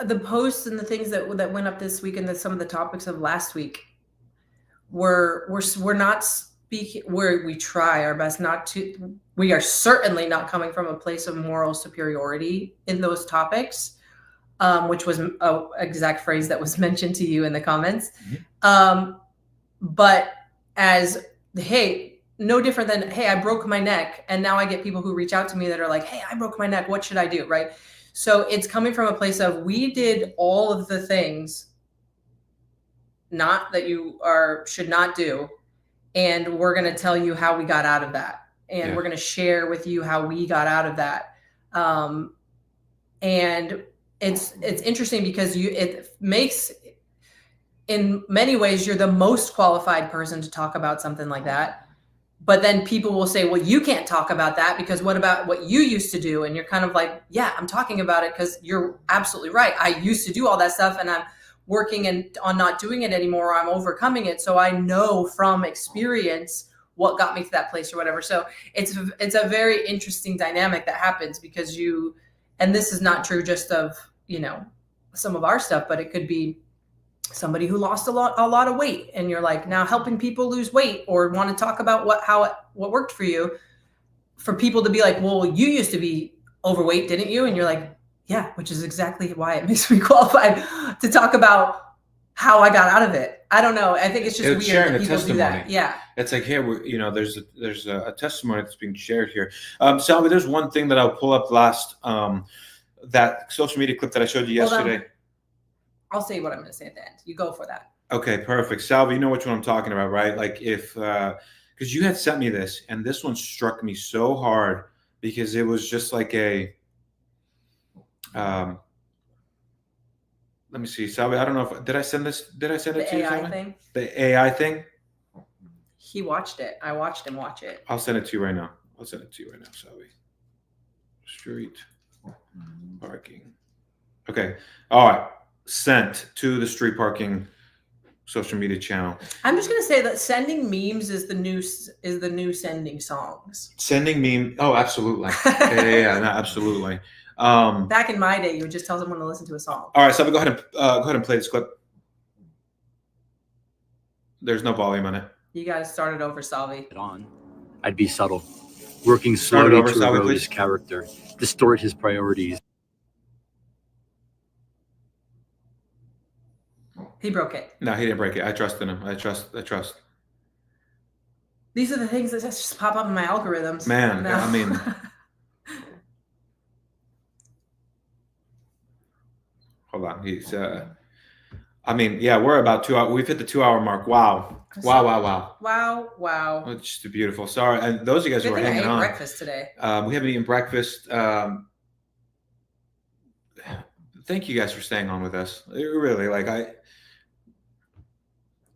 the posts and the things that went up this week, and some of the topics of last week we're not speaking, where we try our best not to. We are certainly not coming from a place of moral superiority in those topics, which was an exact phrase that was mentioned to you in the comments. But as, hey, no different than, hey, I broke my neck, and now I get people who reach out to me that are like, hey, I broke my neck, what should I do, right? So it's coming from a place of, we did all of the things not that you should not do, and we're going to tell you how we got out of that, and we're going to share with you how we got out of that. And it's interesting, because it makes, in many ways, you're the most qualified person to talk about something like that. But then people will say, well, you can't talk about that, because what about what you used to do? And you're kind of like, yeah, I'm talking about it because you're absolutely right. I used to do all that stuff, and I'm working on not doing it anymore, or I'm overcoming it. So I know from experience what got me to that place or whatever. So it's a very interesting dynamic that happens, because and this is not true just of, some of our stuff, but it could be somebody who lost a lot of weight, and you're like now helping people lose weight, or want to talk about what worked for you, for people to be like, well, you used to be overweight, didn't you? And you're like, yeah, which is exactly why it makes me qualified to talk about how I got out of it. I don't know. I think it's just weird sharing that a people testimony. do that. Yeah. It's like, hey, there's a testimony that's being shared here. Salvi, there's one thing that I'll pull up last, that social media clip that I showed you yesterday. I'll say what I'm going to say at the end. You go for that. Okay, perfect. Salvi, you know which one I'm talking about, right? Like, if, because you had sent me this, and this one struck me so hard, because it was just like let me see, Salvi, I don't know did I send it to you, Salvi? Thing? The AI thing? He watched it. I watched him watch it. I'll send it to you right now. Salvi. Street Parking. Okay. All right. Sent to the Street Parking social media channel. I'm just gonna say that sending memes is the new sending songs. Sending meme. Oh, absolutely. yeah, no, absolutely. Back in my day, you would just tell someone to listen to a song. All right, so go ahead and play this clip. There's no volume on it. You got to start it over, Salvi. I'd be subtle, working slowly to erode his character, distort his priorities. He broke it. No, he didn't break it. I trust in him. I trust. These are the things that just pop up in my algorithms. Man, No. I mean, hold on. He's, I mean, yeah, we're about 2 hours. We've hit the 2-hour mark. Wow. Wow. Wow. It's just beautiful. Sorry. And those of you guys who are hanging on. Breakfast today. We haven't eaten breakfast. Thank you guys for staying on with us. Really, like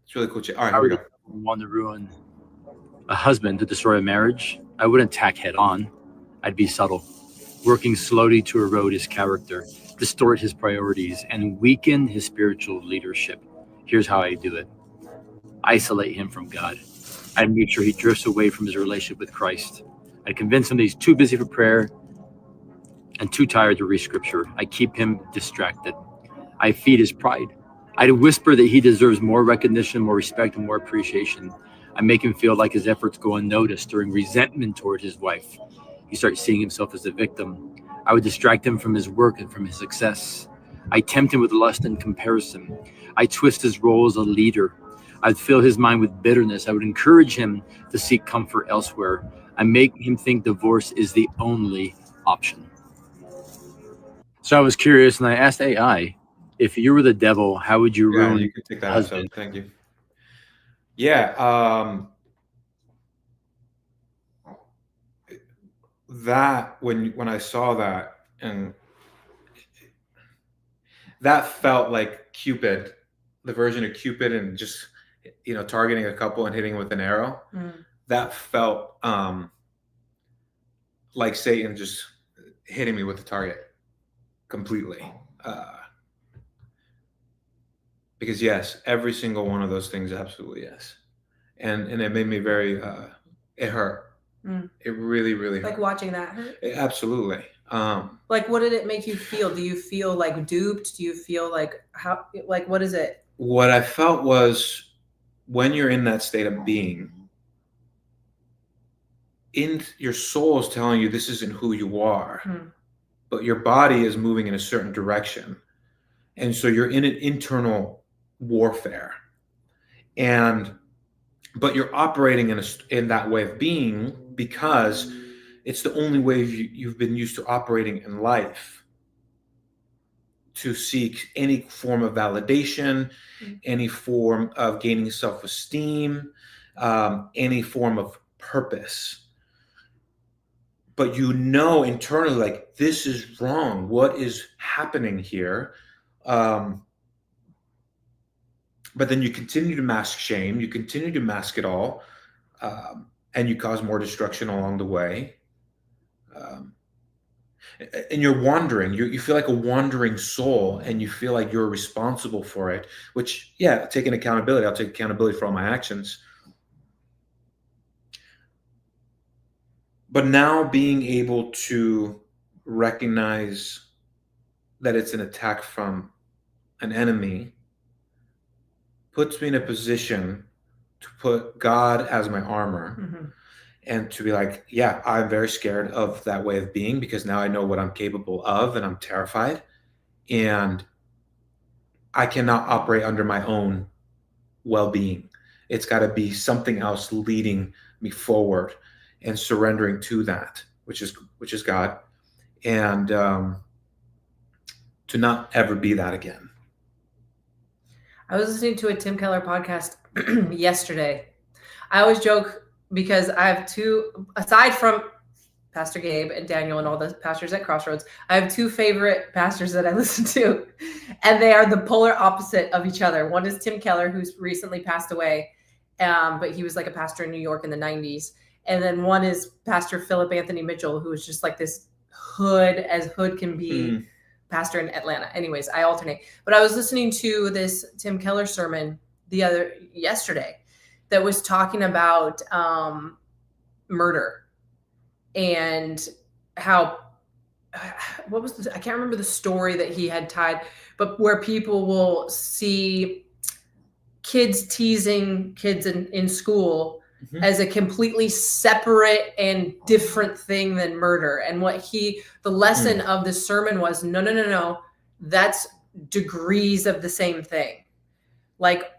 it's really cool. All right, here we go. Want to ruin a husband to destroy a marriage? I wouldn't attack head on. I'd be subtle, working slowly to erode his character, distort his priorities, and weaken his spiritual leadership. Here's how I do it. Isolate him from God. I'd make sure he drifts away from his relationship with Christ. I'd convince him that he's too busy for prayer and too tired to read scripture. I keep him distracted. I feed his pride. I'd whisper that he deserves more recognition, more respect, and more appreciation. I make him feel like his efforts go unnoticed, stirring resentment toward his wife. He starts seeing himself as a victim. I would distract him from his work and from his success. I tempt him with lust and comparison. I twist his role as a leader. I'd fill his mind with bitterness. I would encourage him to seek comfort elsewhere. I make him think divorce is the only option. So I was curious, and I asked AI, if you were the devil, how would you ruin you can take that husband? episode. Thank you. Yeah. That when I saw that, and that felt like Cupid, the version of Cupid, and just targeting a couple and hitting with an arrow. That felt like Satan just hitting me with the target completely. Because yes, every single one of those things, absolutely yes. And it made me very, it hurt. It really, really hurt. Like watching that hurt? Absolutely. Like, what did it make you feel? Do you feel like duped? Do you feel like what is it? What I felt was, when you're in that state of being, your soul is telling you this isn't who you are, but your body is moving in a certain direction. And so you're in an internal warfare, but you're operating in that way of being because it's the only way you've been used to operating in life, to seek any form of validation, any form of gaining self-esteem, any form of purpose. But internally, like, this is wrong. What is happening here? But then you continue to mask shame. You continue to mask it all. And you cause more destruction along the way. And you're wandering. You feel like a wandering soul, and you feel like you're responsible for it, which, yeah, taking accountability. I'll take accountability for all my actions. But now being able to recognize that it's an attack from an enemy puts me in a position to put God as my armor, and to be like, yeah, I'm very scared of that way of being, because now I know what I'm capable of, and I'm terrified, and I cannot operate under my own well-being. It's got to be something else leading me forward and surrendering to that, which is God, and to not ever be that again. I was listening to a Tim Keller podcast yesterday. I always joke because I have two, aside from Pastor Gabe and Daniel and all the pastors at Crossroads, I have two favorite pastors that I listen to, and they are the polar opposite of each other. One is Tim Keller, who's recently passed away, but he was like a pastor in New York in the 90s. And then one is Pastor Philip Anthony Mitchell, who is just like this hood as hood can be pastor in Atlanta. Anyways, I alternate. But I was listening to this Tim Keller sermon yesterday that was talking about murder and how, I can't remember the story that he had tied, but where people will see kids teasing kids in school as a completely separate and different thing than murder. And the lesson of the sermon was, no, that's degrees of the same thing. Like,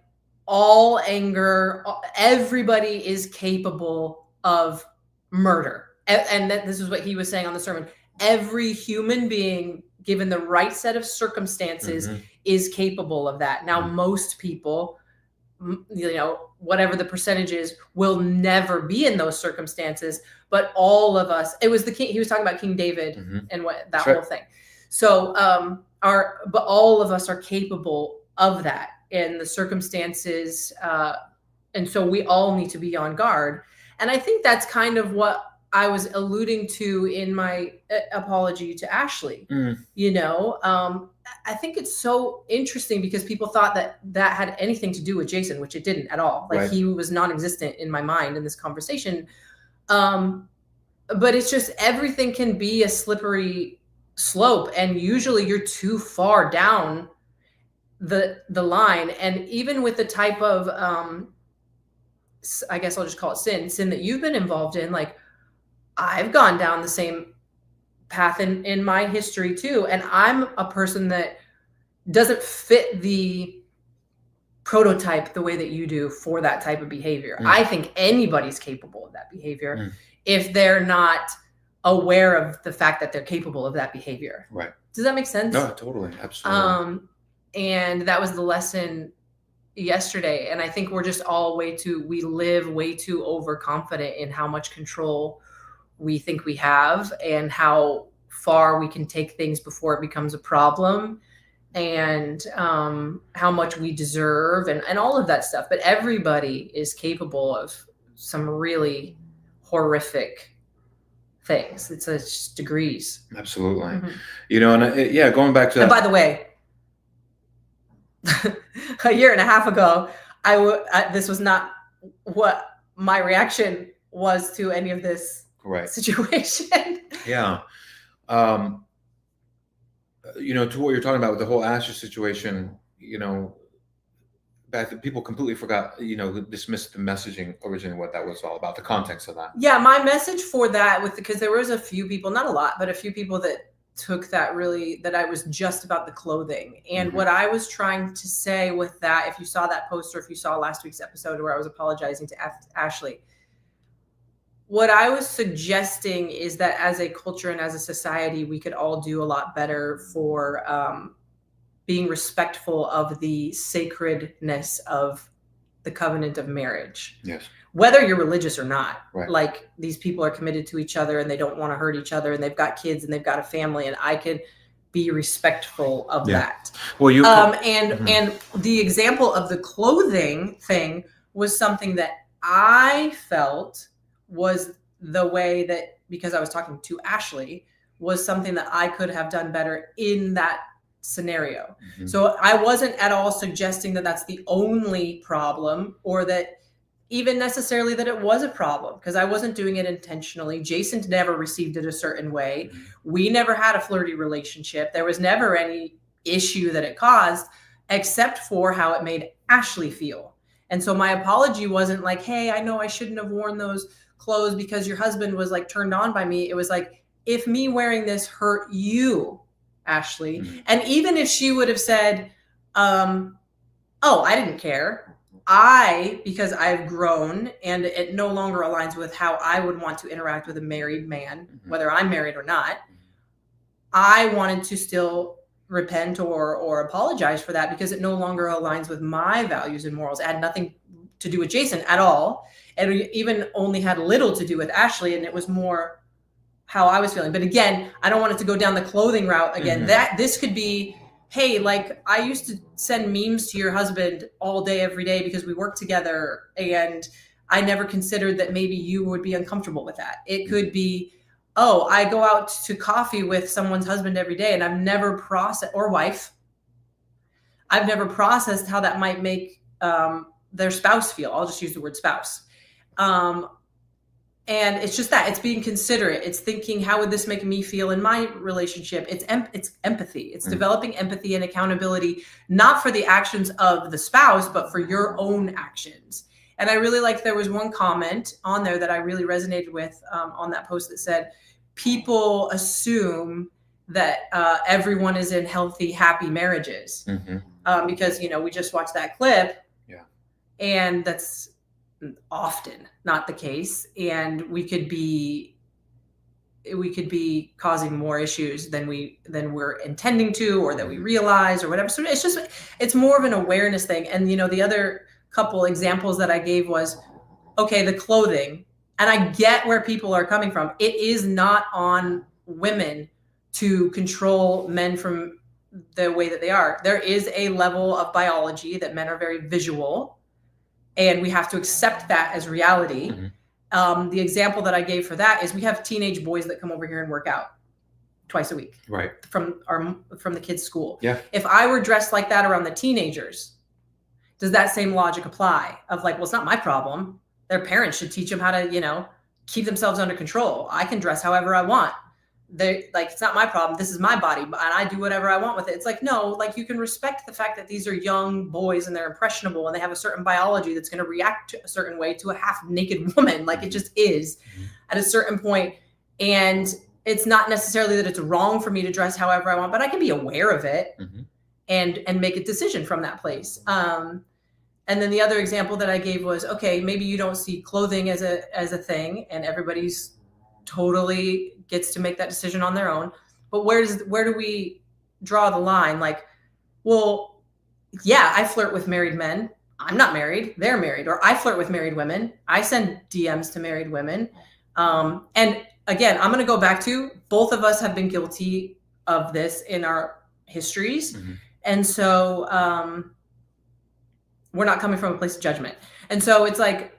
all anger, everybody is capable of murder. And this is what he was saying on the sermon. Every human being, given the right set of circumstances, is capable of that. Now, most people, whatever the percentage is, will never be in those circumstances. But all of us, it was the king. He was talking about King David and what that whole thing. So, but all of us are capable of that in the circumstances. And so we all need to be on guard. And I think that's kind of what I was alluding to in my apology to Ashley. I think it's so interesting because people thought that had anything to do with Jason, which it didn't at all. Like he was non-existent in my mind in this conversation. But it's just, everything can be a slippery slope, and usually you're too far down the line. And even with the type of, I guess I'll just call it sin that you've been involved in, like, I've gone down the same path in my history too. And I'm a person that doesn't fit the prototype the way that you do for that type of behavior. I think anybody's capable of that behavior if they're not aware of the fact that they're capable of that behavior. Right. Does that make sense? No, totally. Absolutely. And that was the lesson yesterday. And I think we're just all we live way too overconfident in how much control we think we have and how far we can take things before it becomes a problem, and how much we deserve and all of that stuff. But everybody is capable of some really horrific things. It's just degrees. Absolutely. And going back to and by the way, a year and a half ago, this was not what my reaction was to any of this situation. Yeah. To what you're talking about with the whole Asher situation, people completely forgot, dismissed the messaging originally, what that was all about, the context of that. Yeah, my message for that, because there was a few people, not a lot, but a few people that took that I was just about the clothing. And what I was trying to say with that, if you saw that post or if you saw last week's episode where I was apologizing to Ashley, what I was suggesting is that as a culture and as a society, we could all do a lot better for being respectful of the sacredness of the covenant of marriage. Yes. Whether you're religious or not, right. Like these people are committed to each other and they don't want to hurt each other and they've got kids and they've got a family, and I could be respectful of that. Well, you and the example of the clothing thing was something that I felt was the way that, because I was talking to Ashley, was something that I could have done better in that scenario. So I wasn't at all suggesting that that's the only problem, or that even necessarily that it was a problem, because I wasn't doing it intentionally. Jason never received it a certain way. We never had a flirty relationship. There was never any issue that it caused, except for how it made Ashley feel. And so my apology wasn't like, hey, I know I shouldn't have worn those clothes because your husband was like turned on by me. It was like, if me wearing this hurt you, Ashley, and even if she would have said, oh, I didn't care. Because I've grown and it no longer aligns with how I would want to interact with a married man, whether I'm married or not, I wanted to still repent or apologize for that, because it no longer aligns with my values and morals. It had nothing to do with Jason at all. And it even only had little to do with Ashley, and it was more how I was feeling. But again, I don't want it to go down the clothing route again. That this could be, hey, like I used to send memes to your husband all day, every day, because we work together, and I never considered that maybe you would be uncomfortable with that. It could be, oh, I go out to coffee with someone's husband every day, and I've never processed, or wife, I've never processed how that might make their spouse feel. I'll just use the word spouse. And it's just that, it's being considerate. It's thinking, how would this make me feel in my relationship? It's empathy. It's developing empathy and accountability, not for the actions of the spouse, but for your own actions. And I really like, there was one comment on there that I really resonated with on that post that said, people assume that everyone is in healthy, happy marriages. Because, we just watched that clip. And that's often not the case. And we could be causing more issues than we're intending to, or that we realize, or whatever. So it's more of an awareness thing. And the other couple examples that I gave was, okay, the clothing, and I get where people are coming from. It is not on women to control men from the way that they are. There is a level of biology that men are very visual, and we have to accept that as reality. The example that I gave for that is we have teenage boys that come over here and work out twice a week, right, from the kids' school. Yeah. If I were dressed like that around the teenagers, does that same logic apply? Of like, well, it's not my problem. Their parents should teach them how to, keep themselves under control. I can dress however I want. It's not my problem. This is my body, and I do whatever I want with it. It's like, no, like, you can respect the fact that these are young boys and they're impressionable and they have a certain biology that's going to react a certain way to a half naked woman. Like, it just is at a certain point. And it's not necessarily that it's wrong for me to dress however I want, but I can be aware of it and make a decision from that place. And then the other example that I gave was, okay, maybe you don't see clothing as a thing, and everybody's totally gets to make that decision on their own. But where do we draw the line? Like, well, yeah, I flirt with married men. I'm not married. They're married. Or I flirt with married women. I send DMs to married women. And again, I'm going to go back to, both of us have been guilty of this in our histories. And so we're not coming from a place of judgment. And so it's like,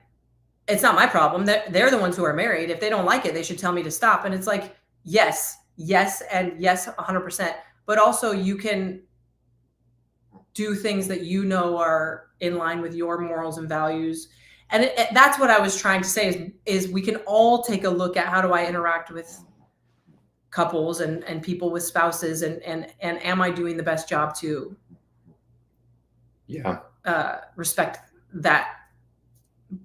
it's not my problem. They're the ones who are married. If they don't like it, they should tell me to stop. And it's like, yes, and yes, 100%. But also, you can do things that are in line with your morals and values. And that's what I was trying to say is we can all take a look at, how do I interact with couples and people with spouses, and am I doing the best job to respect that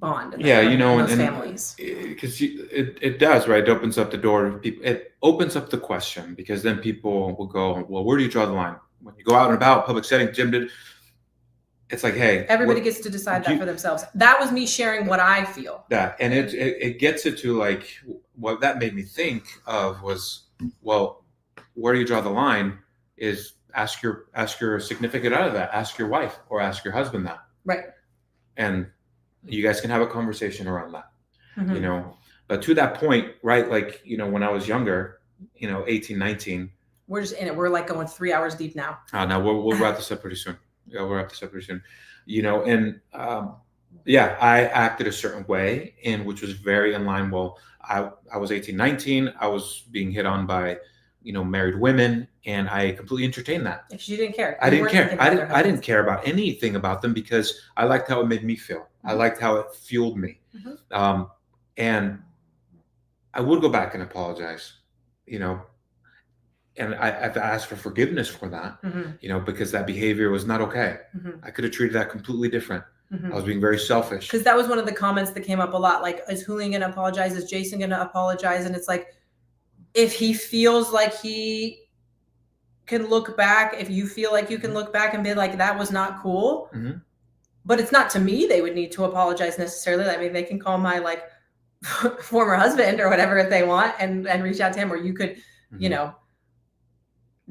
bond and those families, because it does, right? It opens up the door to people. It opens up the question, because then people will go, well, where do you draw the line when you go out and about, public setting? Jim did. It's like, hey, everybody gets to decide that for themselves. That was me sharing what I feel. And it gets it to, like, what that made me think of was, well, where do you draw the line? Is ask your significant other that, ask your wife or ask your husband that, right? And you guys can have a conversation around that, but to that point, right? Like, when I was younger, 18, 19, we're just in it. We're like going 3 hours deep now. Now we'll wrap this up pretty soon. Yeah, we'll wrap this up pretty soon. And I acted a certain way, and which was very in line. Well, I was 18, 19. I was being hit on by, married women, and I completely entertained that. If you didn't care, I didn't care. I didn't care about anything about them, because I liked how it made me feel. I liked how it fueled me. And I would go back and apologize, and I've asked for forgiveness for that, because that behavior was not okay. I could have treated that completely different. I was being very selfish. Because that was one of the comments that came up a lot. Like, is Julian going to apologize? Is Jason going to apologize? And it's like, if he feels like he can look back, if you feel like you can look back and be like, that was not cool, but it's not to me they would need to apologize necessarily. I mean, they can call my former husband or whatever if they want, and reach out to him, or you could,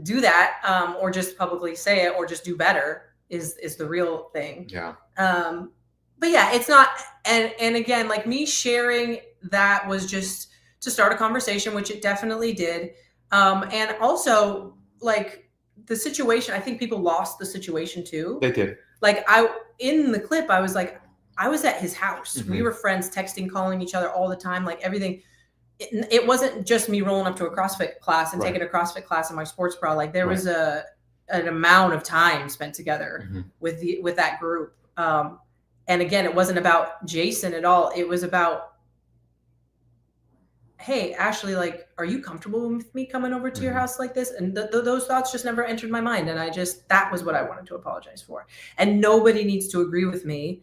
do that, or just publicly say it, or just do better is the real thing. Yeah. But yeah, it's not, and again, like, me sharing that was just to start a conversation, which it definitely did. And also, like, the situation, I think people lost the situation too. They did. Like, in the clip, I was like, I was at his house. We were friends, texting, calling each other all the time, like everything. It wasn't just me rolling up to a CrossFit class and taking a CrossFit class in my sports bra. Like, there was an amount of time spent together with that group. And again, it wasn't about Jason at all. It was about, hey, Ashley, like, are you comfortable with me coming over to your house like this? And those thoughts just never entered my mind. And that was what I wanted to apologize for. And nobody needs to agree with me.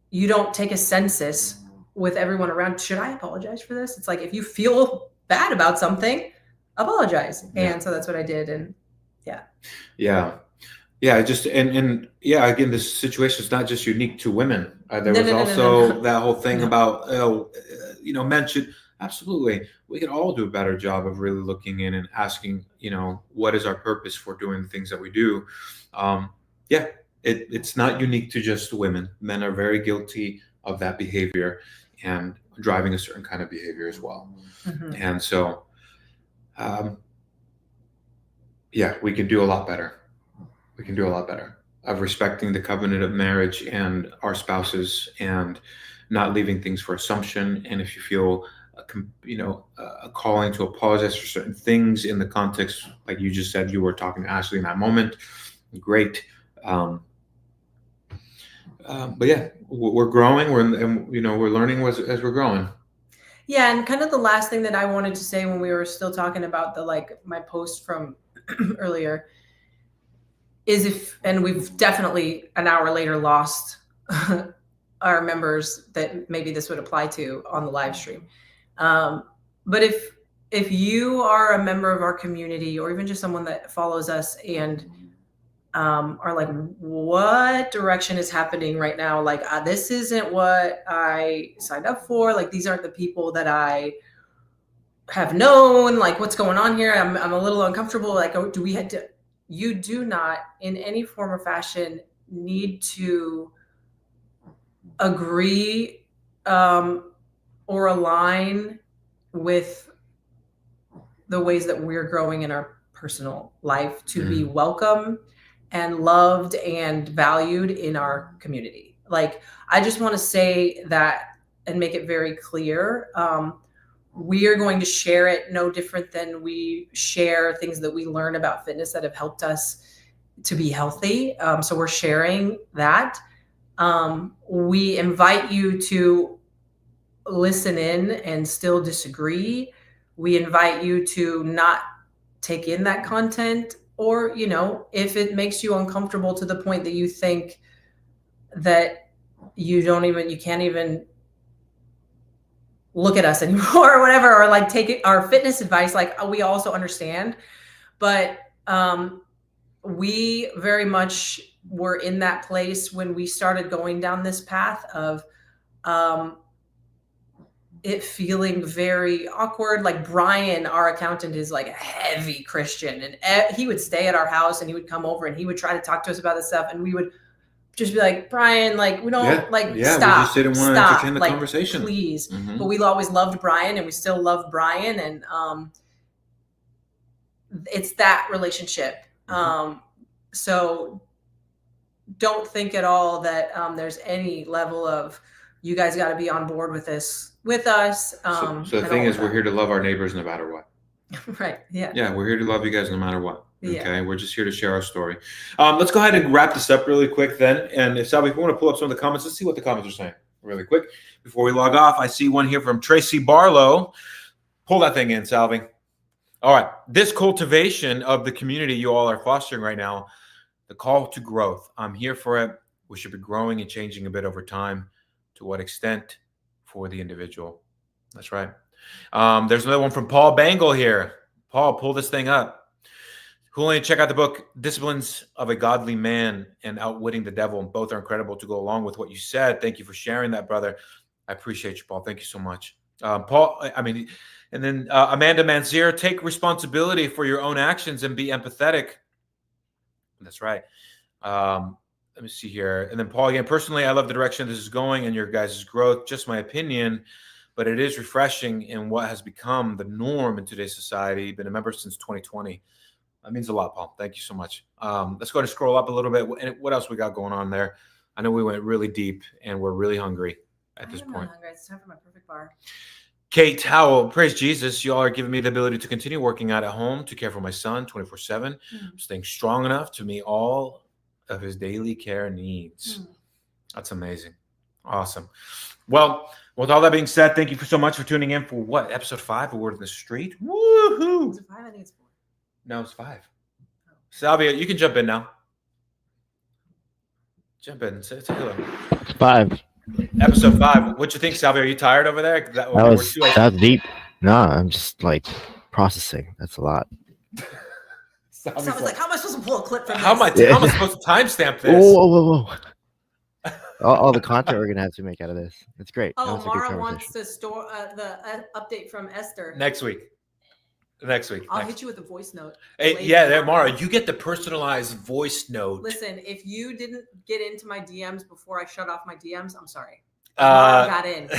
You don't take a census with everyone around. Should I apologize for this? It's like, if you feel bad about something, apologize. And so that's what I did. And yeah. Yeah, just and yeah, again, this situation is not just unique to women. There No, was no, no, no, also no. that whole thing No. about men should absolutely. We could all do a better job of really looking in and asking, what is our purpose for doing the things that we do. Yeah, it's not unique to just women. Men are very guilty of that behavior and driving a certain kind of behavior as well. Mhm. And so, yeah, we can do a lot better. We can do a lot better of respecting the covenant of marriage and our spouses and not leaving things for assumption. And if you feel a calling to apologize for certain things in the context, like you just said, you were talking to Ashley in that moment, great. But yeah, we're growing, we're learning as we're growing. Yeah, and kind of the last thing that I wanted to say when we were still talking about my post from earlier is and we've definitely an hour later lost our members that maybe this would apply to on the live stream. But if you are a member of our community or even just someone that follows us and are like, what direction is happening right now? Like, this isn't what I signed up for. Like, these aren't the people that I have known. Like, what's going on here? I'm a little uncomfortable. Like, do we have to? You do not, in any form or fashion, need to agree or align with the ways that we're growing in our personal life to be welcome and loved and valued in our community. Like, I just want to say that and make it very clear. We are going to share it no different than we share things that we learn about fitness that have helped us to be healthy. So we're sharing that. We invite you to listen in and still disagree. We invite you to not take in that content, or, if it makes you uncomfortable to the point that you think that you can't even look at us anymore or whatever, or like take our fitness advice, like, we also understand. But we very much were in that place when we started going down this path of it feeling very awkward. Like, Brian, our accountant, is like a heavy Christian, and he would stay at our house and he would come over and he would try to talk to us about this stuff, and we would just be like, Brian, like, we don't stop. We just didn't want to entertain the like, conversation, please. Mm-hmm. But we always loved Brian, and we still love Brian, and it's that relationship. Mm-hmm. So don't think at all that there's any level of, you guys got to be on board with this with us. So the thing is, we're here to love our neighbors no matter what. Right. Yeah. Yeah, we're here to love you guys no matter what. Okay, Yeah. we're just here to share our story. Let's go ahead and wrap this up really quick then. And if Salvi, if you want to pull up some of the comments, let's see what the comments are saying really quick before we log off. I see one here from Tracy Barlow. Pull that thing in, Salvi. All right. This cultivation of the community you all are fostering right now, the call to growth. I'm here for it. We should be growing and changing a bit over time. To what extent for the individual? That's right. There's another one from Paul Bangle here. Paul, pull this thing up. Julian, check out the book, Disciplines of a Godly Man and Outwitting the Devil. Both are incredible to go along with what you said. Thank you for sharing that, brother. I appreciate you, Paul. Thank you so much. Paul, and then Amanda Manzier, take responsibility for your own actions and be empathetic. That's right. Let me see here. And then Paul again, personally, I love the direction this is going and your guys' growth. Just my opinion, but it is refreshing in what has become the norm in today's society. Been a member since 2020. That means a lot, Paul. Thank you so much. Let's go ahead and scroll up a little bit. And what else we got going on there? I know we went really deep and we're really hungry at this point. Hungry. It's time for my perfect bar. Kate Howell, praise Jesus. You all are giving me the ability to continue working out at home, to care for my son 24/7. I'm staying strong enough to meet all of his daily care needs. That's amazing. Awesome. Well, with all that being said, thank you so much for tuning in for what? Episode 5 of Word in the Street? Woohoo! Is it 5? I think it's 4. No, it's 5. Salvia, you can jump in now. Jump in. Say hello. 5. Episode 5. What you think, Salvia? Are you tired over there? That was deep. No, I'm just like processing. That's a lot. Someone's like, how am I supposed to pull a clip from How am I this? supposed to timestamp this? Whoa. all the content we're gonna have to make out of this. It's great. That Oh, was a good Mara conversation. wants to store the update from Esther. Next week. I'll hit you with a voice note. Hey, yeah, there, Mara, you get the personalized voice note. Listen, if you didn't get into my DMs before I shut off my DMs, I'm sorry. Mara got in.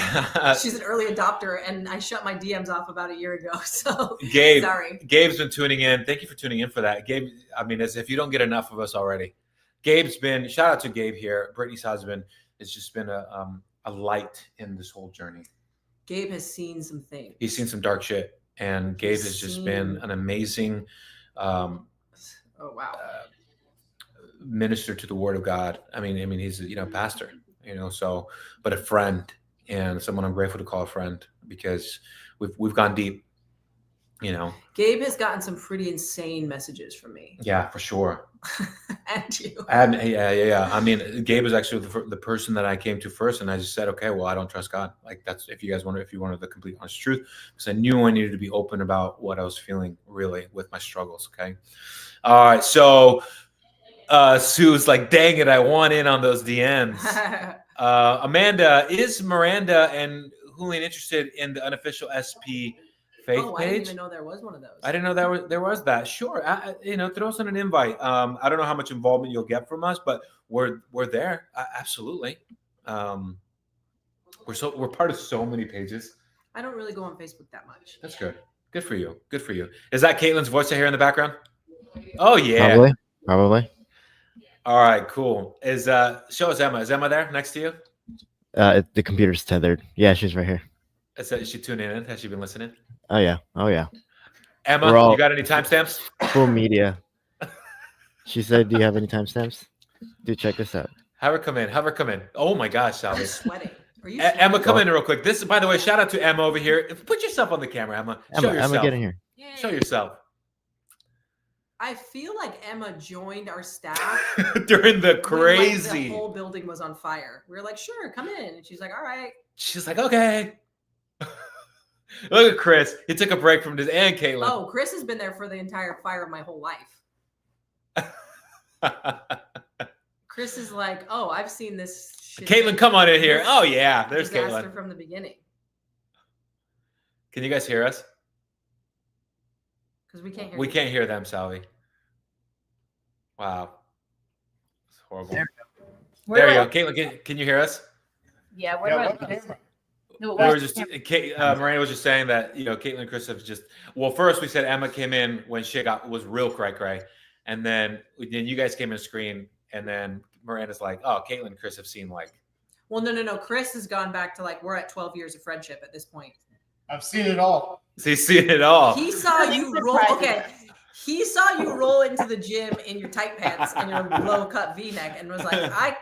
She's an early adopter, and I shut my DMs off about a year ago. So, Gabe, sorry. Gabe's been tuning in. Thank you for tuning in for that. Gabe, I mean, as if you don't get enough of us already. Gabe's been, shout out to Gabe here, Brittany's husband, has just been a light in this whole journey. Gabe has seen some things. He's seen some dark shit. And Gabe has just been an amazing minister to the Word of God. I mean, he's pastor, so, but a friend and someone I'm grateful to call a friend because we've gone deep, Gabe has gotten some pretty insane messages from me. Yeah, for sure. And you. Yeah. I mean, Gabe is actually the person that I came to first, and I just said, okay, well, I don't trust God. Like that's if you wanted the complete honest truth, because I knew I needed to be open about what I was feeling really with my struggles. Okay, all right. So Sue's like, dang it, I want in on those DMs. Amanda, is Miranda and Julian interested in the unofficial SP faith page? I didn't even know there was one of those. I didn't know there was that. Sure, throw us in an invite. I don't know how much involvement you'll get from us, but we're there. Absolutely. We're part of so many pages. I don't really go on Facebook that much. That's good. Good for you. Good for you. Is that Caitlin's voice I hear in the background? Oh yeah. Probably. All right. Cool. Show us Emma. Is Emma there next to you? The computer's tethered. Yeah, she's right here. Is she tuning in? Has she been listening? Oh yeah. Emma, you got any timestamps? Full media. She said, "Do you have any timestamps?" Dude, check this out. Have her come in. Oh my gosh, Sally. I'm sweating. Are you Emma, come in real quick. This, by the way, shout out to Emma over here. Put yourself on the camera, Emma. Show yourself. Emma, get in here. Yay. Show yourself. I feel like Emma joined our staff during the crazy. The whole building was on fire. We were like, "Sure, come in," and she's like, "All right." She's like, "Okay." Look at Chris. He took a break from this, and Caitlin. Oh, Chris has been there for the entire fire of my whole life. Chris is like, "Oh, I've seen this shit." Caitlin, come on in here. Oh yeah, there's disaster Caitlin from the beginning. Can you guys hear us? Because we can't hear. We can't hear them, Sally. Wow, it's horrible. There you go. Caitlin, can you hear us? Yeah. What about? No, we were just Miranda was just saying that Caitlin and Chris have just first we said Emma came in when shit was real cray, and then you guys came in screen, and then Miranda's like, oh, Caitlin and Chris have seen like. Well, no. Chris has gone back to we're at 12 years of friendship at this point. I've seen it all. So he's seen it all. He saw you roll. Okay. He saw you roll into the gym in your tight pants and your low cut V-neck and was like, I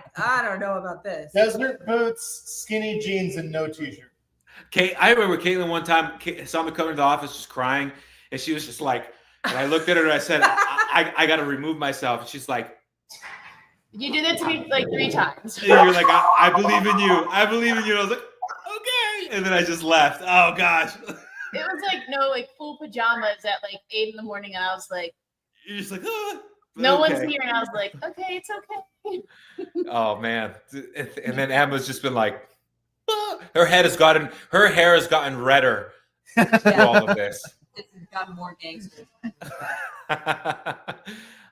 don't know about this. Desert boots, skinny jeans, and no t-shirt. I remember Caitlin one time saw me coming to the office just crying, and she was just like, and I looked at her and I said, I got to remove myself. And she's like, you did that to me like 3 times. And you're like, I believe in you. I believe in you. And I was like, okay. And then I just left. Oh gosh. It was full pajamas at 8 in the morning, and I was like, you're just like, no one's here, and I was like, okay, it's okay. Oh man. And then Emma's just been like, her hair has gotten redder through all of this. It's gotten more gangster.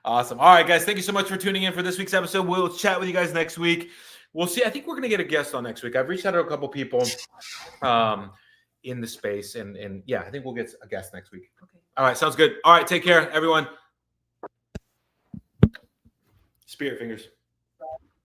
Awesome. All right, guys. Thank you so much for tuning in for this week's episode. We'll chat with you guys next week. We'll see. I think we're going to get a guest on next week. I've reached out to a couple people in the space. And yeah, I think we'll get a guest next week. Okay. All right. Sounds good. All right. Take care, everyone. Spirit fingers.